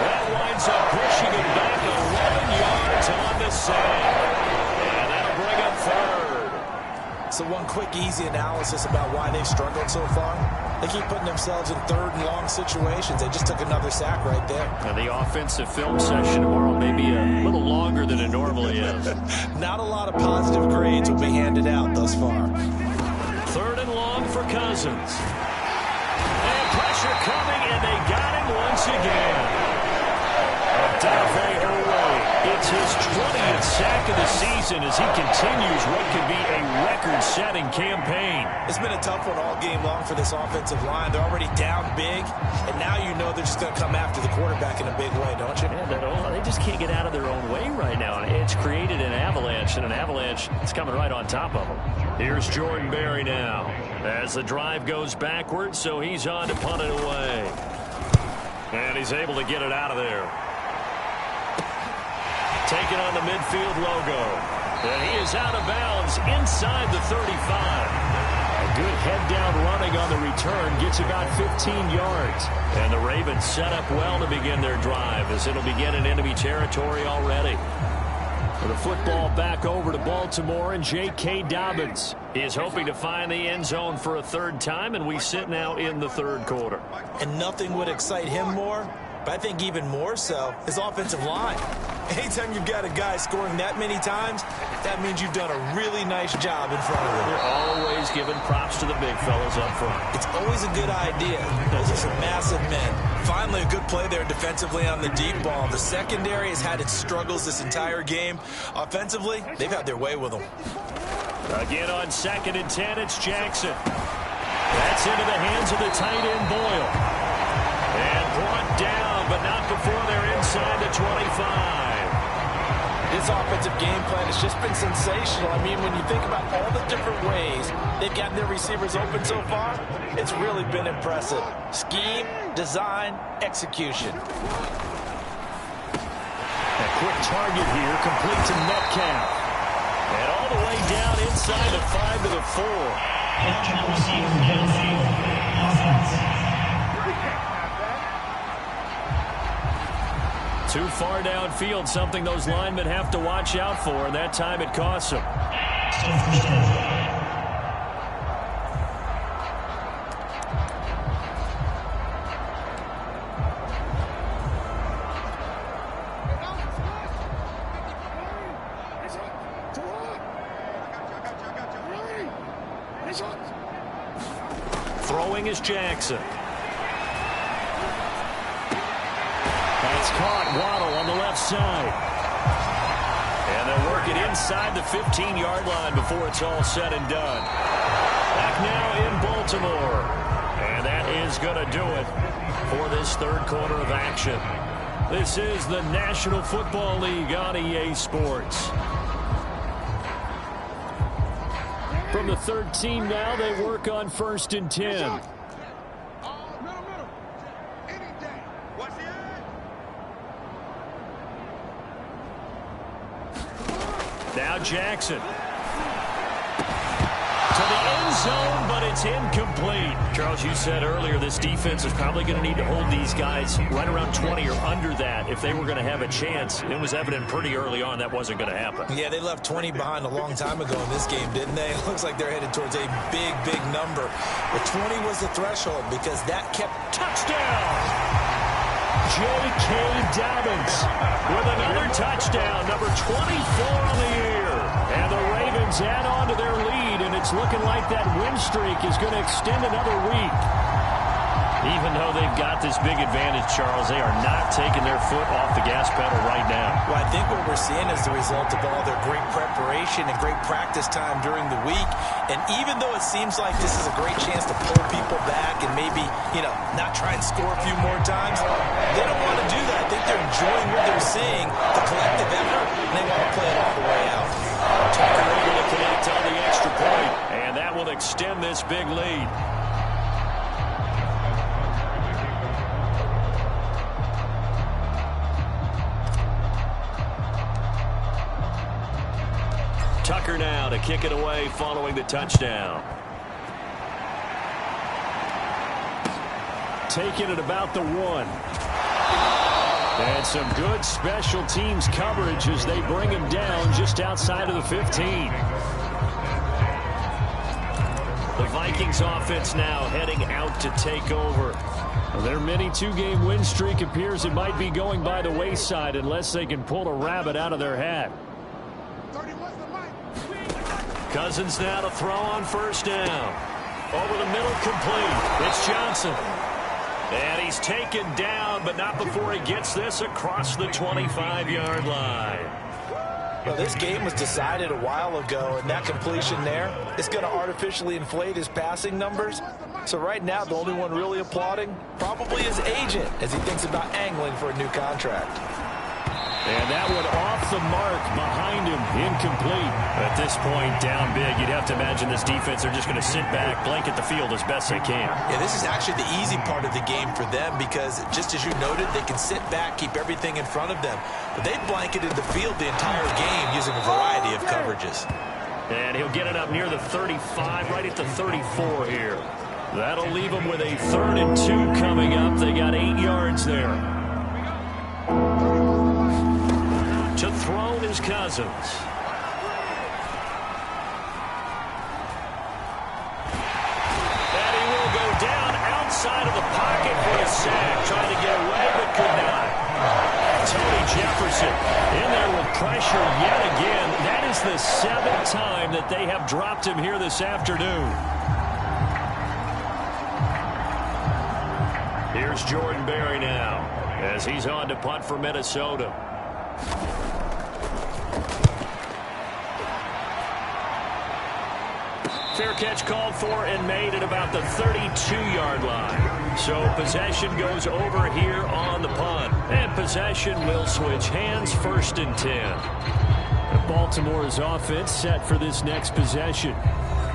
That winds up pushing him back 11 yards on the save. And that'll bring up third. So one quick, easy analysis about why they've struggled so far. They keep putting themselves in third and long situations. They just took another sack right there. And the offensive film session tomorrow may be a little longer than it normally is. Not a lot of positive grades will be handed out thus far. Third and long for Cousins. And pressure coming, and they got him once again. It's his 20th sack of the season as he continues what could be a record-setting campaign. It's been a tough one all game long for this offensive line. They're already down big, and now you know they're just going to come after the quarterback in a big way, don't you? Yeah, they just can't get out of their own way right now. It's created an avalanche, and an avalanche is coming right on top of them. Here's Jordan Berry now as the drive goes backwards, so he's on to punt it away. And he's able to get it out of there. Taking on the midfield logo. And he is out of bounds inside the 35. A good head-down running on the return gets about 15 yards. And the Ravens set up well to begin their drive as it'll begin in enemy territory already. For the football back over to Baltimore, and J.K. Dobbins is hoping to find the end zone for a third time, and we sit now in the third quarter. And nothing would excite him more, but I think even more so, his offensive line. Anytime you've got a guy scoring that many times, that means you've done a really nice job in front of him. They're always giving props to the big fellas up front. It's always a good idea. Those are some massive men. Finally, a good play there defensively on the deep ball. The secondary has had its struggles this entire game. Offensively, they've had their way with them. Again on 2nd and 10, it's Jackson. That's into the hands of the tight end, Boyle. And brought down, but not before they're inside the 25. This offensive game plan has just been sensational. I mean, when you think about all the different ways they've gotten their receivers open so far, it's really been impressive. Scheme, design, execution. A quick target here, complete to Metcalf. And all the way down inside the 5 to the 4. Too far downfield, something those linemen have to watch out for, and that time it costs them. Throwing is Jackson. That's caught. Waddle on the left side. And they'll work it inside the 15-yard line before it's all said and done. Back now in Baltimore. And that is going to do it for this third quarter of action. This is the National Football League on EA Sports. From the 13 now, they work on 1st and 10. Now Jackson. To the end zone, but it's incomplete. Charles, you said earlier this defense is probably going to need to hold these guys right around 20 or under that if they were going to have a chance. It was evident pretty early on that wasn't going to happen. Yeah, they left 20 behind a long time ago in this game, didn't they? It looks like they're headed towards a big, big number. But 20 was the threshold because that kept... Touchdown! J.K. Dobbins with another touchdown, number 24 on the year. And the Ravens add on to their lead, and it's looking like that win streak is going to extend another week. Even though they've got this big advantage, Charles, they are not taking their foot off the gas pedal right now. Well, I think what we're seeing is the result of all their great preparation and great practice time during the week. And even though it seems like this is a great chance to pull people back and maybe, not try and score a few more times, they don't want to do that. I think they're enjoying what they're seeing, the collective effort, and they want to play it all the way out. Tucker able to connect on the extra point, and that will extend this big lead. Tucker now to kick it away following the touchdown. Taking it about the 1. And some good special teams coverage as they bring him down just outside of the 15. The Vikings offense now heading out to take over. Their mini 2-game win streak appears it might be going by the wayside unless they can pull a rabbit out of their hat. Cousins now to throw on first down. Over the middle, complete. It's Johnson. And he's taken down, but not before he gets this across the 25-yard line. Well, this game was decided a while ago, and that completion there is going to artificially inflate his passing numbers. So right now, the only one really applauding probably his agent as he thinks about angling for a new contract. And that one off the mark behind him, incomplete. At this point, down big, you'd have to imagine this defense are just going to sit back, blanket the field as best they can. Yeah, this is actually the easy part of the game for them because, just as you noted, they can sit back, keep everything in front of them. But they blanketed the field the entire game using a variety of coverages. And he'll get it up near the 35, right at the 34 here. That'll leave them with a 3rd and 2 coming up. They got 8 yards there. To throw is Cousins. And he will go down outside of the pocket for a sack. Trying to get away, but could not. Tony Jefferson in there with pressure yet again. That is the 7th time that they have dropped him here this afternoon. Here's Jordan Berry now as he's on to punt for Minnesota. Fair catch called for and made at about the 32-yard line. So possession goes over here on the punt. And possession will switch hands, 1st and 10. Baltimore's offense set for this next possession.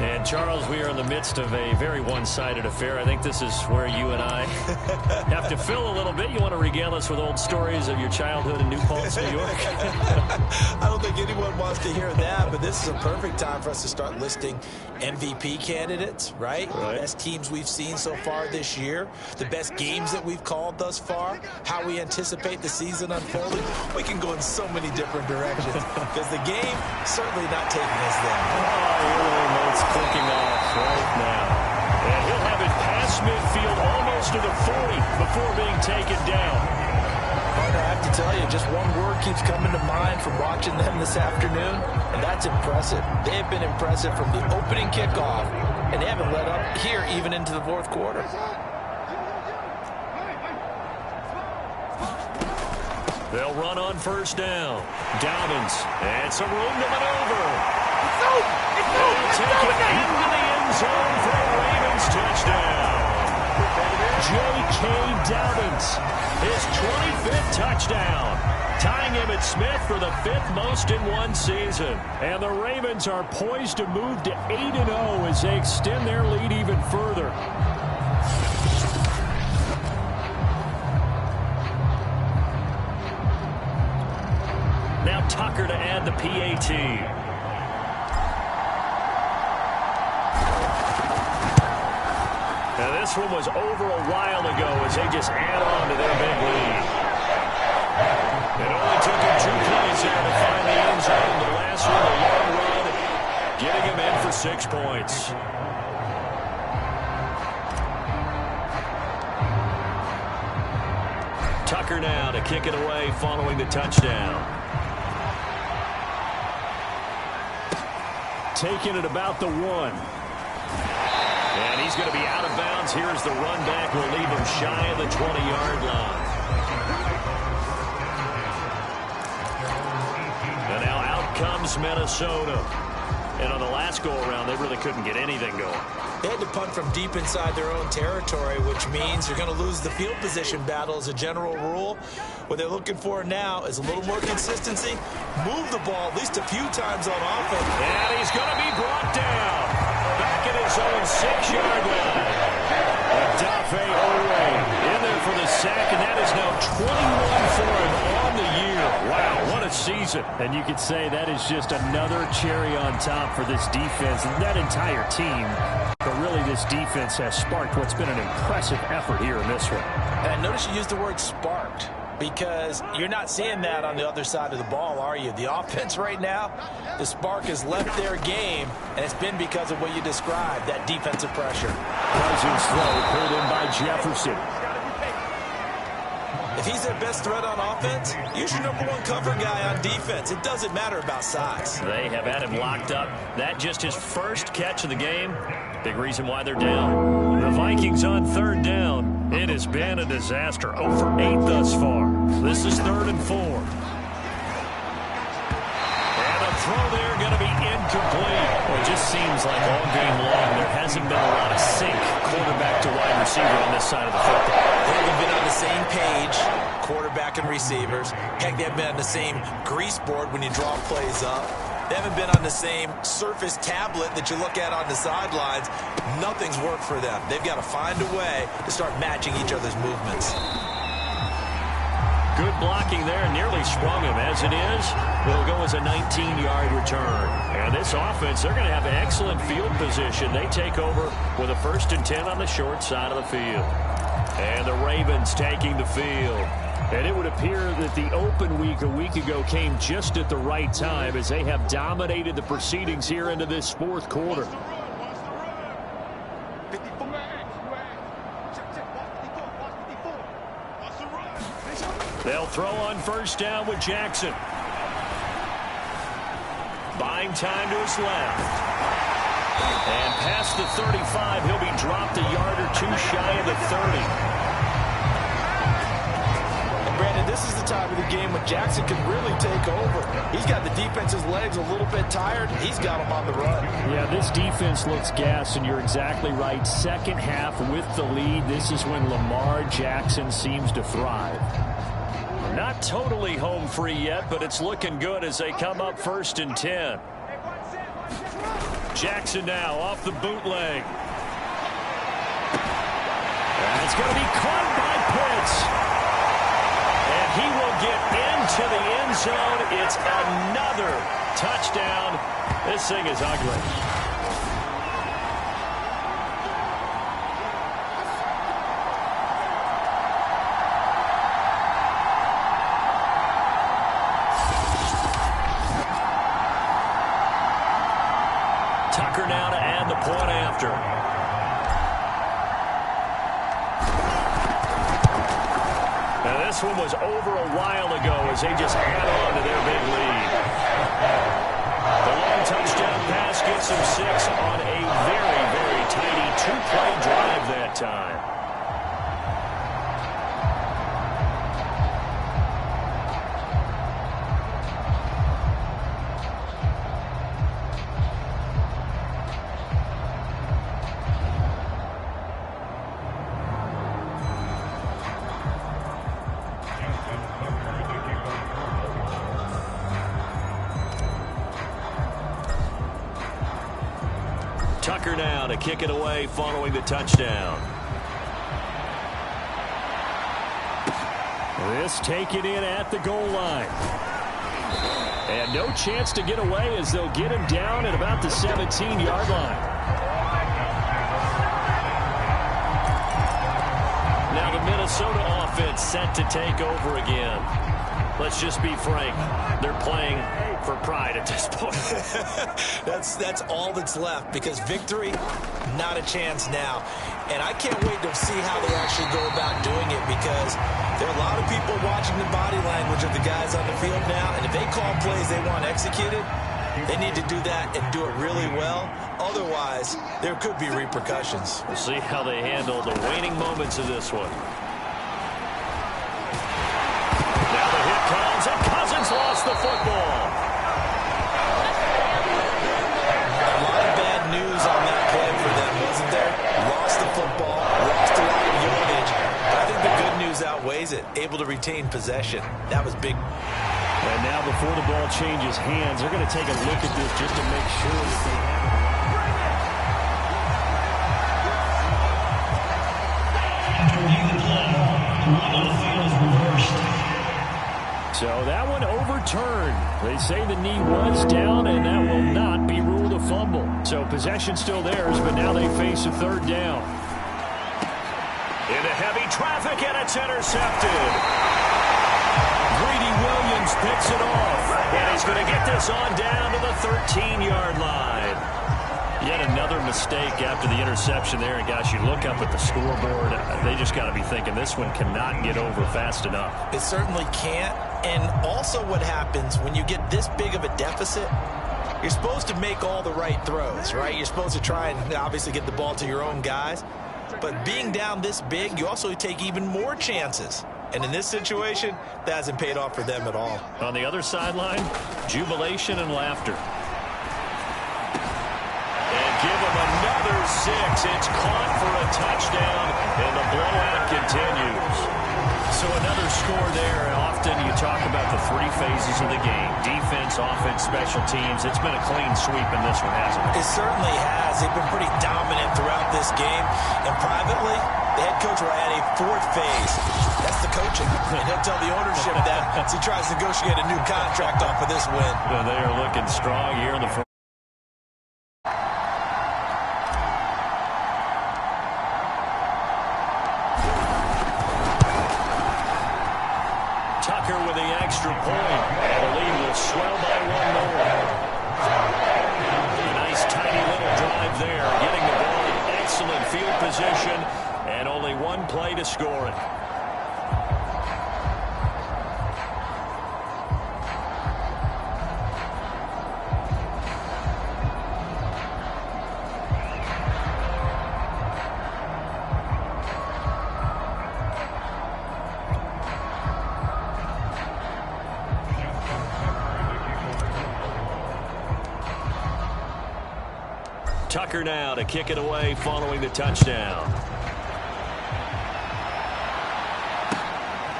And, Charles, we are in the midst of a very one-sided affair. I think this is where you and I have to fill a little bit. You want to regale us with old stories of your childhood in New Paltz, New York? I don't think anyone wants to hear that, but this is a perfect time for us to start listing MVP candidates, right? The best teams we've seen so far this year, the best games that we've called thus far, how we anticipate the season unfolding. We can go in so many different directions because the game certainly not taking us there. It's clicking off right now. And he'll have it past midfield almost to the 40 before being taken down. Partner, I have to tell you, just one word keeps coming to mind from watching them this afternoon, and that's impressive. They have been impressive from the opening kickoff, and they haven't let up here even into the 4th quarter. They'll run on first down. Dobbins, and some room to maneuver. They'll take it into the end zone for a Ravens touchdown. J.K. Dobbins, his 25th touchdown, tying him at Smith for the 5th most in one season. And the Ravens are poised to move to 8-0 as they extend their lead even further. Now Tucker to add the PAT. Now this one was over a while ago as they just add on to their big lead. It only took him 2 plays there to find the end zone. The last one, a long run, getting him in for 6 points. Tucker now to kick it away following the touchdown. Taking it about the 1. And he's going to be out of bounds. Here's the run back. Will leave him shy of the 20-yard line. And now out comes Minnesota. And on the last go-around, they really couldn't get anything going. They had to punt from deep inside their own territory, which means you're going to lose the field position battle as a general rule. What they're looking for now is a little more consistency. Move the ball at least a few times on offense. And he's going to be brought down. Back at his own 6-yard line. Adafe Owe in there for the sack, and that is now 21 for him on the year. Wow, what a season. And you could say that is just another cherry on top for this defense and that entire team. But really, this defense has sparked what's been an impressive effort here in this one. And notice you used the word sparked, because you're not seeing that on the other side of the ball, are you? The offense right now, the spark has left their game, and it's been because of what you described, that defensive pressure. Cousins throw pulled in by Jefferson. If he's their best threat on offense, use your number one cover guy on defense. It doesn't matter about size. They have had him locked up. That just his first catch of the game. Big reason why they're down. The Vikings on third down. It has been a disaster. 0 for 8 thus far. This is 3rd and 4. And a throw there going to be incomplete. Well, it just seems like all game long there hasn't been a lot of sync quarterback to wide receiver on this side of the football. They haven't been on the same page, quarterback and receivers. Heck, they haven't been on the same grease board when you draw plays up. They haven't been on the same surface tablet that you look at on the sidelines. Nothing's worked for them. They've got to find a way to start matching each other's movements. Good blocking there, nearly sprung him. As it is, it'll go as a 19-yard return. And this offense, they're going to have excellent field position. They take over with a 1st and 10 on the short side of the field. And the Ravens taking the field. And it would appear that the open week a week ago came just at the right time as they have dominated the proceedings here into this 4th quarter. They'll throw on 1st down with Jackson. Buying time to his left. And past the 35, he'll be dropped a yard or two shy of the 30. Brandon, this is the time of the game when Jackson can really take over. He's got the defense's legs a little bit tired. He's got them on the run. Yeah, this defense looks gassed, and you're exactly right. Second half with the lead, this is when Lamar Jackson seems to thrive. Not totally home free yet, but it's looking good as they come up 1st and 10. Jackson now off the bootleg. And it's going to be caught by Pitts. He will get into the end zone. It's another touchdown. This thing is ugly. Tucker now to add the point after. This one was over a while ago as they just add on to their big lead. The long touchdown pass gets them 6 on a very, very tiny 2-play drive that time. Tucker now to kick it away following the touchdown. This taken in at the goal line. And no chance to get away as they'll get him down at about the 17-yard line. Now the Minnesota offense set to take over again. Let's just be frank. They're playing for pride at this point. That's all that's left, because victory, not a chance now. And I can't wait to see how they actually go about doing it, because there are a lot of people watching the body language of the guys on the field now, and if they call plays they want executed, they need to do that and do it really well. Otherwise, there could be repercussions. We'll see how they handle the waning moments of this one. Now the hit comes, and Cousins lost the football. A lot of bad news on that play for them, wasn't there? Lost the football, lost a lot of yardage. But I think the good news outweighs it. Able to retain possession. That was big. And now before the ball changes hands, they're going to take a look at this just to make sure that they have it. So that one overturned. They say the knee was down, and that will not be ruled a fumble. So possession still theirs, but now they face a third down. Into heavy traffic, and it's intercepted. Greedy Williams picks it off, and he's going to get this on down to the 13-yard line. Yet another mistake after the interception there. And, gosh, you look up at the scoreboard, they just got to be thinking this one cannot get over fast enough. It certainly can't. And also what happens when you get this big of a deficit, you're supposed to make all the right throws, right? You're supposed to try and obviously get the ball to your own guys. But being down this big, you also take even more chances. And in this situation, that hasn't paid off for them at all. On the other sideline, jubilation and laughter. Give him another 6. It's caught for a touchdown, and the blowout continues. So another score there, and often you talk about the three phases of the game: defense, offense, special teams. It's been a clean sweep in this one, hasn't it? It certainly has. They've been pretty dominant throughout this game. And privately, the head coach will add a fourth phase. That's the coaching. And he'll tell the ownership that as he tries to negotiate a new contract off of this win. They are looking strong here in the first. Tucker with the extra point. And the lead will swell by one more. A nice tiny little drive there. Getting the ball in excellent field position. And only one play to score it. Tucker now to kick it away following the touchdown.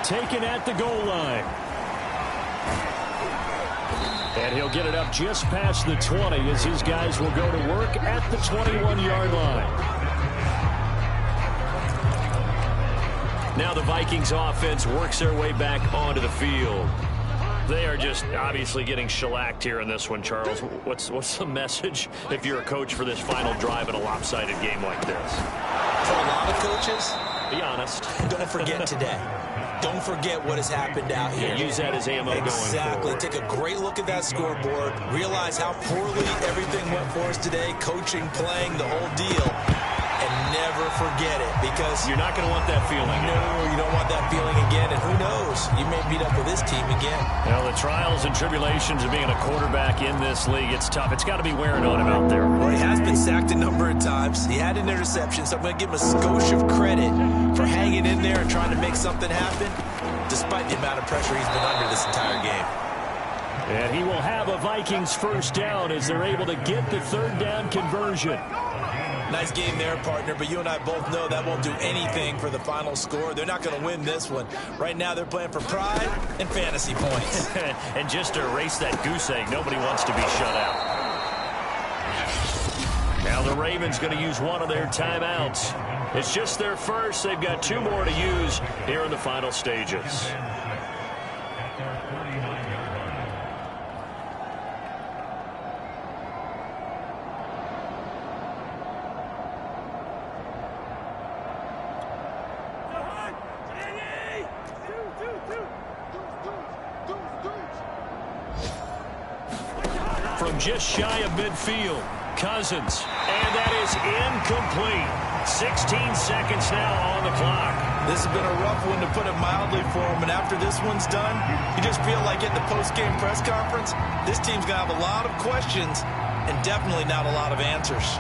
Taken at the goal line. And he'll get it up just past the 20 as his guys will go to work at the 21-yard line. Now the Vikings offense works their way back onto the field. They are just obviously getting shellacked here in this one, Charles. What's the message if you're a coach for this final drive in a lopsided game like this? For a lot of coaches, be honest. Don't forget today. Don't forget what has happened out here. Yeah, use that as ammo going forward. Exactly. Take a great look at that scoreboard. Realize how poorly everything went for us today. Coaching, playing, the whole deal. And never forget it, because you're not going to want that feeling. No, you don't want that feeling again. And who knows? You may beat up with this team again. Well, the trials and tribulations of being a quarterback in this league, it's tough. It's got to be wearing on him out there. Well, he has been sacked a number of times. He had an interception, so I'm going to give him a skosh of credit for hanging in there and trying to make something happen, despite the amount of pressure he's been under this entire game. And he will have a Vikings first down as they're able to get the third down conversion. Nice game there, partner, but you and I both know that won't do anything for the final score. They're not going to win this one. Right now, they're playing for pride and fantasy points. And just to erase that goose egg, nobody wants to be shut out. Now the Ravens going to use one of their timeouts. It's just their first. They've got 2 more to use here in the final stages. From just shy of midfield, Cousins, and that is incomplete. 16 seconds now on the clock. This has been a rough one, to put it mildly, for him, and after this one's done, you just feel like at the post-game press conference, this team's going to have a lot of questions and definitely not a lot of answers.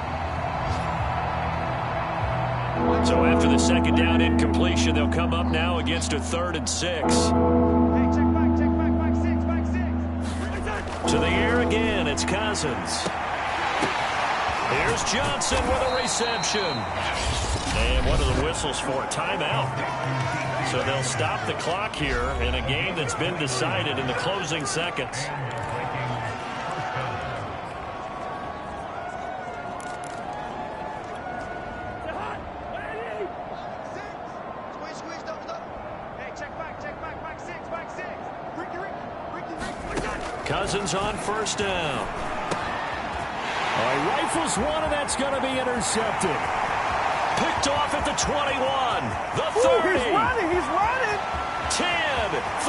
So after the second down incompletion, they'll come up now against a 3rd and 6. Hey, check back, 6. To the air again, it's Cousins. Here's Johnson with a reception. And what are the whistles for? Timeout. So they'll stop the clock here in a game that's been decided in the closing seconds. Hey, check back, 6. Cousins on first down. All right, rifles one, and that's going to be intercepted. Picked off at the 21, the 30. Ooh, he's running. 10,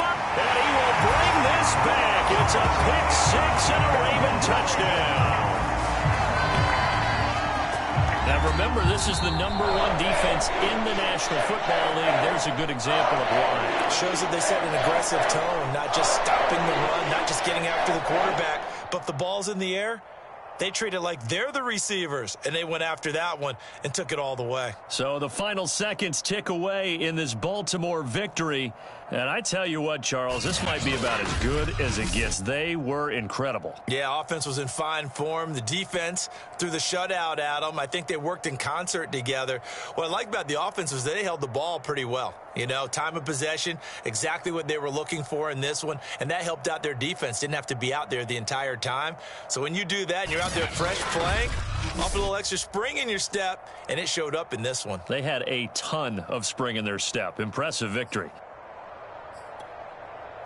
5, and he will bring this back. It's a pick six and a Raven touchdown. Now remember, this is the #1 defense in the National Football League. There's a good example of why. Shows that they set an aggressive tone, not just stopping the run, not just getting after the quarterback, but if the ball's in the air, they treat it like they're the receivers, and they went after that one and took it all the way. So the final seconds tick away in this Baltimore victory. And I tell you what, Charles, this might be about as good as it gets. They were incredible. Yeah, offense was in fine form. The defense threw the shutout at them. I think they worked in concert together. What I like about the offense was they held the ball pretty well. You know, time of possession, exactly what they were looking for in this one, and that helped out their defense. Didn't have to be out there the entire time. So when you do that and you're out there fresh playing, off a little extra spring in your step, and it showed up in this one. They had a ton of spring in their step. Impressive victory.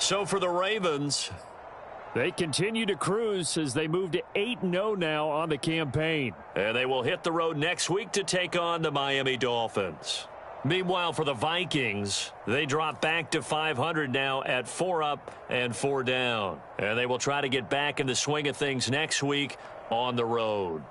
So for the Ravens, they continue to cruise as they move to 8-0 now on the campaign. And they will hit the road next week to take on the Miami Dolphins. Meanwhile, for the Vikings, they drop back to 500 now at 4 up and 4 down. And they will try to get back in the swing of things next week on the road.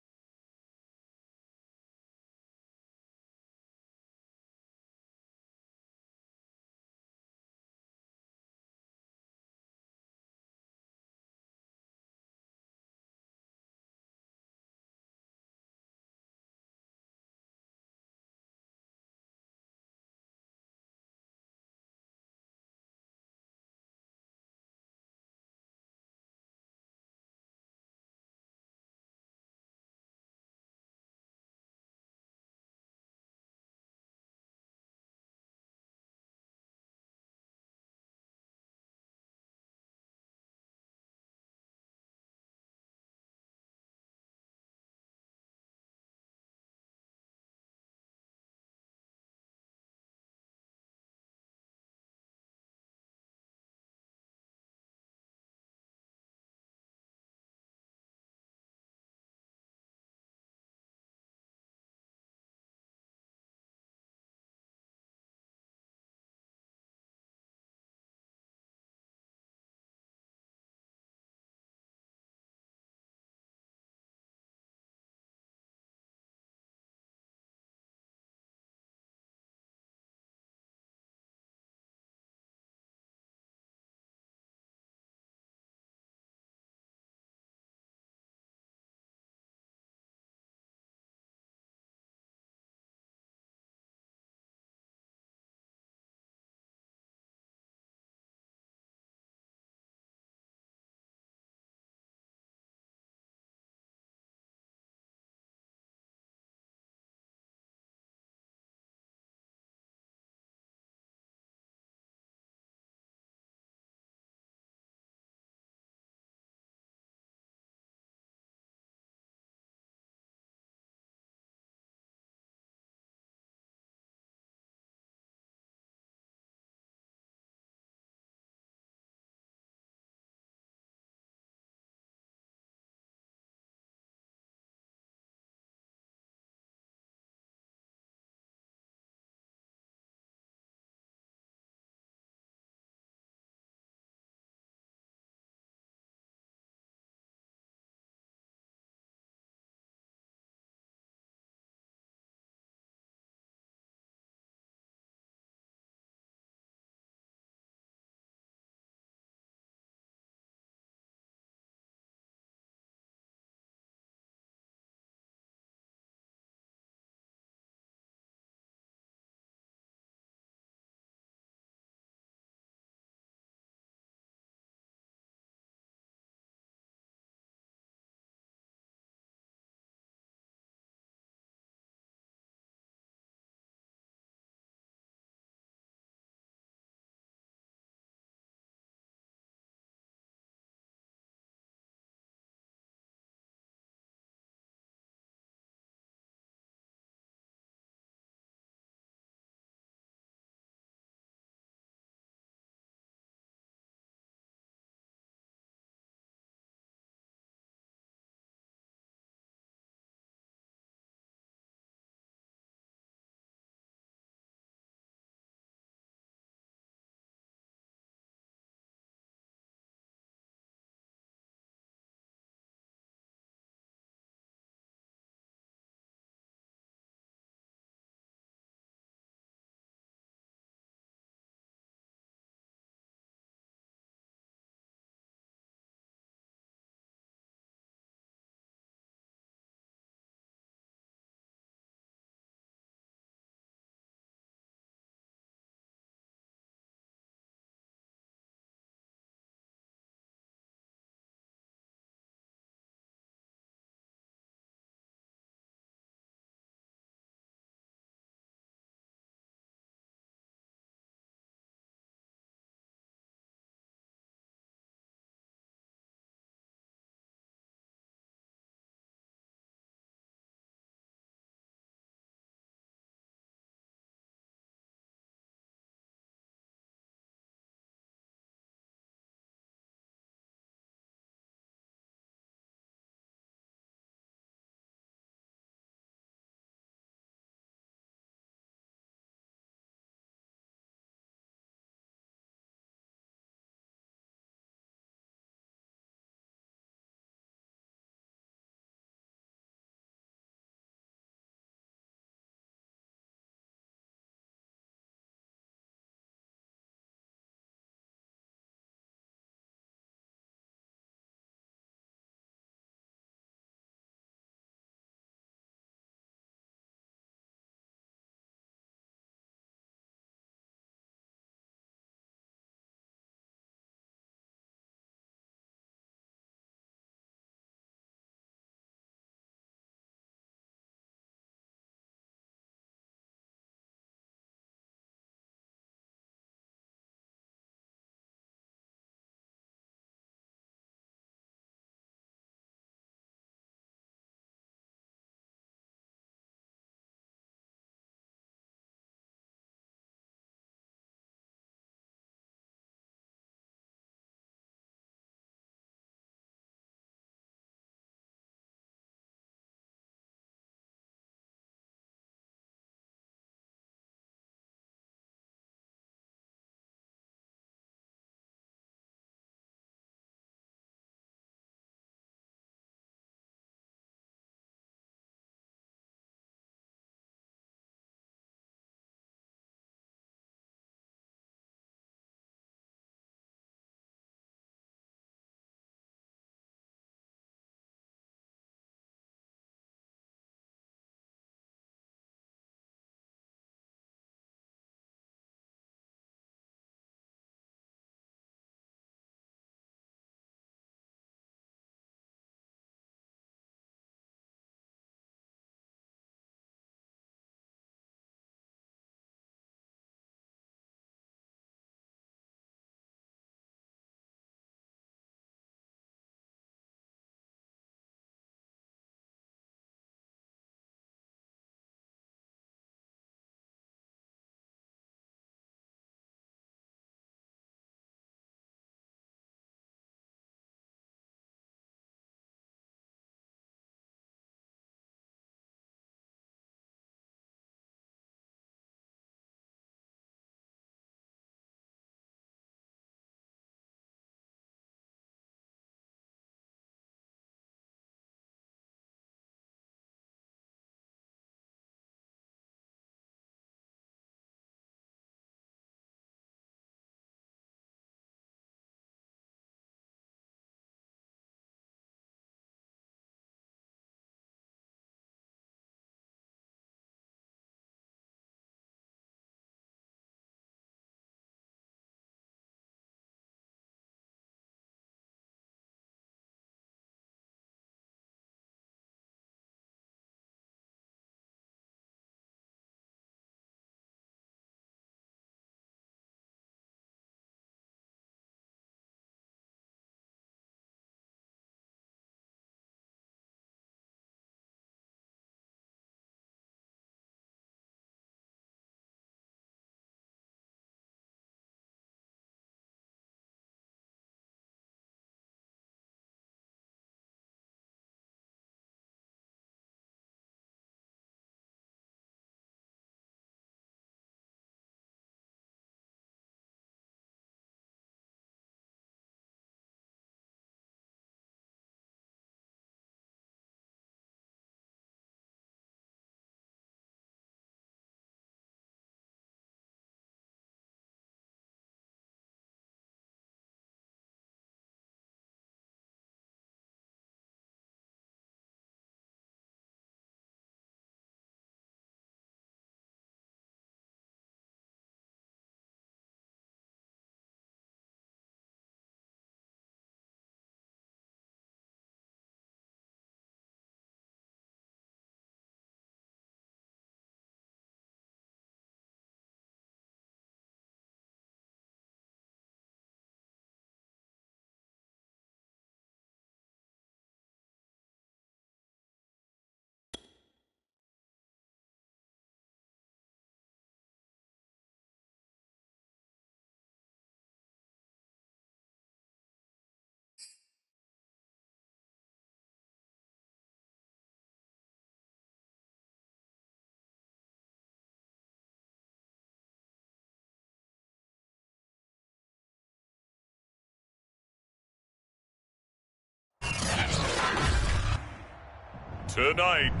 Tonight,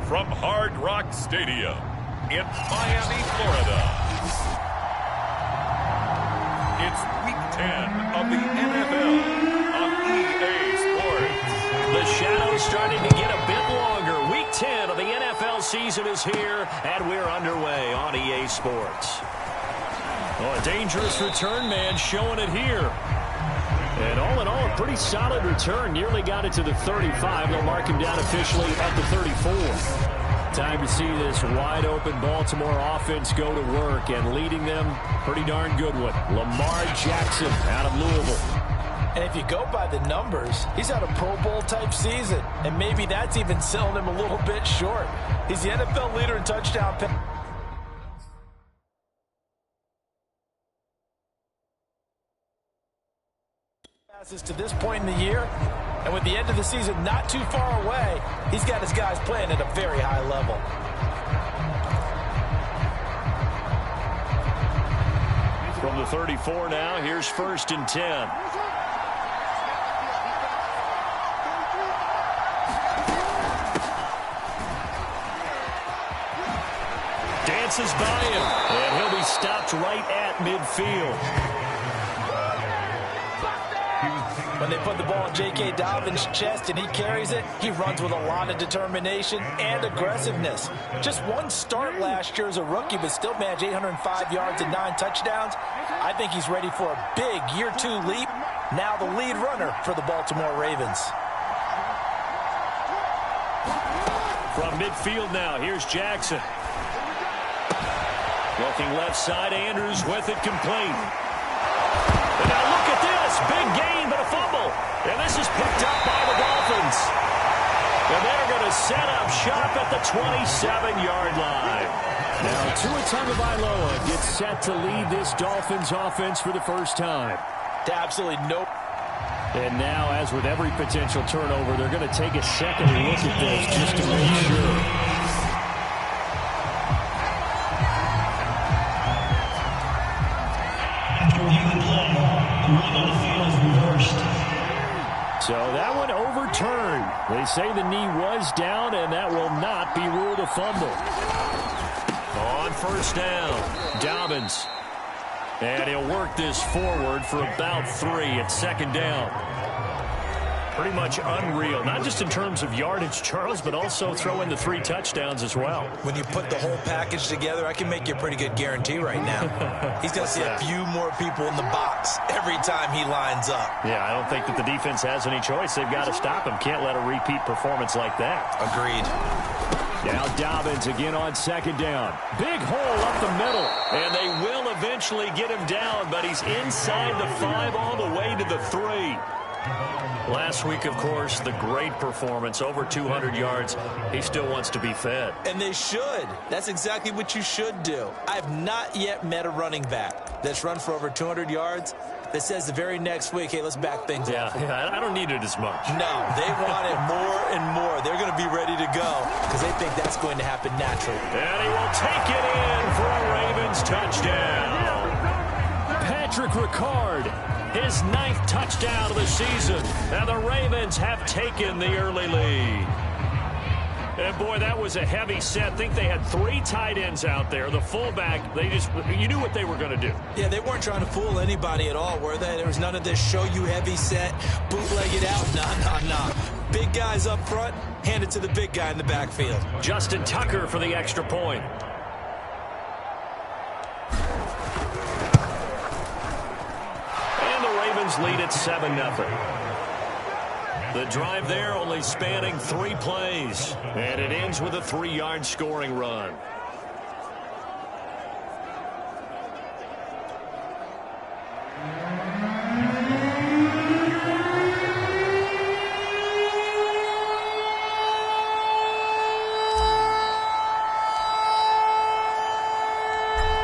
from Hard Rock Stadium in Miami, Florida, it's Week 10 of the NFL on EA Sports. The shadow's starting to get a bit longer. Week 10 of the NFL season is here, and we're underway on EA Sports. Oh, a dangerous return man showing it here. And all in all, a pretty solid return. Nearly got it to the 35. They'll mark him down officially at the 34. Time to see this wide-open Baltimore offense go to work, and leading them, pretty darn good one. Lamar Jackson out of Louisville. And if you go by the numbers, he's had a Pro Bowl-type season, and maybe that's even selling him a little bit short. He's the NFL leader in touchdown passes to this point in the year, and with the end of the season not too far away, he's got his guys playing at a very high level. From the 34 now, here's 1st and 10. Dances by him, and he'll be stopped right at midfield. When they put the ball in J.K. Dobbins' chest and he carries it, he runs with a lot of determination and aggressiveness. Just one start last year as a rookie, but still managed 805 yards and 9 touchdowns. I think he's ready for a big year 2 leap. Now the lead runner for the Baltimore Ravens. From midfield now, here's Jackson. Looking left side, Andrews with it complete. And now look at this, big gain, but a fumble. And this is picked up by the Dolphins. And they're going to set up shop at the 27-yard line. Now Tua Tagovailoa gets set to lead this Dolphins offense for the first time. Absolutely no. And now, as with every potential turnover, they're going to take a second look at this just to make sure. So that one overturned. They say the knee was down, and that will not be ruled a fumble. On 1st down, Dobbins. And he'll work this forward for about 3 at 2nd down. Pretty much unreal, not just in terms of yardage, Charles, but also throw in the 3 touchdowns as well. When you put the whole package together, I can make you a pretty good guarantee right now. He's going to see a few more people in the box every time he lines up. Yeah, I don't think that the defense has any choice. They've got to stop him. Can't let a repeat performance like that. Agreed. Now Dobbins again on 2nd down. Big hole up the middle. And they will eventually get him down, but he's inside the 5 all the way to the 3. Last week, of course, the great performance, over 200 yards. He still wants to be fed. And they should. That's exactly what you should do. I have not yet met a running back that's run for over 200 yards that says the very next week, hey, let's back things up. Yeah, I don't need it as much. No, they want it more and more. They're going to be ready to go because they think that's going to happen naturally. And he will take it in for a Ravens touchdown. Patrick Ricard, his 9th touchdown of the season. And the Ravens have taken the early lead. And boy, that was a heavy set. I think they had 3 tight ends out there. The fullback, you knew what they were going to do. Yeah, they weren't trying to fool anybody at all, were they? There was none of this show you heavy set, bootleg it out. Nah. Big guys up front, hand it to the big guy in the backfield. Justin Tucker for the extra point. And the Ravens lead at 7-0. The drive there only spanning 3 plays. And it ends with a 3-yard scoring run.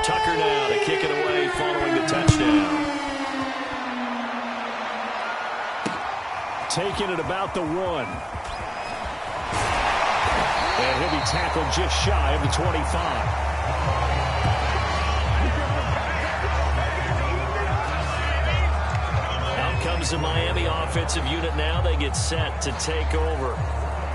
Tucker now to kick it away following the touchdown. taking it about the 1. And he'll be tackled just shy of the 25. Out comes the Miami offensive unit now. They get set to take over.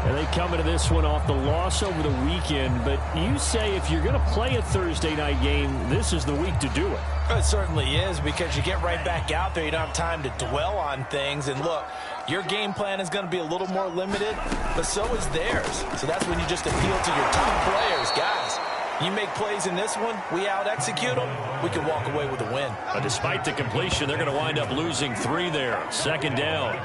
And they come into this one off the loss over the weekend, but you say if you're going to play a Thursday night game, this is the week to do it. It certainly is, because you get right back out there. You don't have time to dwell on things. And look, your game plan is going to be a little more limited, but so is theirs. So that's when you just appeal to your top players. Guys, you make plays in this one, we out-execute them, we can walk away with a win. Despite the completion, they're going to wind up losing 3 there. Second down.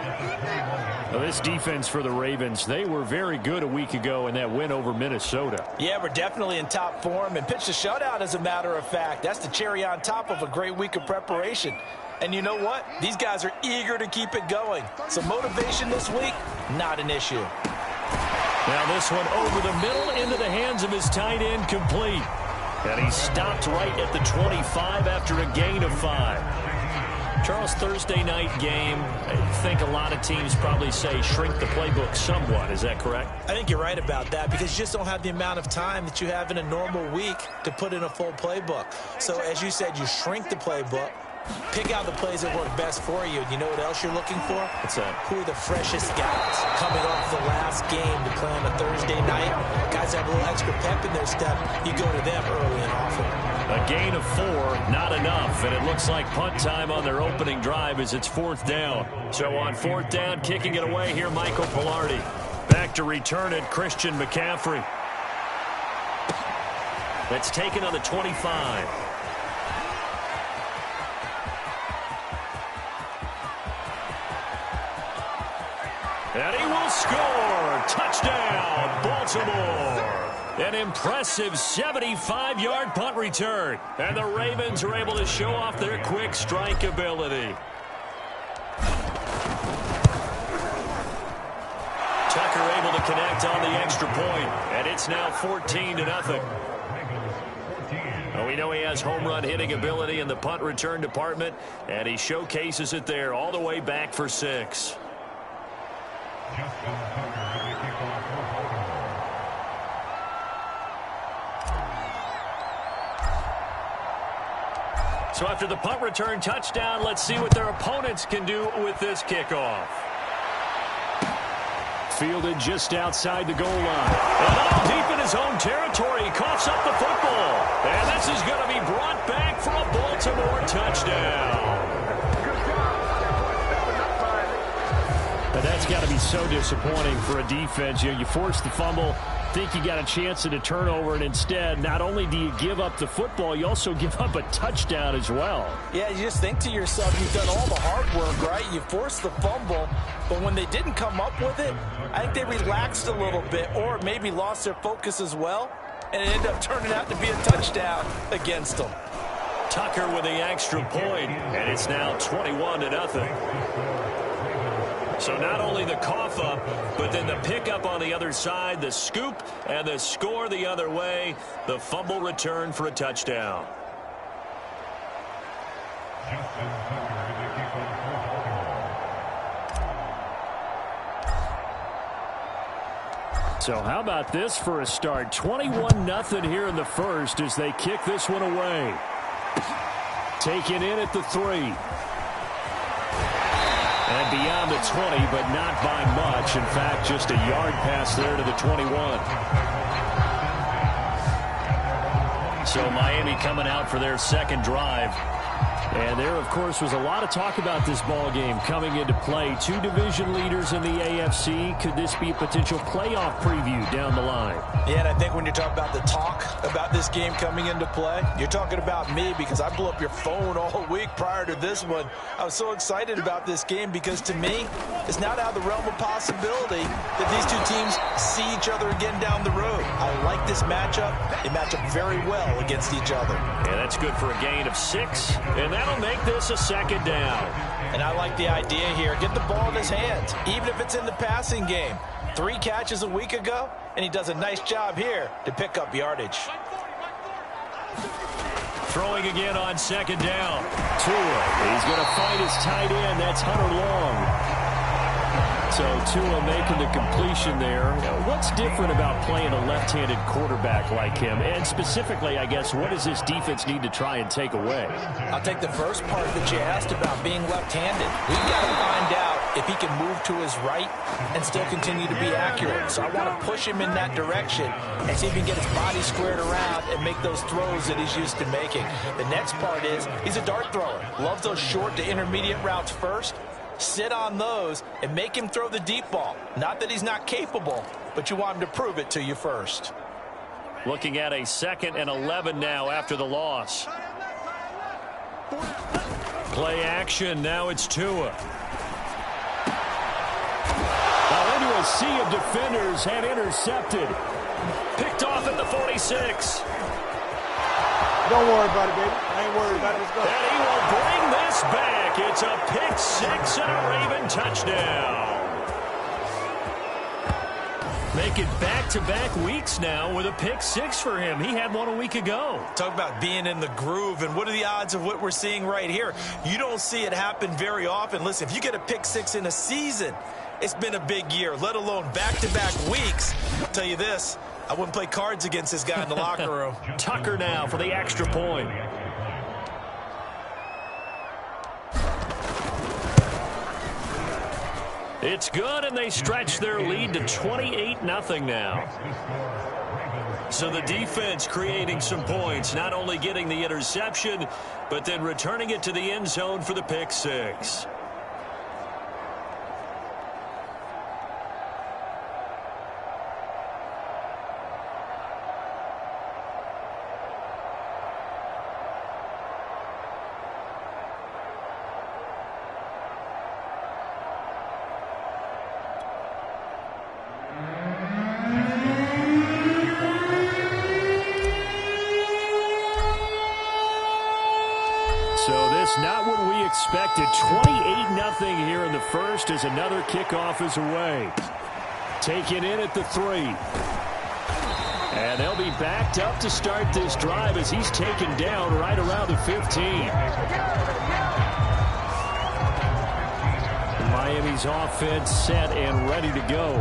Now, this defense for the Ravens, they were very good a week ago in that win over Minnesota. Yeah, we're definitely in top form and pitched a shutout, as a matter of fact. That's the cherry on top of a great week of preparation. And you know what? These guys are eager to keep it going. So motivation this week, not an issue. Now this one over the middle into the hands of his tight end, complete. And he stopped right at the 25 after a gain of 5. Charles, Thursday night game, I think a lot of teams probably say shrink the playbook somewhat. Is that correct? I think you're right about that, because you just don't have the amount of time that you have in a normal week to put in a full playbook. So as you said, you shrink the playbook, pick out the plays that work best for you. And you know what else you're looking for? What's that? Who are the freshest guys coming off the last game to play on a Thursday night? Guys have a little extra pep in their step. You go to them early and often. A gain of 4, not enough, and it looks like punt time on their opening drive as it's 4th down. So on 4th down, kicking it away here, Michael Pilardi. Back to return it, Christian McCaffrey. That's taken on the 25. And he will score. Touchdown, Baltimore. An impressive 75-yard punt return. And the Ravens are able to show off their quick strike ability. Tucker able to connect on the extra point. And it's now 14-0. Well, we know he has home run hitting ability in the punt return department. And he showcases it there all the way back for 6. So after the punt return touchdown, let's see what their opponents can do with this kickoff. Fielded just outside the goal line. And all deep in his own territory, he coughs up the football. And this is going to be brought back for a Baltimore touchdown. But that's got to be so disappointing for a defense. You force the fumble, think you got a chance at a turnover, and instead, not only do you give up the football, you also give up a touchdown as well. Yeah, you just think to yourself, you've done all the hard work, right? You forced the fumble, but when they didn't come up with it, I think they relaxed a little bit, or maybe lost their focus as well, and it ended up turning out to be a touchdown against them. Tucker with the extra point, and it's now 21-0. So not only the cough up, but then the pickup on the other side, the scoop, and the score the other way, the fumble return for a touchdown. So how about this for a start? 21-0 here in the first as they kick this one away. Taken in at the 3. And beyond the 20, but not by much. In fact, just a yard pass there to the 21. So Miami coming out for their second drive. And there, of course, was a lot of talk about this ball game coming into play. 2 division leaders in the AFC. Could this be a potential playoff preview down the line? Yeah, and I think when you talk about the talk about this game coming into play, you're talking about me, because I blew up your phone all week prior to this one. I was so excited about this game because, to me, it's not out of the realm of possibility that these two teams see each other again down the road. I like this matchup. They match up very well against each other. Yeah, that's good for a gain of 6. And that'll make this a second down. And I like the idea here. Get the ball in his hands, even if it's in the passing game. 3 catches a week ago, and he does a nice job here to pick up yardage. Throwing again on second down. Tua, he's going to find his tight end. That's Hunter Long. So Tua making the completion there. What's different about playing a left-handed quarterback like him? And specifically, I guess, what does this defense need to try and take away? I'll take the first part that you asked about being left-handed. We've got to find out if he can move to his right and still continue to be accurate. So I want to push him in that direction and see if he can get his body squared around and make those throws that he's used to making. The next part is he's a dart thrower. Loves those short to intermediate routes first. Sit on those and make him throw the deep ball. Not that he's not capable, but you want him to prove it to you first. Looking at a 2nd and 11 now after the loss. Play action. Now it's Tua. Now into a sea of defenders and intercepted. Picked off at the 46. Don't worry about it, baby. I ain't worried about it. Let's go. And he will bring this back. It's a pick 6 and a Raven touchdown. Make it back-to-back weeks now with a pick 6 for him. He had one a week ago. Talk about being in the groove, and what are the odds of what we're seeing right here? You don't see it happen very often. Listen, if you get a pick 6 in a season, it's been a big year, let alone back-to-back weeks. I'll tell you this, I wouldn't play cards against this guy in the locker room. Tucker now for the extra point. It's good, and they stretch their lead to 28-0 now. So the defense creating some points, not only getting the interception, but then returning it to the end zone for the pick 6. Not what we expected. 28-0 here in the first as another kickoff is away. Taken in at the 3. And they'll be backed up to start this drive as he's taken down right around the 15. Miami's offense set and ready to go.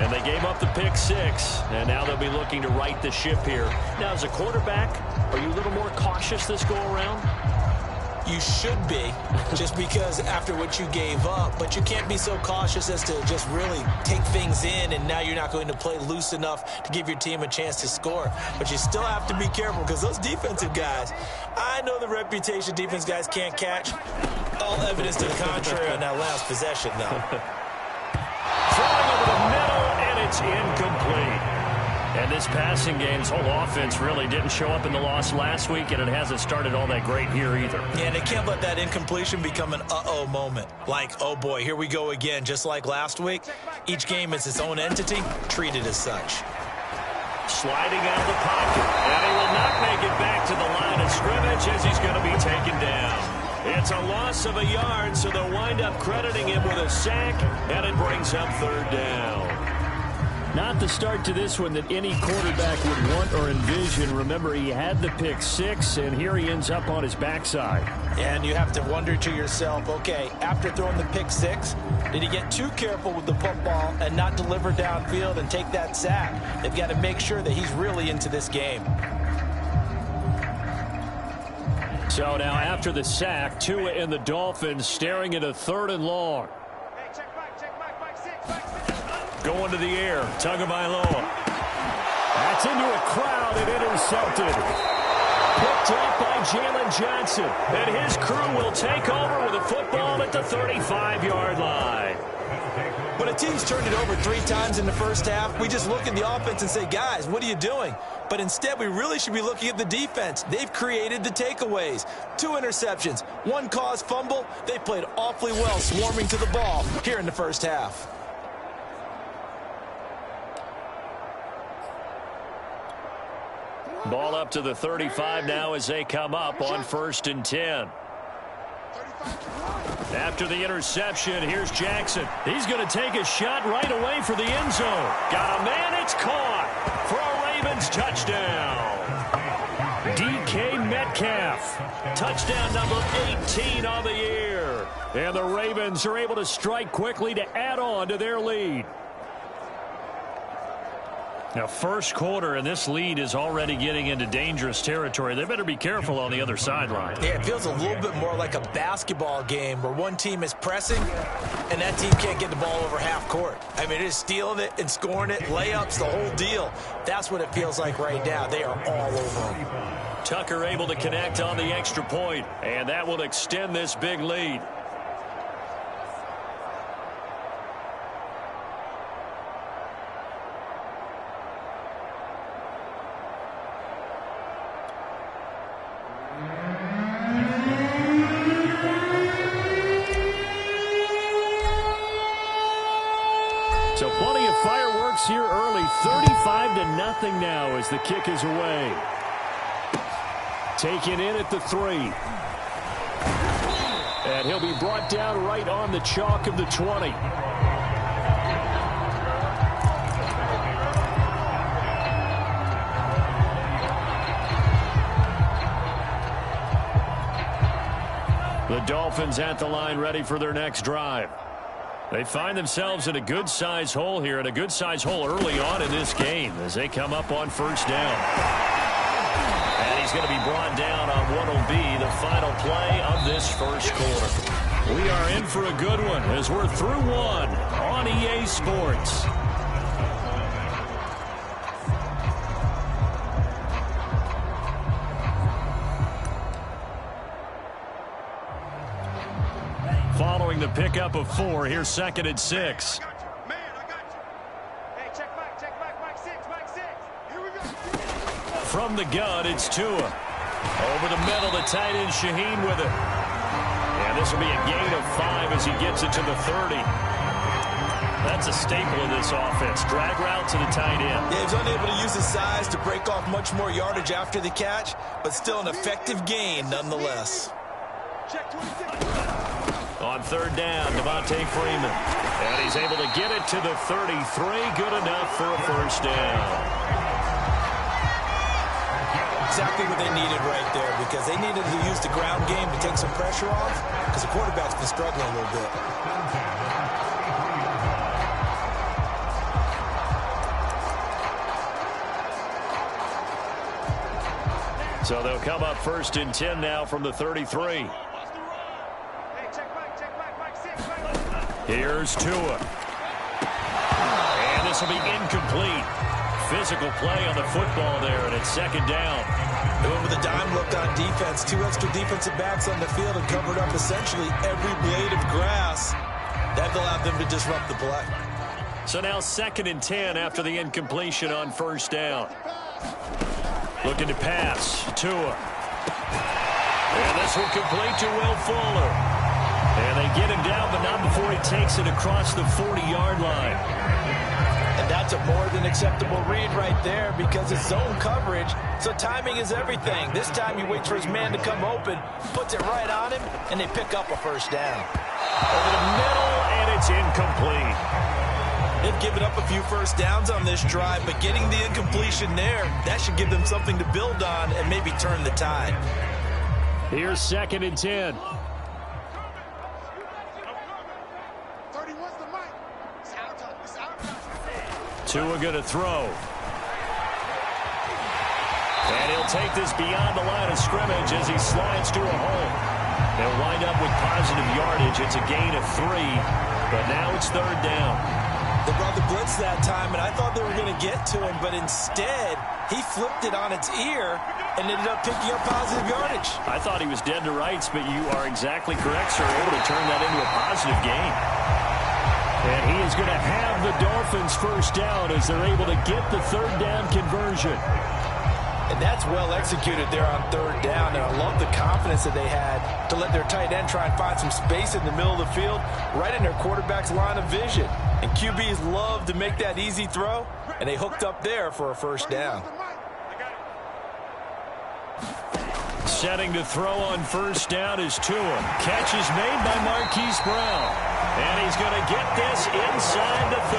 And they gave up the pick 6, and now they'll be looking to right the ship here. Now, as a quarterback, are you a little more cautious this go-around? You should be, just because after what you gave up, but you can't be so cautious as to just really take things in, and now you're not going to play loose enough to give your team a chance to score. But you still have to be careful, because those defensive guys, I know the reputation defense guys can't catch. All evidence to the contrary on that last possession, though. Throwing over the middle, and it's incomplete. And this passing game's whole offense really didn't show up in the loss last week, and it hasn't started all that great here either. Yeah, and they can't let that incompletion become an uh-oh moment. Like, oh boy, here we go again, just like last week. Each game is its own entity, treated as such. Sliding out of the pocket, and he will not make it back to the line of scrimmage as he's going to be taken down. It's a loss of a yard, so they'll wind up crediting him with a sack, and it brings up 3rd down. Not the start to this one that any quarterback would want or envision. Remember, he had the pick 6, and here he ends up on his backside. And you have to wonder to yourself, okay, after throwing the pick 6, did he get too careful with the football and not deliver downfield and take that sack? They've got to make sure that he's really into this game. So now after the sack, Tua and the Dolphins staring at a 3rd and long. Going to the air, Tagovailoa. That's into a crowd and intercepted. Picked up by Jalen Johnson. And his crew will take over with a football at the 35-yard line. When a team's turned it over 3 times in the first half, we just look at the offense and say, guys, what are you doing? But instead, we really should be looking at the defense. They've created the takeaways. 2 interceptions, 1 caused fumble. They played awfully well swarming to the ball here in the first half. Ball up to the 35 now as they come up on 1st and 10. After the interception, here's Jackson. He's going to take a shot right away for the end zone. Got a man, it's caught for a Ravens touchdown. DK Metcalf, touchdown number 18 on the year. And the Ravens are able to strike quickly to add on to their lead. Now, first quarter, and this lead is already getting into dangerous territory. They better be careful on the other sideline. Yeah, it feels a little bit more like a basketball game where one team is pressing and that team can't get the ball over half court. I mean, it is stealing it and scoring it, layups, the whole deal. That's what it feels like right now. They are all over them. Tucker able to connect on the extra point, and that will extend this big lead. So plenty of fireworks here early. 35-0 now as the kick is away. Taken in at the 3. And he'll be brought down right on the chalk of the 20. The Dolphins at the line ready for their next drive. They find themselves in a good-sized hole here, and a good-sized hole early on in this game as they come up on first down. And he's going to be brought down on what will be the final play of this first quarter. We are in for a good one as we're through one on EA Sports. Following the pickup of 4, here's 2nd and 6. Man, I got you. Hey, check back, Mike 6, Mike 6. Here we go. From the gun, it's Tua. Over the middle, the tight end Shaheen with it. And this will be a gain of 5 as he gets it to the 30. That's a staple of this offense. Drag route to the tight end. Yeah, he's unable to use his size to break off much more yardage after the catch, but still an effective gain nonetheless. Check 26. On third down, Devontae Freeman. And he's able to get it to the 33. Good enough for a first down. Exactly what they needed right there, because they needed to use the ground game to take some pressure off, because the quarterback's been struggling a little bit. So they'll come up 1st and 10 now from the 33. Here's Tua. And this will be incomplete. Physical play on the football there, and it's 2nd down. Doing with a dime look on defense. 2 extra defensive backs on the field and covered up essentially every blade of grass. That allowed them to disrupt the play. So now 2nd and 10 after the incompletion on first down. Looking to pass. Tua. And this will complete to Will Fuller. And they get him down, but not before he takes it across the 40-yard line. And that's a more than acceptable read right there, because it's zone coverage, so timing is everything. This time he waits for his man to come open, puts it right on him, and they pick up a first down. Over the middle, and it's incomplete. They've given up a few first downs on this drive, but getting the incompletion there, that should give them something to build on and maybe turn the tide. Here's 2nd and 10. Tua going to throw. And he'll take this beyond the line of scrimmage as he slides to a hole. They'll wind up with positive yardage. It's a gain of 3, but now it's 3rd down. They brought the blitz that time, and I thought they were going to get to him, but instead, he flipped it on its ear and ended up picking up positive yardage. I thought he was dead to rights, but you are exactly correct, sir. Able to turn that into a positive gain. And he is going to have the Dolphins first down as they're able to get the 3rd down conversion. And that's well executed there on 3rd down. And I love the confidence that they had to let their tight end try and find some space in the middle of the field, right in their quarterback's line of vision. And QBs love to make that easy throw, and they hooked up there for a first down. Setting to throw on first down is Tua. Catch is made by Marquise Brown. And he's going to get this inside the 30.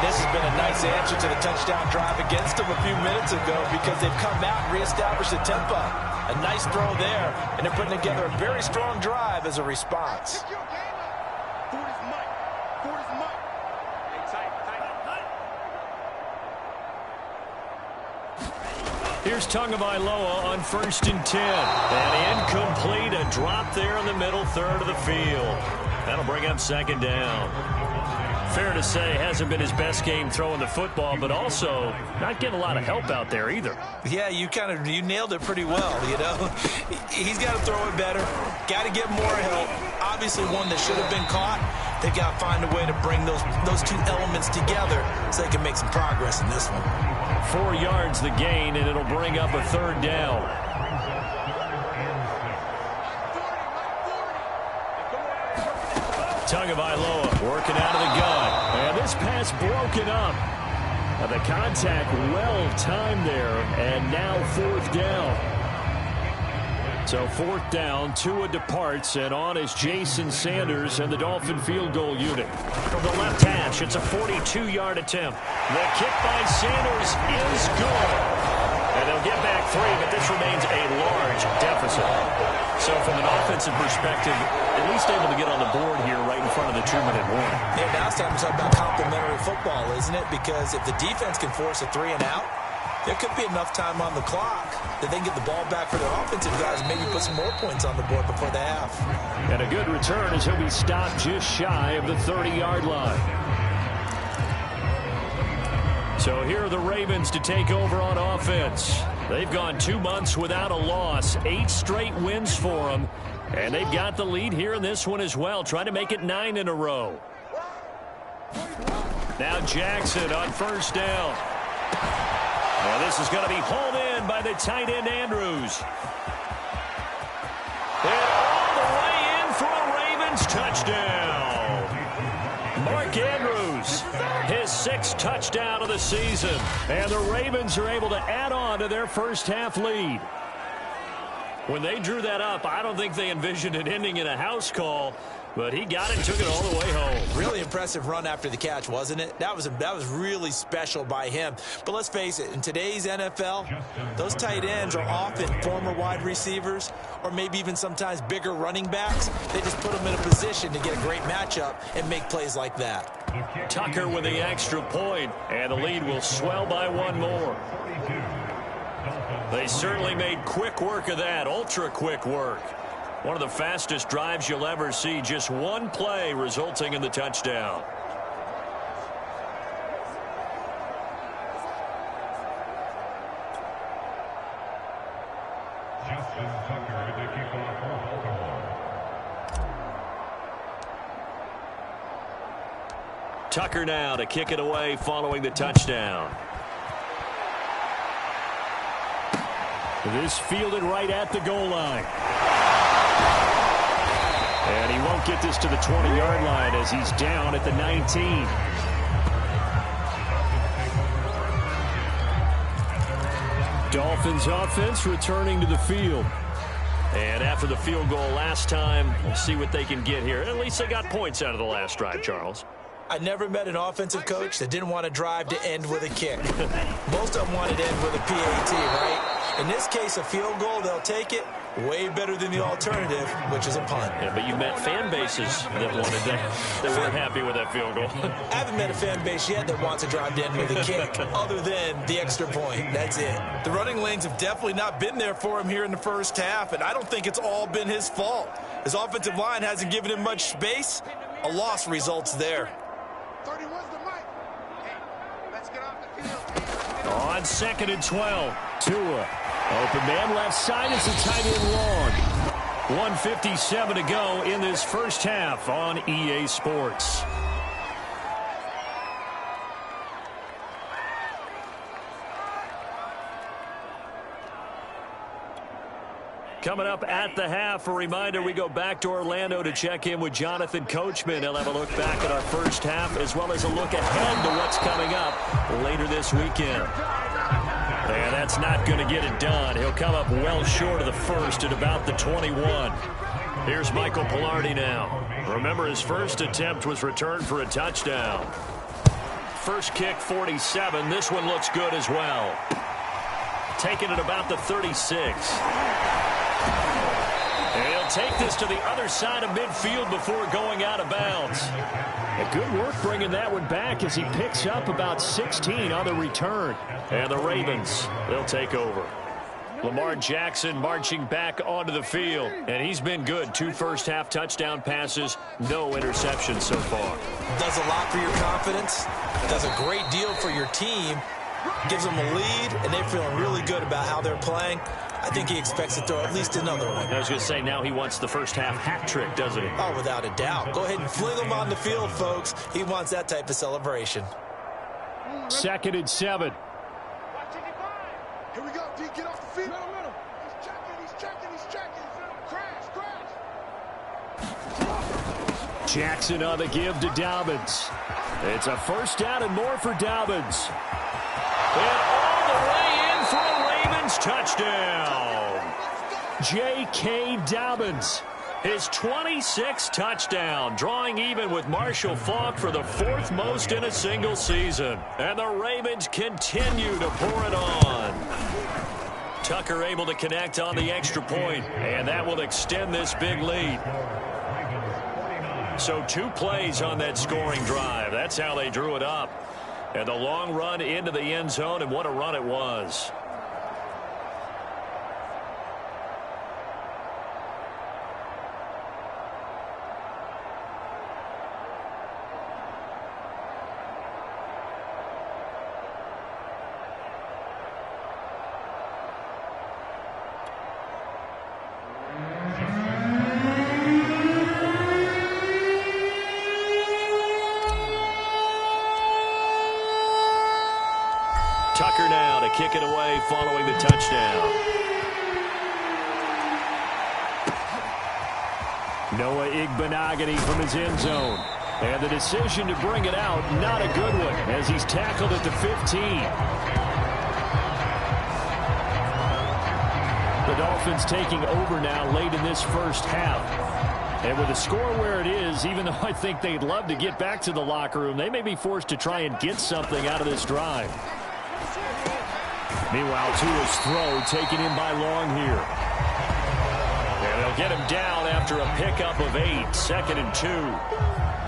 This has been a nice answer to the touchdown drive against them a few minutes ago, because they've come out and reestablished the tempo. A nice throw there, and they're putting together a very strong drive as a response. Here's Tagovailoa on 1st and 10. And incomplete, a drop there in the middle third of the field. That'll bring up 2nd down. Fair to say, hasn't been his best game throwing the football, but also not getting a lot of help out there either. Yeah, you nailed it pretty well, you know. He's got to throw it better, got to get more help. Obviously one that should have been caught. They've got to find a way to bring those two elements together so they can make some progress in this one. 4 yards the gain, and it'll bring up a 3rd down. Tagovailoa working out of the gun. And this pass broken up. The contact well timed there. And now 4th down. So 4th down, Tua departs, and on is Jason Sanders and the Dolphin field goal unit. From the left hash, it's a 42-yard attempt. The kick by Sanders is good. And they'll get back 3, but this remains a large deficit. So from an offensive perspective, at least able to get on the board here right in front of the 2-minute warning. Yeah, now it's time to talk about complementary football, isn't it? Because if the defense can force a 3 and out, there could be enough time on the clock that they can get the ball back for their offensive guys and maybe put some more points on the board before the half. And a good return as he'll be stopped just shy of the 30-yard line. So here are the Ravens to take over on offense. They've gone 2 months without a loss, 8 straight wins for them, and they've got the lead here in this one as well, trying to make it 9 in a row. Now Jackson on 1st down. Well, this is going to be hauled in by the tight end Andrews. And all the way in for a Ravens touchdown. Mark Andrews, his 6th touchdown of the season. And the Ravens are able to add on to their first half lead. When they drew that up, I don't think they envisioned it ending in a house call, but he got it and took it all the way home. Really impressive run after the catch, wasn't it? That was really special by him. But let's face it, in today's NFL, those tight ends are often former wide receivers or maybe even sometimes bigger running backs. They just put them in a position to get a great matchup and make plays like that. Tucker with the extra point, and the lead will swell by 1 more. They certainly made quick work of that, ultra quick work. One of the fastest drives you'll ever see, just 1 play resulting in the touchdown. Tucker now to kick it away following the touchdown. This fielded right at the goal line. And he won't get this to the 20-yard line as he's down at the 19. Dolphins offense returning to the field. And after the field goal last time, we'll see what they can get here. At least they got points out of the last drive, Charles. I never met an offensive coach that didn't want to drive to end with a kick. Most of them wanted to end with a PAT, right? In this case, a field goal, they'll take it. Way better than the alternative, which is a punt. Yeah, but you met fan bases that wanted that weren't happy with that field goal. I haven't met a fan base yet that wants to drive to end with a kick, other than the extra point. That's it. The running lanes have definitely not been there for him here in the first half, and I don't think it's all been his fault. His offensive line hasn't given him much space. A loss results there. 31's the mic. Hey, let's get off the field. On 2nd and 12, Tua. Open man left side is a tight end long. 1:57 to go in this first half on EA Sports. Coming up at the half, a reminder, we go back to Orlando to check in with Jonathan Coachman. He'll have a look back at our first half as well as a look ahead to what's coming up later this weekend. And that's not going to get it done. He'll come up well short of the first at about the 21. Here's Michael Pilardi now. Remember, his first attempt was returned for a touchdown. First kick, 47. This one looks good as well. Taking it about the 36. And he'll take this to the other side of midfield before going out of bounds. Good work bringing that one back as he picks up about 16 on the return. And the Ravens, they'll take over. Lamar Jackson marching back onto the field. And he's been good. 2 first-half touchdown passes, no interceptions so far. Does a lot for your confidence. Does a great deal for your team. Gives them a lead, and they're feeling really good about how they're playing. I think he expects to throw at least another one. I was going to say, now he wants the first-half hat trick, doesn't he? Oh, without a doubt. Go ahead and fling him on the field, folks. He wants that type of celebration. 2nd and 7. Here we go, D. Get off the field. Middle. He's checking. Crash. Jackson on the give to Dobbins. It's a first down and more for Dobbins. And all the way in for a Ravens touchdown. J.K. Dobbins, his 26th touchdown, drawing even with Marshall Faulk for the 4th most in a single season. And the Ravens continue to pour it on. Tucker able to connect on the extra point, and that will extend this big lead. So 2 plays on that scoring drive. That's how they drew it up. And the long run into the end zone, and what a run it was. Tucker now to kick it away following the touchdown. Noah Igbenogany from his end zone. And the decision to bring it out, not a good one, as he's tackled at the 15. The Dolphins taking over now late in this first half. And with the score where it is, even though I think they'd love to get back to the locker room, they may be forced to try and get something out of this drive. Meanwhile, Tua's throw taken in by Long here. And they'll get him down after a pickup of 8, 2nd and 2.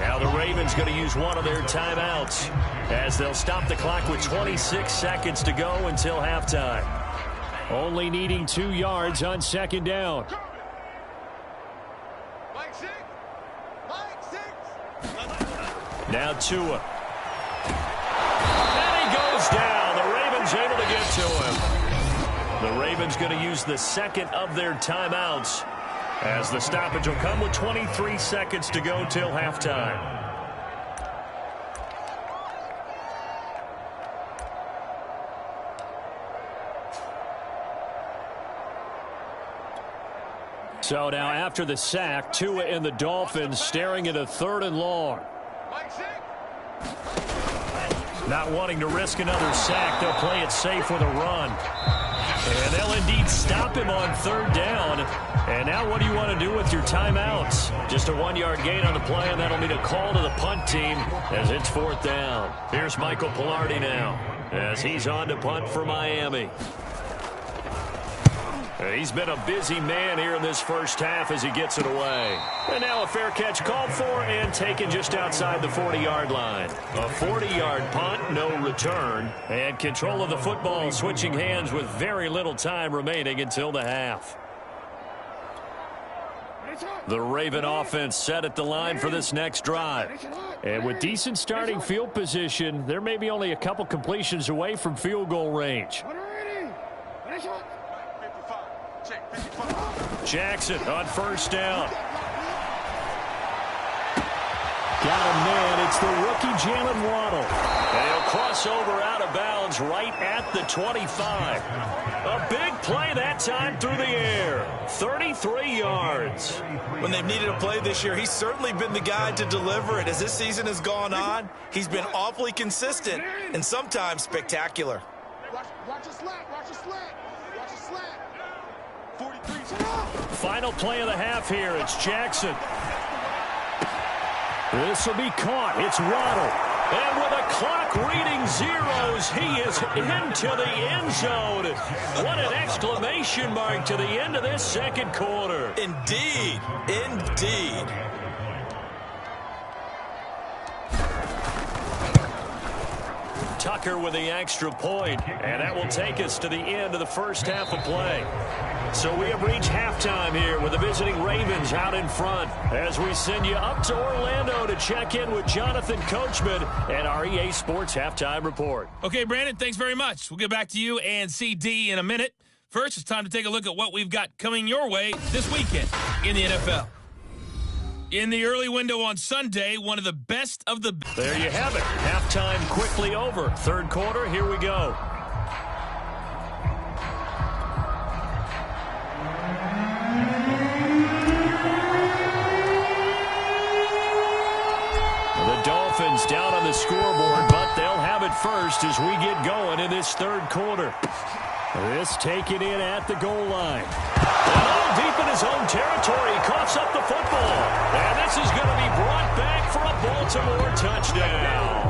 Now the Ravens going to use one of their timeouts as they'll stop the clock with 26 seconds to go until halftime. Only needing 2 yards on 2nd down. Now Tua. And he goes down. The Ravens able to get to him. The Ravens going to use the 2nd of their timeouts as the stoppage will come with 23 seconds to go till halftime. So now after the sack, Tua and the Dolphins staring at a 3rd and long. Not wanting to risk another sack, they'll play it safe with a run. And they'll indeed stop him on 3rd down. And now what do you want to do with your timeouts? Just a 1-yard gain on the play, and that'll mean a call to the punt team as it's 4th down. Here's Michael Pilardi now as he's on to punt for Miami. He's been a busy man here in this first half as he gets it away. And now a fair catch called for and taken just outside the 40-yard line. A 40-yard punt, no return. And control of the football switching hands with very little time remaining until the half. The Raven offense set at the line for this next drive. And with decent starting field position, there may be only a couple completions away from field goal range. Jackson on 1st down. Got him, man. It's the rookie Jalen Waddle. And he'll cross over out of bounds right at the 25. A big play that time through the air. 33 yards. When they've needed a play this year, he's certainly been the guy to deliver it. As this season has gone on, he's been awfully consistent and sometimes spectacular. Watch a slant. Watch a slant. Watch a slant. 43. Final play of the half here. It's Jackson. This will be caught. It's Waddle. And with a clock reading zeros, he is into the end zone. What an exclamation mark to the end of this second quarter. Indeed. Indeed. Tucker with the extra point, and that will take us to the end of the first half of play. So we have reached halftime here with the visiting Ravens out in front as we send you up to Orlando to check in with Jonathan Coachman and our EA Sports Halftime Report. Okay, Brandon, thanks very much. We'll get back to you and CD in a minute. First, it's time to take a look at what we've got coming your way this weekend in the NFL. In the early window on Sunday, one of the best of the... There you have it. Halftime quickly over. Third quarter, here we go. The Dolphins down on the scoreboard, but they'll have it first as we get going in this third quarter. This taken in at the goal line. And deep in his own territory, coughs up the football. And this is going to be brought back for a Baltimore touchdown.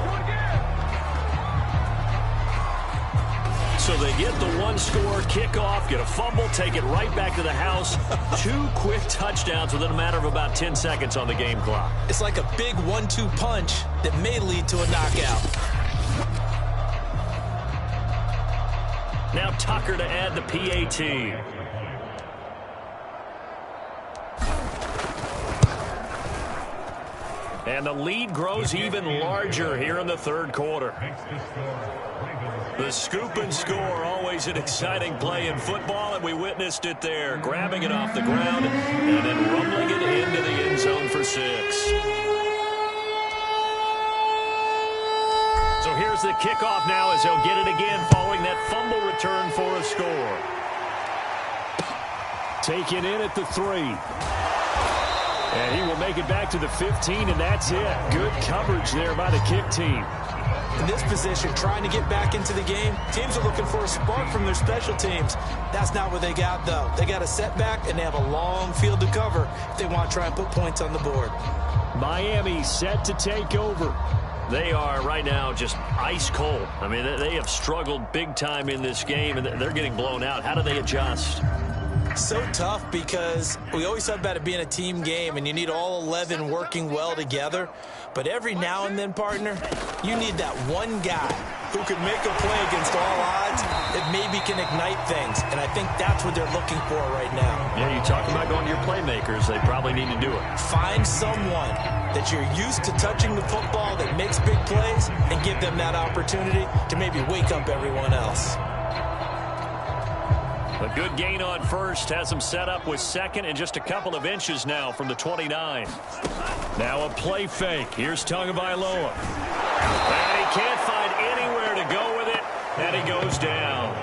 So they get the one-score kickoff, get a fumble, take it right back to the house. 2 quick touchdowns within a matter of about 10 seconds on the game clock. It's like a big 1-2 punch that may lead to a knockout. Now Tucker to add the PAT. And the lead grows even larger here in the third quarter. The scoop and score, always an exciting play in football, and we witnessed it there. Grabbing it off the ground and then rumbling it into the end zone for 6. So here's the kickoff now as they'll get it again following that fumble return for a score. Taken in at the 3. And he will make it back to the 15, and that's it. Good coverage there by the kick team. In this position, trying to get back into the game, teams are looking for a spark from their special teams. That's not what they got, though. They got a setback, and they have a long field to cover if they want to try and put points on the board. Miami set to take over. They are right now just ice cold. I mean, they have struggled big time in this game, and they're getting blown out. How do they adjust? So tough because we always talk about it being a team game, and you need all 11 working well together. But every now and then, partner, you need that one guy who can make a play against all odds that maybe can ignite things. And I think that's what they're looking for right now. Yeah, you talk about going to your playmakers. They probably need to do it. Find someone that you're used to touching the football that makes big plays and give them that opportunity to maybe wake up everyone else. A good gain on first has him set up with second and just a couple of inches now from the 29. Now a play fake. Here's Tagovailoa. And he can't find anywhere to go with it, and he goes down.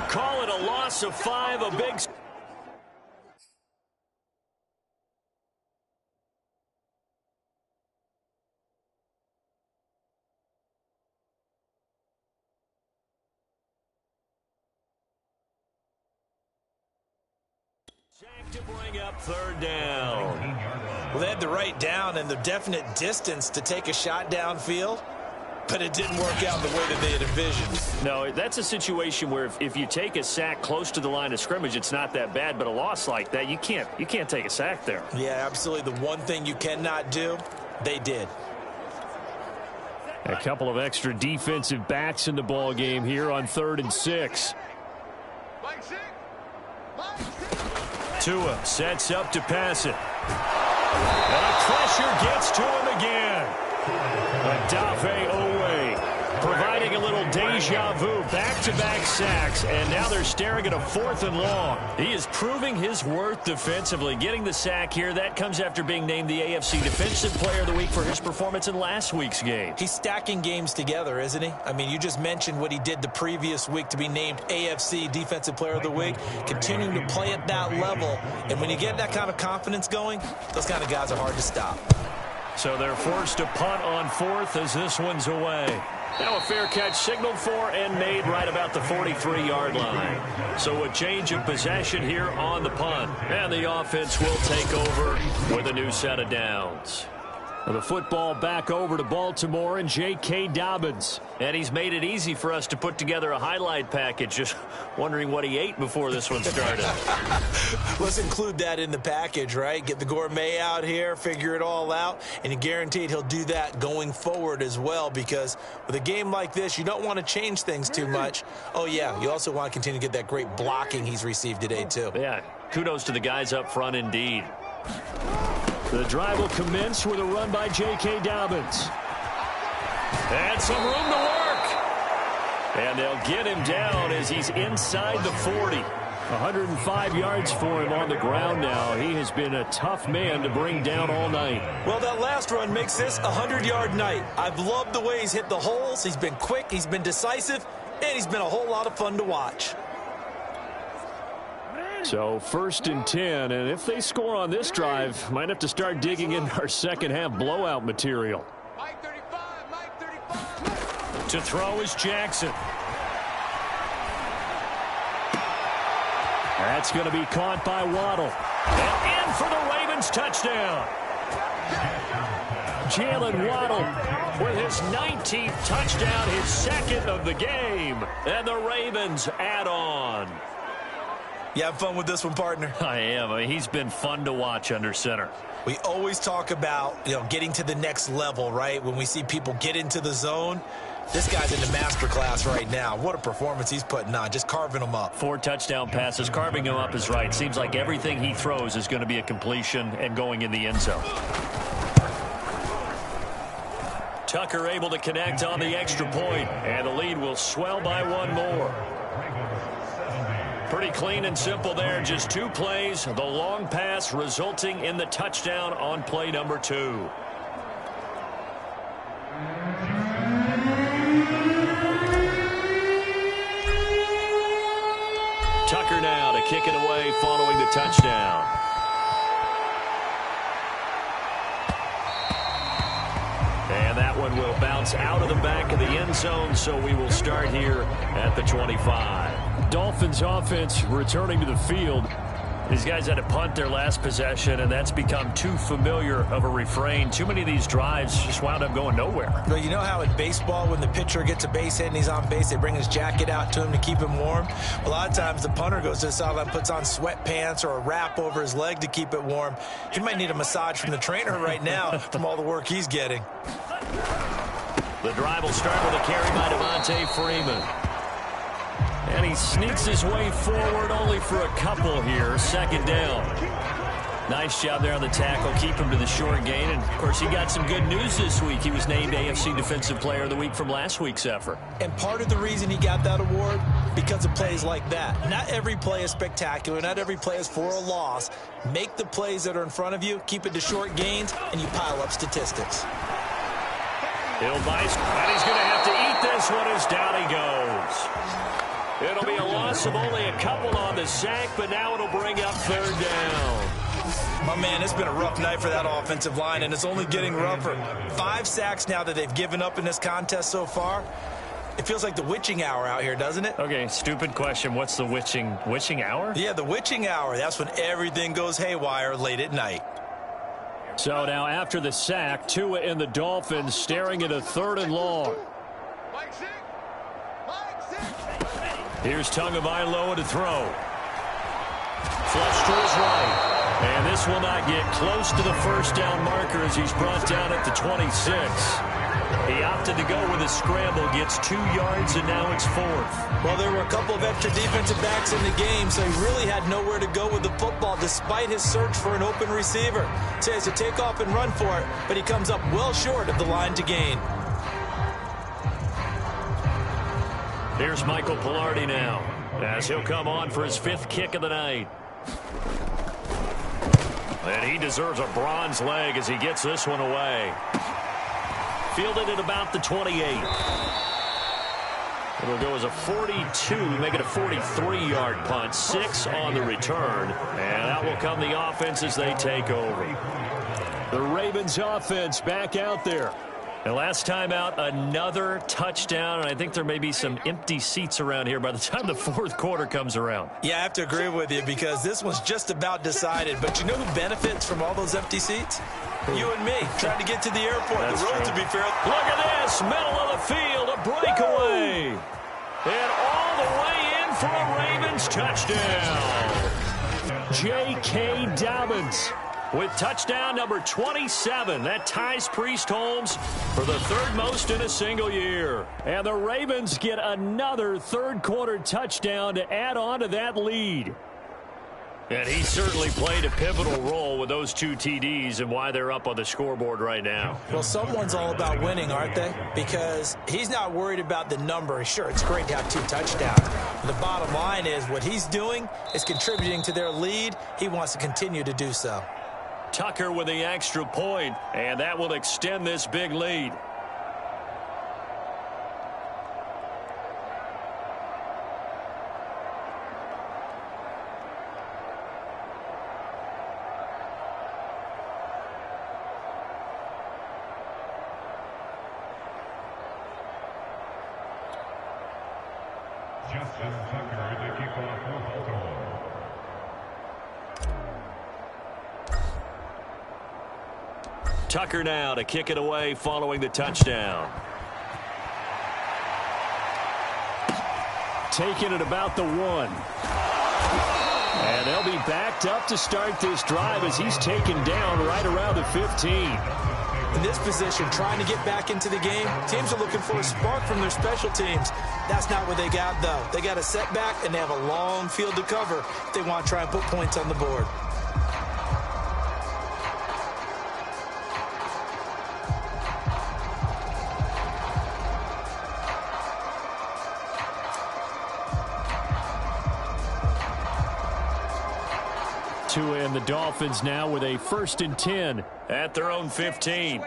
Call it a loss of 5, a big... to bring up third down. Well, they had the right down and the definite distance to take a shot downfield, but it didn't work out the way that they had envisioned. No, that's a situation where if you take a sack close to the line of scrimmage, it's not that bad, but a loss like that, you can't take a sack there. Yeah, absolutely. The one thing you cannot do, they did. A couple of extra defensive backs in the ball game here on 3rd and 6. Tua sets up to pass it. And pressure gets to him again. Adave Owe providing a little deja vu, back-to-back sacks, and now they're staring at a 4th and long. He is proving his worth defensively. Getting the sack here, that comes after being named the AFC Defensive Player of the Week for his performance in last week's game. He's stacking games together, isn't he? I mean, you just mentioned what he did the previous week to be named AFC Defensive Player of the Week, continuing to play at that level. And when you get that kind of confidence going, those kind of guys are hard to stop. So they're forced to punt on 4th as this one's away. Now a fair catch signaled for and made right about the 43-yard line. So a change of possession here on the punt. And the offense will take over with a new set of downs. The football back over to Baltimore and J.K. Dobbins. And he's made it easy for us to put together a highlight package. Just wondering what he ate before this one started. Let's include that in the package, right? Get the gourmet out here, figure it all out, and you're guaranteed he'll do that going forward as well, because with a game like this, you don't want to change things too much. Oh, yeah, you also want to continue to get that great blocking he's received today, too. Yeah, kudos to the guys up front indeed. The drive will commence with a run by J.K. Dobbins. And some room to work. And they'll get him down as he's inside the 40. 105 yards for him on the ground now. He has been a tough man to bring down all night. Well, that last run makes this a 100-yard night. I've loved the way he's hit the holes. He's been quick, he's been decisive, and he's been a whole lot of fun to watch. So 1st and 10, and if they score on this drive, might have to start digging in our second half blowout material. Mike 35, Mike 35. To throw is Jackson. That's going to be caught by Waddle. And in for the Ravens touchdown. Jalen Waddle with his 19th touchdown, his second of the game. And the Ravens add on. You have fun with this one, partner? I am. I mean, he's been fun to watch under center. We always talk about, getting to the next level, right? When we see people get into the zone, this guy's in the master class right now. What a performance he's putting on, just carving them up. 4 touchdown passes. Carving him up is right. Seems like everything he throws is going to be a completion and going in the end zone. Tucker able to connect on the extra point, and the lead will swell by 1 more. Pretty clean and simple there. Just 2 plays. The long pass resulting in the touchdown on play number 2. Tucker now to kick it away following the touchdown. And that one will bounce out of the back of the end zone, so we will start here at the 25. Dolphins offense returning to the field. These guys had to punt their last possession, and that's become too familiar of a refrain. Too many of these drives just wound up going nowhere. Well, you know how in baseball, when the pitcher gets a base hit and he's on base, they bring his jacket out to him to keep him warm? A lot of times the punter goes to the sideline, puts on sweatpants or a wrap over his leg to keep it warm. He might need a massage from the trainer right now from all the work he's getting. The drive will start with a carry by Devontae Freeman. And he sneaks his way forward only for a couple here. 2nd down. Nice job there on the tackle. Keep him to the short gain. And, of course, he got some good news this week. He was named AFC Defensive Player of the Week from last week's effort. And part of the reason he got that award, because of plays like that. Not every play is spectacular. Not every play is for a loss. Make the plays that are in front of you, keep it to short gains, and you pile up statistics. Hill Vice, and he's going to have to eat this one as down he goes. It'll be a loss of only a couple on the sack, but now it'll bring up 3rd down. My man, it's been a rough night for that offensive line, and it's only getting rougher. 5 sacks now that they've given up in this contest so far. It feels like the witching hour out here, doesn't it? Okay, stupid question. What's the witching hour? Yeah, the witching hour. That's when everything goes haywire late at night. So now after the sack, Tua and the Dolphins staring at a 3rd and long. Mike 6. Mike 6. Here's Tagovailoa to throw. Flush to his right. And this will not get close to the 1st down marker as he's brought down at the 26. He opted to go with a scramble, gets 2 yards, and now it's 4th. Well, there were a couple of extra defensive backs in the game, so he really had nowhere to go with the football despite his search for an open receiver. So he has to take off and run for it, but he comes up well short of the line to gain. Here's Michael Pilardi now, as he'll come on for his 5th kick of the night. And he deserves a bronze leg as he gets this one away. Fielded at about the 28. It'll go as a 42, make it a 43-yard punt. 6 on the return. And out will come the offense as they take over. The Ravens offense back out there. And last time out, another touchdown, and I think there may be some empty seats around here by the time the 4th quarter comes around. Yeah, I have to agree with you because this one's just about decided. But you know who benefits from all those empty seats? You and me, trying to get to the airport. That's the road, true. to be fair. Look at this, middle of the field, a breakaway. And all the way in for a Ravens touchdown. J.K. Dobbins with touchdown number 27. That ties Priest Holmes for the third most in a single year. And the Ravens get another third-quarter touchdown to add on to that lead. And he certainly played a pivotal role with those 2 TDs and why they're up on the scoreboard right now. Well, someone's all about winning, aren't they? Because he's not worried about the number. Sure, it's great to have 2 touchdowns. The bottom line is what he's doing is contributing to their lead. He wants to continue to do so. Tucker with the extra point, and that will extend this big lead. Justin Tucker to kick off for Baltimore. Tucker now to kick it away following the touchdown. Taking it about the 1. And they'll be backed up to start this drive as he's taken down right around the 15. In this position, trying to get back into the game, teams are looking for a spark from their special teams. That's not what they got, though. They got a setback, and they have a long field to cover if they want to try and put points on the board. Tua and the Dolphins now with a 1st and 10 at their own 15.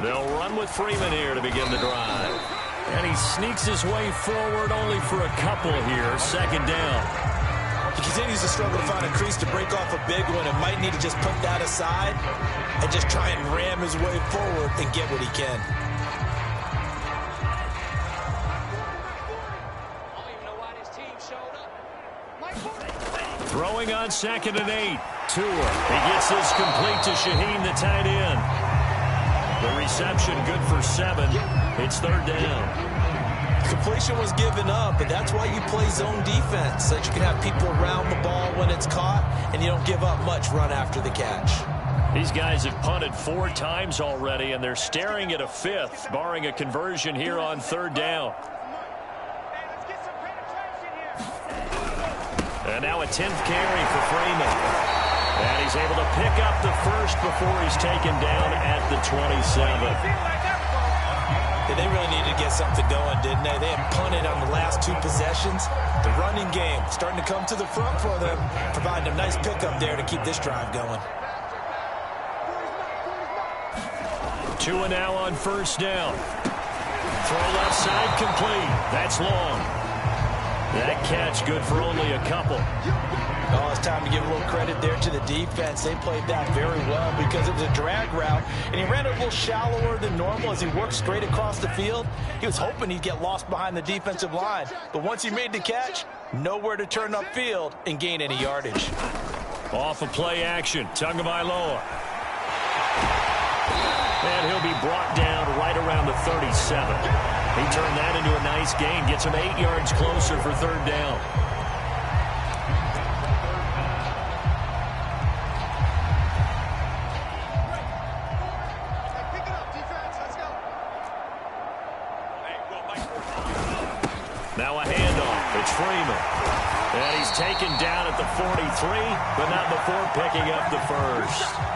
They'll run with Freeman here to begin the drive. And he sneaks his way forward only for a couple here. 2nd down. He continues to struggle to find a crease to break off a big one and might need to just put that aside and just try and ram his way forward and get what he can. Throwing on 2nd and 8. Tua. He gets this complete to Shaheen, the tight end. The reception good for 7. It's 3rd down. Completion was given up, but that's why you play zone defense, so that you can have people around the ball when it's caught, and you don't give up much run after the catch. These guys have punted 4 times already, and they're staring at a 5th, barring a conversion here on 3rd down. And now a 10th carry for Freeman. And he's able to pick up the 1st before he's taken down at the 27. Yeah, they really needed to get something going, didn't they? They had punted on the last 2 possessions. The running game starting to come to the front for them, providing a nice pickup there to keep this drive going. Tua now on 1st down. Throw left side complete. That's long. That catch good for only a couple. Oh, it's time to give a little credit there to the defense. They played that very well because it was a drag route, and he ran it a little shallower than normal as he worked straight across the field. He was hoping he'd get lost behind the defensive line, but once he made the catch, nowhere to turn upfield and gain any yardage. Off of play action, Tagovailoa. And he'll be brought down right around the 37. He turned that into a nice gain, gets him 8 yards closer for 3rd down. Now a handoff. It's Freeman. And he's taken down at the 43, but not before picking up the 1st.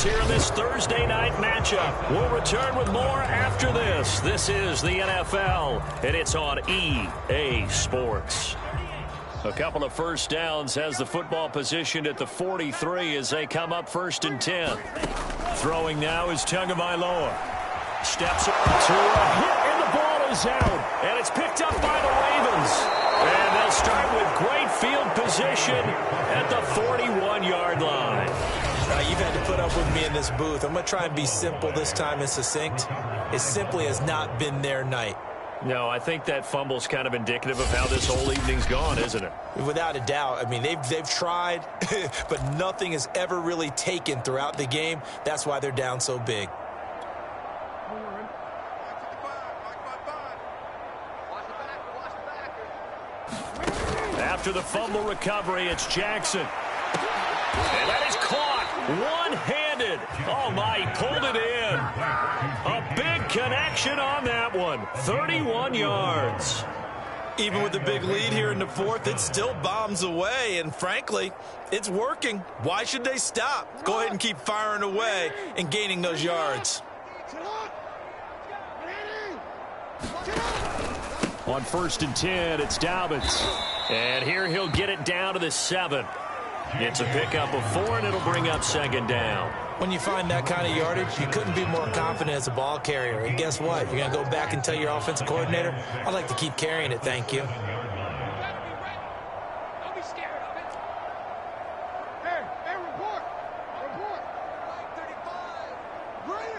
Here in this Thursday night matchup. We'll return with more after this. This is the NFL, and it's on EA Sports. A couple of 1st downs has the football positioned at the 43 as they come up 1st and 10. Throwing now is Tagovailoa. Steps up to a hit, and the ball is out. And it's picked up by the Ravens. And they'll start with great field position at the 41-yard line. You've had to put up with me in this booth. I'm going to try and be simple this time and succinct. It simply has not been their night. No, I think that fumble's kind of indicative of how this whole evening's gone, isn't it? Without a doubt. I mean, they've tried, but nothing has ever really taken throughout the game. That's why they're down so big. After the fumble recovery, it's Jackson. And that is caught one-handed. Oh, my, he pulled it in. A big connection on that one. 31 yards. Even with the big lead here in the fourth, it still bombs away. And frankly, it's working. Why should they stop? Go ahead and keep firing away and gaining those yards. On 1st and 10, it's Dobbins. And here he'll get it down to the 7. It's a pickup of 4, and it'll bring up 2nd down. When you find that kind of yardage, you couldn't be more confident as a ball carrier. And guess what? You're going to go back and tell your offensive coordinator, I'd like to keep carrying it, thank you. Don't be scared of it. Hey, report. Report. 35. Bring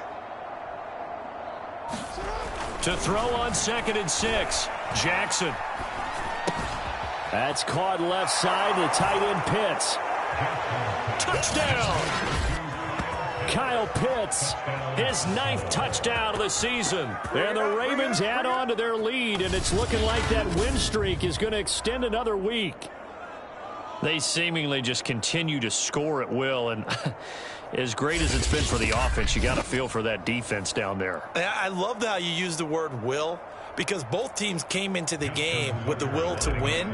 it. To throw on 2nd and 6, Jackson. That's caught left side. The tight end Pitts. Touchdown! Kyle Pitts, his 9th touchdown of the season. And the Ravens add on to their lead, and it's looking like that win streak is going to extend another week. They seemingly just continue to score at will, and as great as it's been for the offense, you got to feel for that defense down there. I love how you use the word will, because both teams came into the game with the will to win,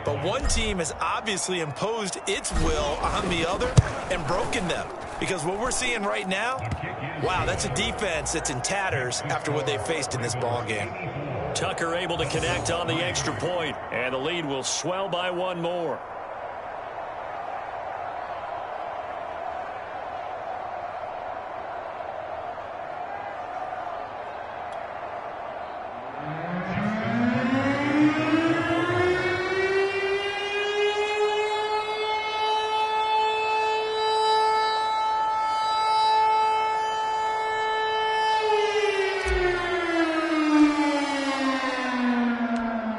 but one team has obviously imposed its will on the other and broken them. Because what we're seeing right now, wow, that's a defense that's in tatters after what they faced in this ball game. Tucker able to connect on the extra point, and the lead will swell by 1 more.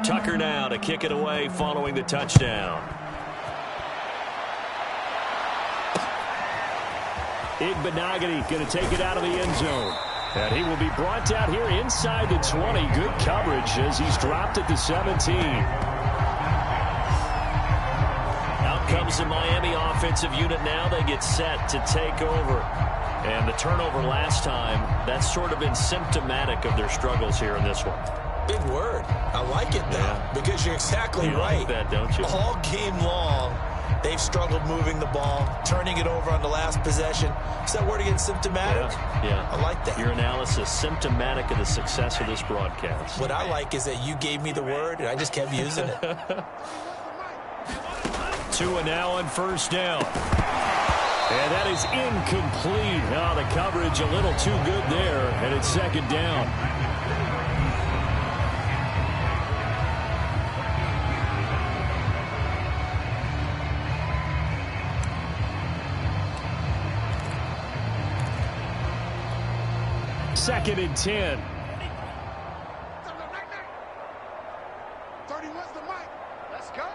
Tucker now to kick it away following the touchdown. Igbenogany going to take it out of the end zone. And he will be brought down here inside the 20. Good coverage as he's dropped at the 17. Out comes the Miami offensive unit now. They get set to take over. And the turnover last time, that's sort of been symptomatic of their struggles here in this one. Big word. I like it, though, because you're exactly right. Like that, don't you? All game long, they've struggled moving the ball, turning it over on the last possession. Is that word again, symptomatic? Yeah. I like that. Your analysis, symptomatic of the success of this broadcast. What I like is that you gave me the word, and I just kept using it. 2 and now on 1st down. And that is incomplete. Oh, the coverage a little too good there, and it's 2nd down. Second and 10. 31's the mic. Let's go.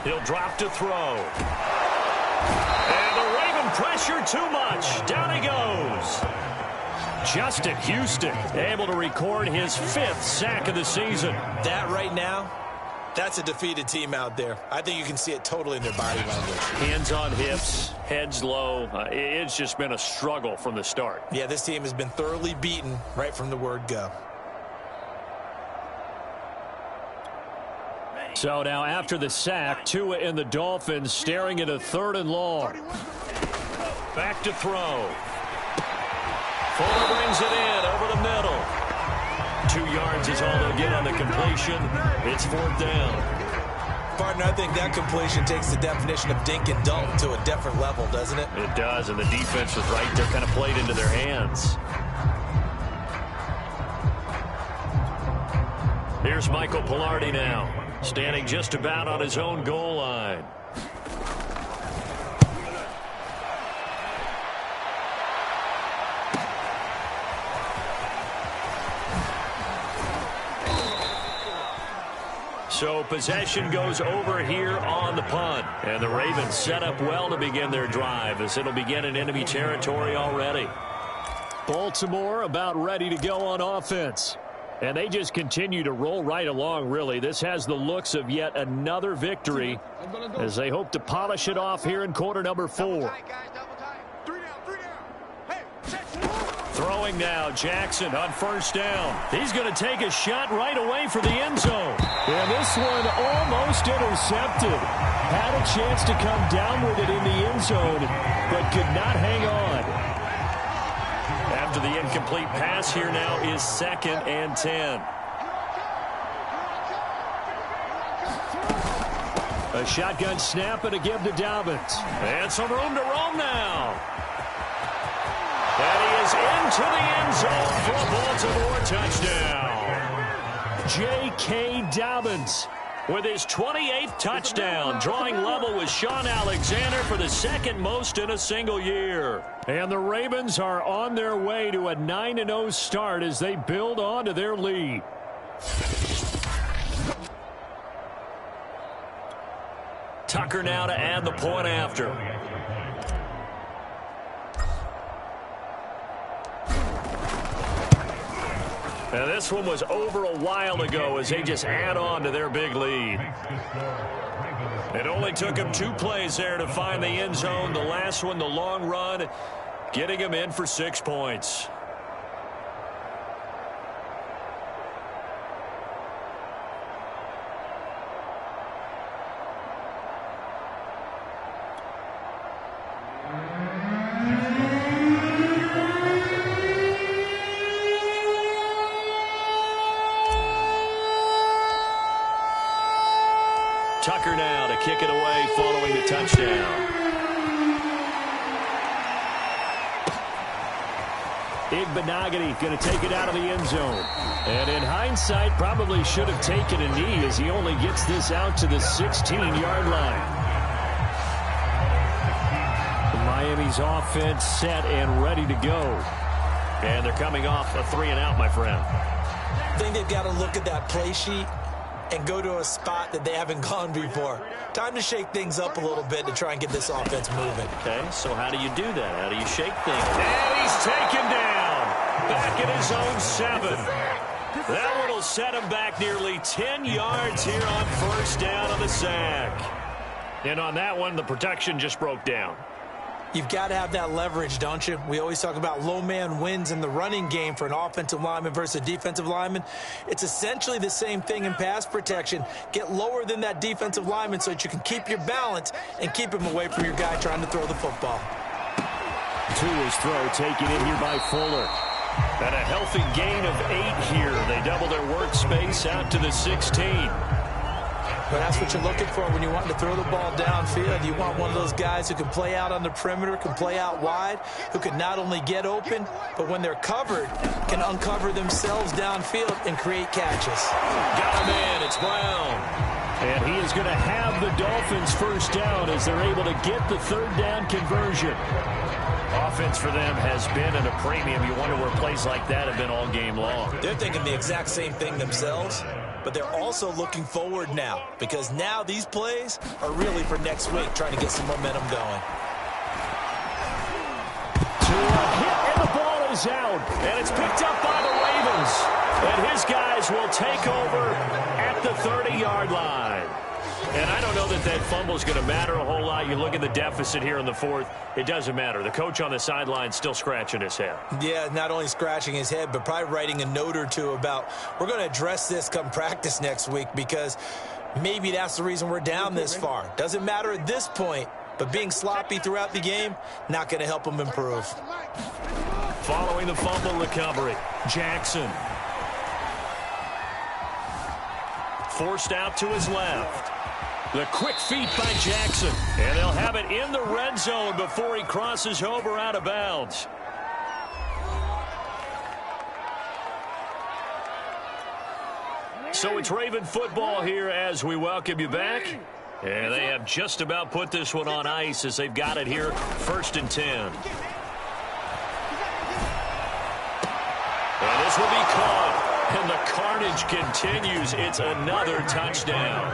He'll drop to throw. And the Raven pressure too much. Down he goes. Justin Houston able to record his 5th sack of the season. That right now, that's a defeated team out there. I think you can see it totally in their body language. Hands on hips, heads low. It's just been a struggle from the start. Yeah, this team has been thoroughly beaten right from the word go. So now after the sack, Tua and the Dolphins staring at a 3rd and long. Back to throw. Fuller brings it in over the middle. 2 yards is all they'll get on the completion. It's 4th down. Partner, I think that completion takes the definition of dink and dunk to a different level, doesn't it? It does, and the defense was right there, kind of played into their hands. Here's Michael Pilardi now, standing just about on his own goal line. So possession goes over here on the punt. And the Ravens set up well to begin their drive as it'll begin in enemy territory already. Baltimore about ready to go on offense. And they just continue to roll right along, really. This has the looks of yet another victory as they hope to polish it off here in quarter number 4. Throwing now, Jackson on first down. He's going to take a shot right away for the end zone. And this one almost intercepted. Had a chance to come down with it in the end zone, but could not hang on. After the incomplete pass, here now is 2nd and 10. A shotgun snap and a give to Dobbins. And some room to roam now. And he is into the end zone for a Baltimore touchdown. J.K. Dobbins with his 28th touchdown, drawing level with Sean Alexander for the second most in a single year. And the Ravens are on their way to a 9-0 start as they build on to their lead. Tucker now to add the point after. Now this one was over a while ago as they just add on to their big lead. It only took them 2 plays there to find the end zone. The last one, the long run, getting them in for 6 points. Tucker now to kick it away following the touchdown. Igbenogany going to take it out of the end zone. And in hindsight, probably should have taken a knee as he only gets this out to the 16-yard line. Miami's offense set and ready to go. And they're coming off a 3-and-out, my friend. I think they've got to look at that play sheet and go to a spot that they haven't gone before. Time to shake things up a little bit to try and get this offense moving. Okay, so how do you do that? How do you shake things? And he's taken down. Back at his own 7. That one will set him back nearly 10 yards here on first down on the sack. And on that one, the protection just broke down. You've got to have that leverage, don't you? We always talk about low man wins in the running game for an offensive lineman versus a defensive lineman. It's essentially the same thing in pass protection. Get lower than that defensive lineman so that you can keep your balance and keep him away from your guy trying to throw the football. To his throw, taken in here by Fuller. And a healthy gain of 8 here. They double their workspace out to the 16. But that's what you're looking for when you want to throw the ball downfield. You want one of those guys who can play out on the perimeter, can play out wide, who can not only get open, but when they're covered, can uncover themselves downfield and create catches. Got a man, it's Brown. And he is going to have the Dolphins first down as they're able to get the 3rd down conversion. Offense for them has been at a premium. You wonder where plays like that have been all game long. They're thinking the exact same thing themselves. But they're also looking forward now because now these plays are really for next week, trying to get some momentum going. To a hit, and the ball is out. And it's picked up by the Ravens. And his guys will take over at the 30-yard line. And I don't know that that fumble is going to matter a whole lot. You look at the deficit here in the 4th. It doesn't matter. The coach on the sideline still scratching his head. Yeah, not only scratching his head, but probably writing a note or two about we're going to address this come practice next week because maybe that's the reason we're down this far. Doesn't matter at this point, but being sloppy throughout the game, not going to help them improve. Following the fumble recovery, Jackson. Forced out to his left. The quick feet by Jackson. And they'll have it in the red zone before he crosses over out of bounds. So it's Raven football here as we welcome you back. And they have just about put this one on ice as they've got it here 1st and 10. And this will be caught. And the carnage continues. It's another touchdown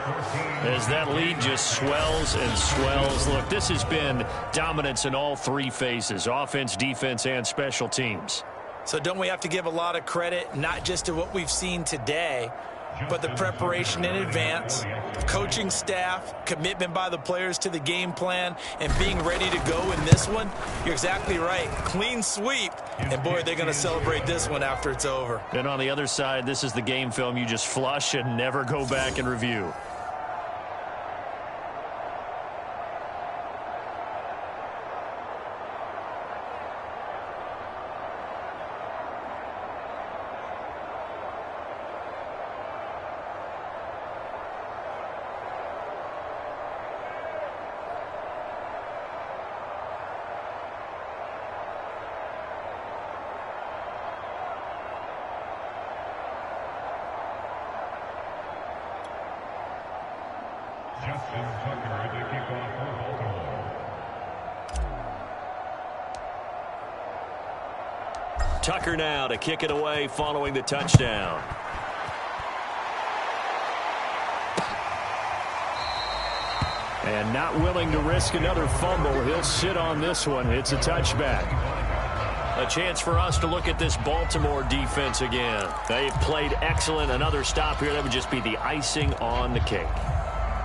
as that lead just swells and swells. Look, this has been dominance in all three phases, offense, defense, and special teams. So don't we have to give a lot of credit, not just to what we've seen today, but the preparation in advance, coaching staff, commitment by the players to the game plan, and being ready to go in this one? You're exactly right. Clean sweep. And, boy, they're going to celebrate this one after it's over. And on the other side, this is the game film you just flush and never go back and review. Tucker now to kick it away following the touchdown. And not willing to risk another fumble. He'll sit on this one. It's a touchback. A chance for us to look at this Baltimore defense again. They've played excellent. Another stop here. That would just be the icing on the cake.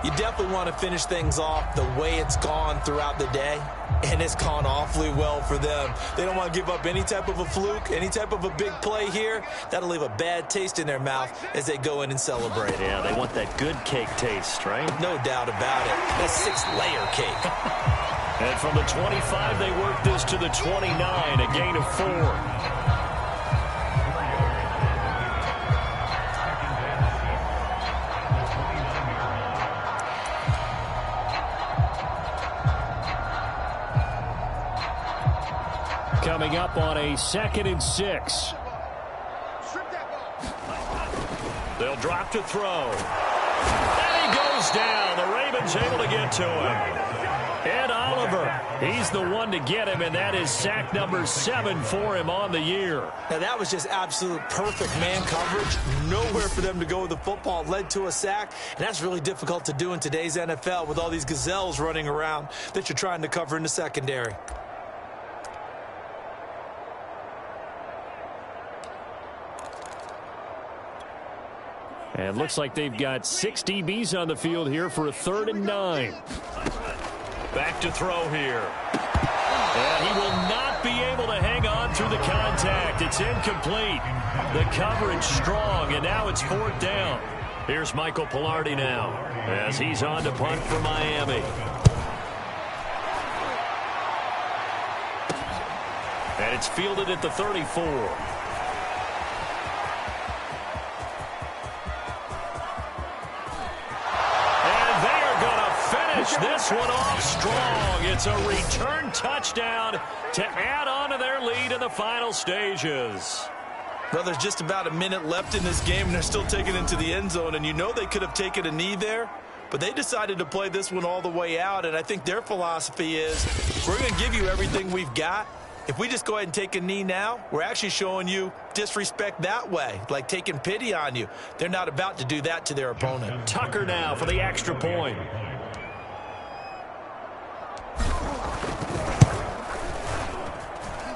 You definitely want to finish things off the way it's gone throughout the day, and it's gone awfully well for them. They don't want to give up any type of a fluke, any type of a big play here. That'll leave a bad taste in their mouth as they go in and celebrate. Yeah, they want that good cake taste, right? No doubt about it. That 6-layer cake. And from the 25, they work this to the 29, a gain of 4. Coming up on a 2nd and 6. They'll drop to throw. And he goes down. The Ravens able to get to him. Ed Oliver, he's the one to get him, and that is sack number 7 for him on the year. Now, that was just absolute perfect man coverage. Nowhere for them to go with the football. Led to a sack, and that's really difficult to do in today's NFL with all these gazelles running around that you're trying to cover in the secondary. And looks like they've got 6 DBs on the field here for a 3rd and 9. Back to throw here. And he will not be able to hang on through the contact. It's incomplete. The coverage strong, and now it's 4th down. Here's Michael Pilardi now as he's on to punt for Miami. And it's fielded at the 34. This one off strong. It's a return touchdown to add on to their lead in the final stages. Well, there's just about a minute left in this game, and they're still taking it into the end zone. And you know they could have taken a knee there, but they decided to play this one all the way out. And I think their philosophy is, we're going to give you everything we've got. If we just go ahead and take a knee now, we're actually showing you disrespect that way, like taking pity on you. They're not about to do that to their opponent. Tucker now for the extra point.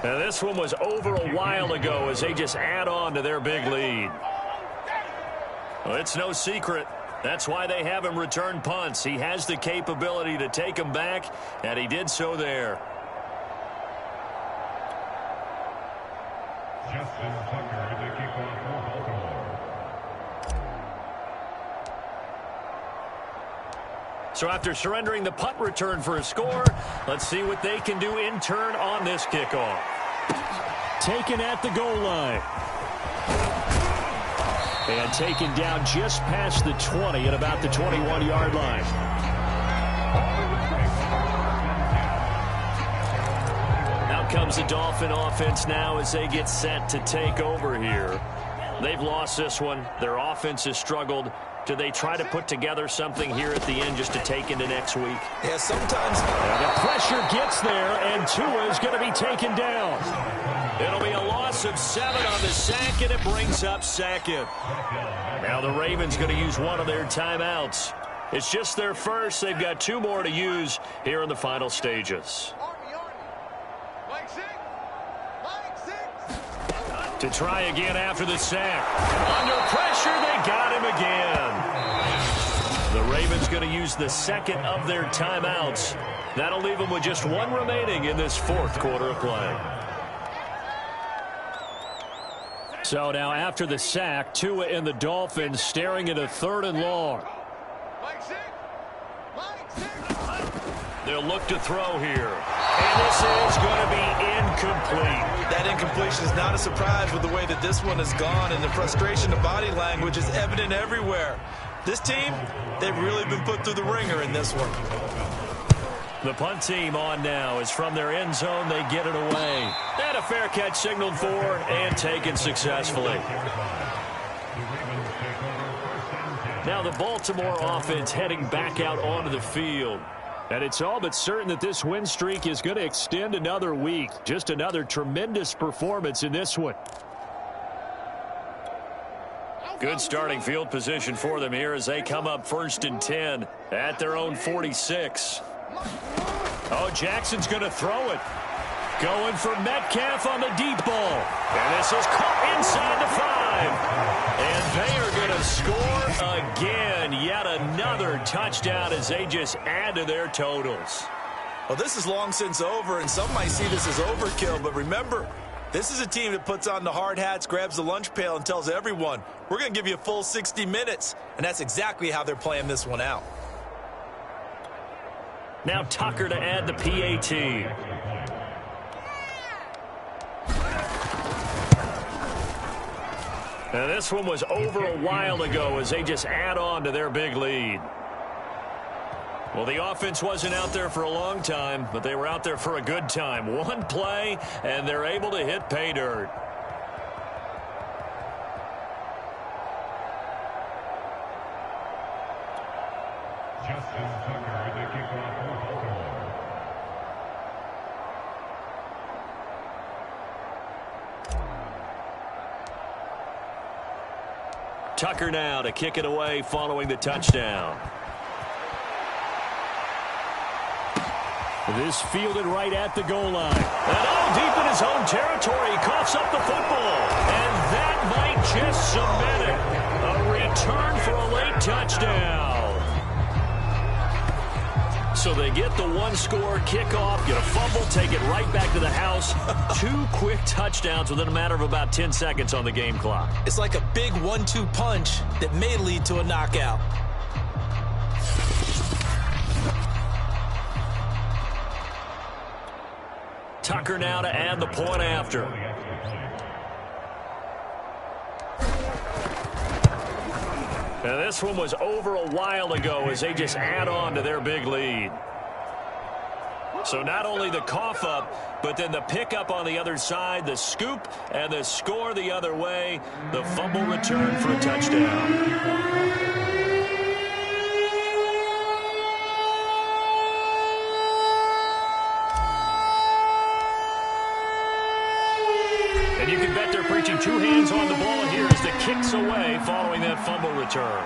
And this one was over a while ago as they just add on to their big lead. Well, it's no secret. That's why they have him return punts. He has the capability to take them back, and he did so there. Justin Tucker, the kickoff for Baltimore. So after surrendering the punt return for a score, let's see what they can do in turn on this kickoff. Taken at the goal line. And taken down just past the 20 at about the 21-yard line. Out comes the Dolphin offense now as they get set to take over here. They've lost this one. Their offense has struggled. Do they try to put together something here at the end just to take into next week? Yeah, sometimes. And the pressure gets there, and Tua is going to be taken down. It'll be a loss of 7 on the sack, and it brings up second. Now the Ravens going to use one of their timeouts. It's just their first. They've got 2 more to use here in the final stages. To try again after the sack. Under pressure, they got him again. The Ravens going to use the second of their timeouts. That'll leave them with just 1 remaining in this 4th quarter of play. So now after the sack, Tua and the Dolphins staring at a 3rd and long. They'll look to throw here. And this is going to be incomplete. That incompletion is not a surprise with the way that this one has gone, and the frustration of body language is evident everywhere. This team, they've really been put through the ringer in this one. The punt team on now is from their end zone. They get it away. And a fair catch signaled for and taken successfully. Now the Baltimore offense heading back out onto the field. And it's all but certain that this win streak is going to extend another week. Just another tremendous performance in this one. Good starting field position for them here as they come up 1st and 10 at their own 46. Oh, Jackson's going to throw it. Going for Metcalf on the deep ball. And this is caught inside the 5. And they are going to score again. Yet another touchdown as they just add to their totals. Well, this is long since over, and some might see this as overkill. But remember, this is a team that puts on the hard hats, grabs the lunch pail, and tells everyone, we're going to give you a full 60 minutes. And that's exactly how they're playing this one out. Now Tucker to add the PAT. And this one was over a while ago as they just add on to their big lead. Well, the offense wasn't out there for a long time, but they were out there for a good time. 1 play, and they're able to hit pay dirt. Justin Tucker, the kickoff for Baltimore. Tucker now to kick it away following the touchdown. This fielded right at the goal line. And all deep in his own territory, he coughs up the football. And that might just cement it. A return for a late touchdown. So they get the 1-score kickoff, get a fumble, take it right back to the house. 2 quick touchdowns within a matter of about 10 seconds on the game clock. It's like a big 1-2 punch that may lead to a knockout. Tucker now to add the point after. And this one was over a while ago as they just add on to their big lead. So not only the cough up, but then the pickup on the other side, the scoop, and the score the other way, the fumble return for a touchdown. And you can bet they're preaching 2 hands on the ball here as the kick's away following that fumble return.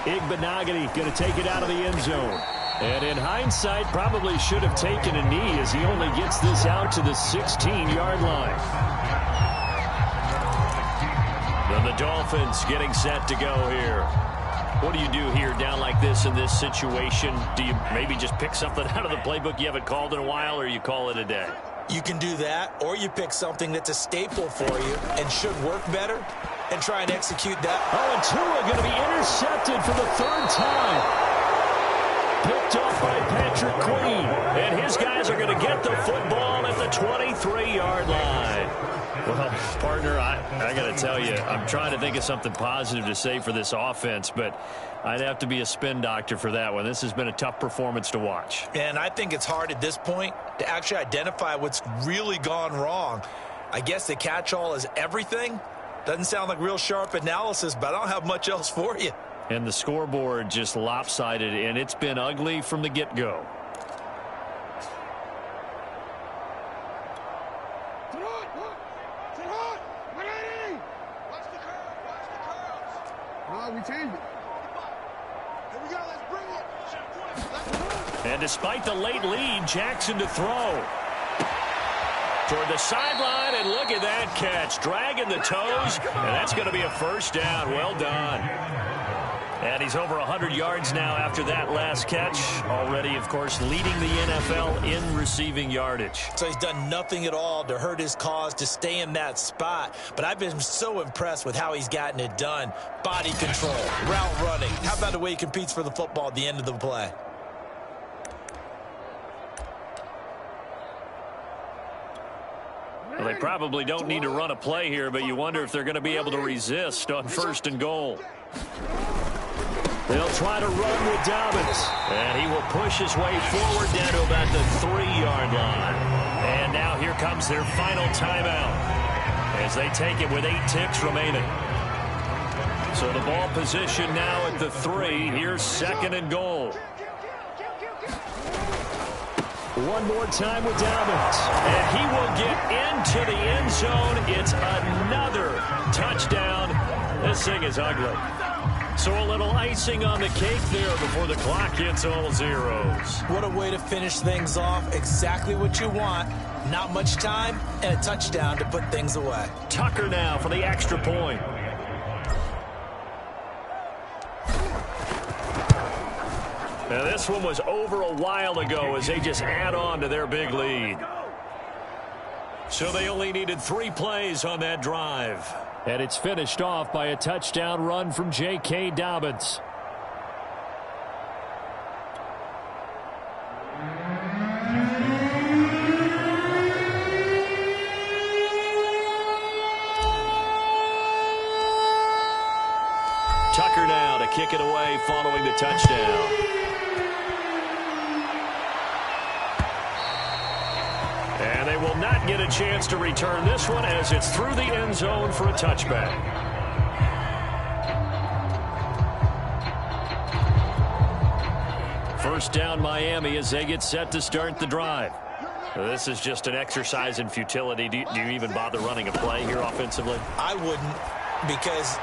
Igbenogany going to take it out of the end zone. And in hindsight, probably should have taken a knee as he only gets this out to the 16-yard line. And the Dolphins getting set to go here. What do you do here down like this in this situation? Do you maybe just pick something out of the playbook you haven't called in a while, or you call it a day? You can do that, or you pick something that's a staple for you and should work better and try and execute that. Oh, and Tua going to be intercepted for the 3rd time. Picked off by Patrick Queen. And his guys are going to get the football at the 23-yard line. Well, partner, I got to tell you, I'm trying to think of something positive to say for this offense, but I'd have to be a spin doctor for that one. This has been a tough performance to watch. And I think it's hard at this point to actually identify what's really gone wrong. I guess the catch-all is everything. Doesn't sound like real sharp analysis, but I don't have much else for you. And the scoreboard just lopsided, and it's been ugly from the get-go. And despite the late lead, Jackson to throw. Toward the sideline, and look at that catch. Dragging the toes, and that's going to be a first down. Well done. And he's over 100 yards now after that last catch. Already, of course, leading the NFL in receiving yardage. So he's done nothing at all to hurt his cause, to stay in that spot. But I've been so impressed with how he's gotten it done. Body control, route running. How about the way he competes for the football at the end of the play? Well, they probably don't need to run a play here, but you wonder if they're going to be able to resist on 1st and goal. They'll try to run with Dobbins. And he will push his way forward down to about the 3-yard line. And now here comes their final timeout as they take it with 8 ticks remaining. So the ball position now at the 3. Here's 2nd and goal. One more time with Dobbins. And he will get into the end zone. It's another touchdown. This thing is ugly. So a little icing on the cake there before the clock hits all zeros. What a way to finish things off. Exactly what you want. Not much time and a touchdown to put things away. Tucker now for the extra point. Now this one was over a while ago as they just add on to their big lead. So they only needed 3 plays on that drive. And it's finished off by a touchdown run from J.K. Dobbins. Tucker now to kick it away following the touchdown. And they will not get a chance to return this one as it's through the end zone for a touchback. First down Miami as they get set to start the drive. This is just an exercise in futility. Do you even bother running a play here offensively? I wouldn't, because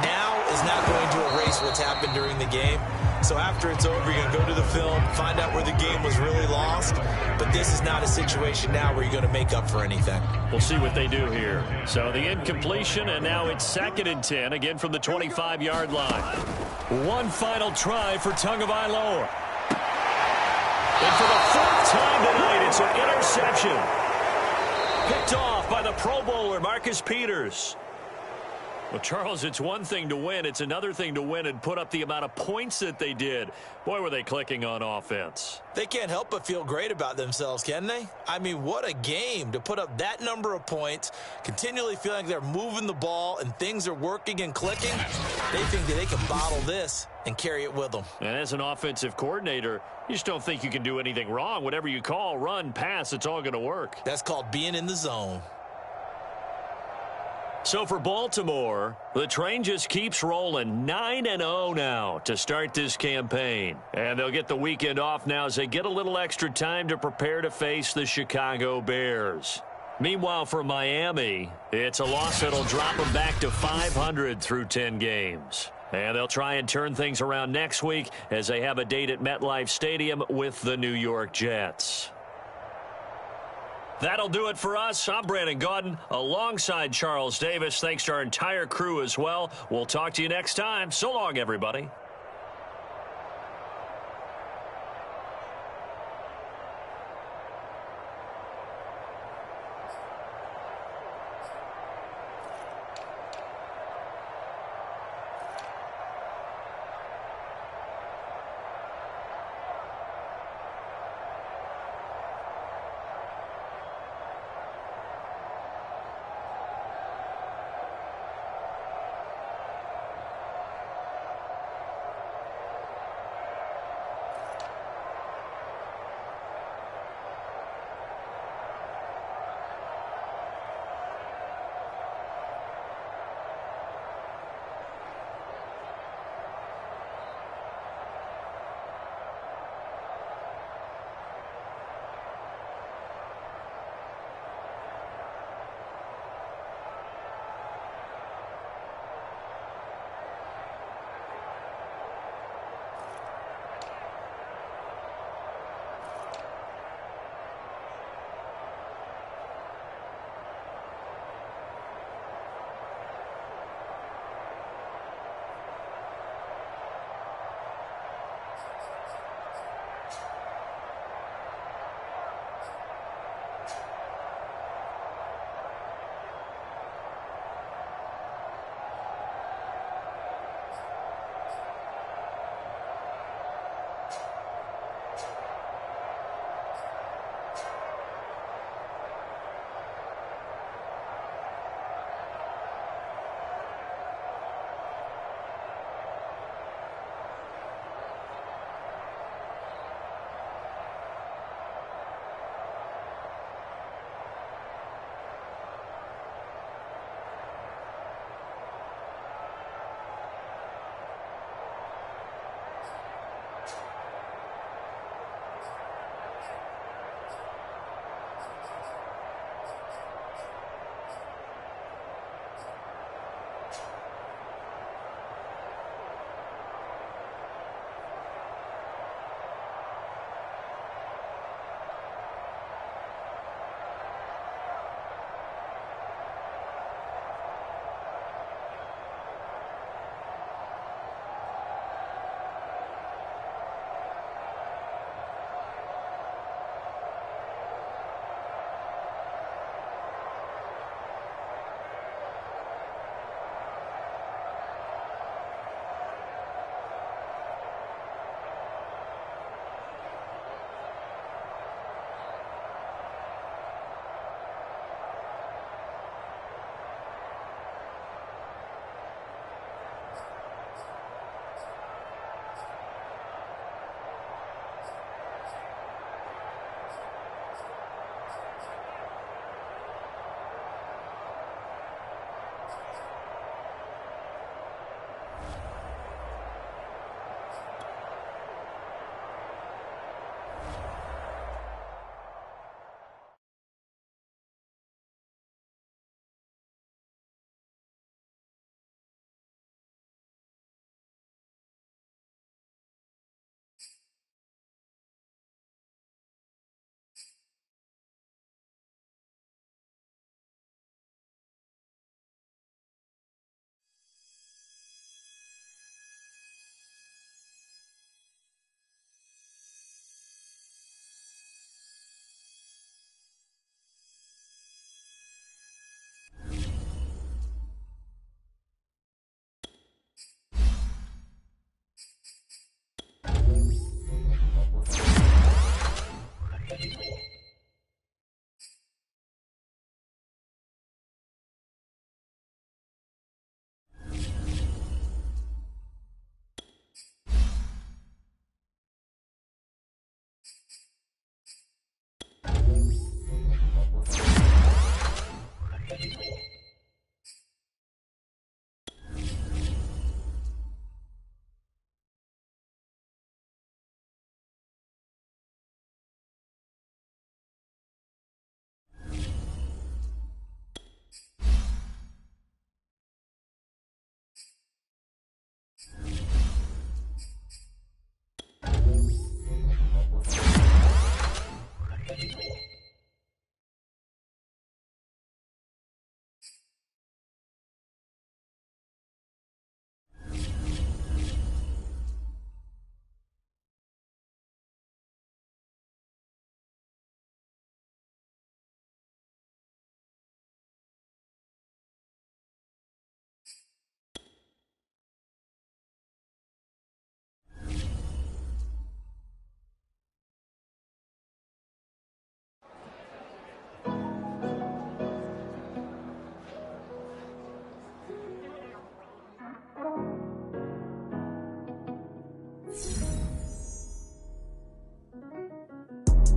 now is not going to erase what's happened during the game. So after it's over, you're going to go to the film, find out where the game was really lost. But this is not a situation now where you're going to make up for anything. We'll see what they do here. So the incompletion, and now it's 2nd and 10, again from the 25-yard line. One final try for Tagovailoa. And for the 4th time tonight, it's an interception. Picked off by the Pro Bowler, Marcus Peters. Well, Charles, it's one thing to win. It's another thing to win and put up the amount of points that they did. Boy, were they clicking on offense. They can't help but feel great about themselves, can they? I mean, what a game to put up that number of points, continually feeling like they're moving the ball and things are working and clicking. They think that they can bottle this and carry it with them. And as an offensive coordinator, you just don't think you can do anything wrong. Whatever you call, run, pass, it's all going to work. That's called being in the zone. So for Baltimore, the train just keeps rolling. 9-0 now to start this campaign. And they'll get the weekend off now as they get a little extra time to prepare to face the Chicago Bears. Meanwhile, for Miami, it's a loss that'll drop them back to 500 through 10 games. And they'll try and turn things around next week as they have a date at MetLife Stadium with the New York Jets. That'll do it for us. I'm Brandon Gaudin alongside Charles Davis. Thanks to our entire crew as well. We'll talk to you next time. So long, everybody.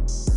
Tucker.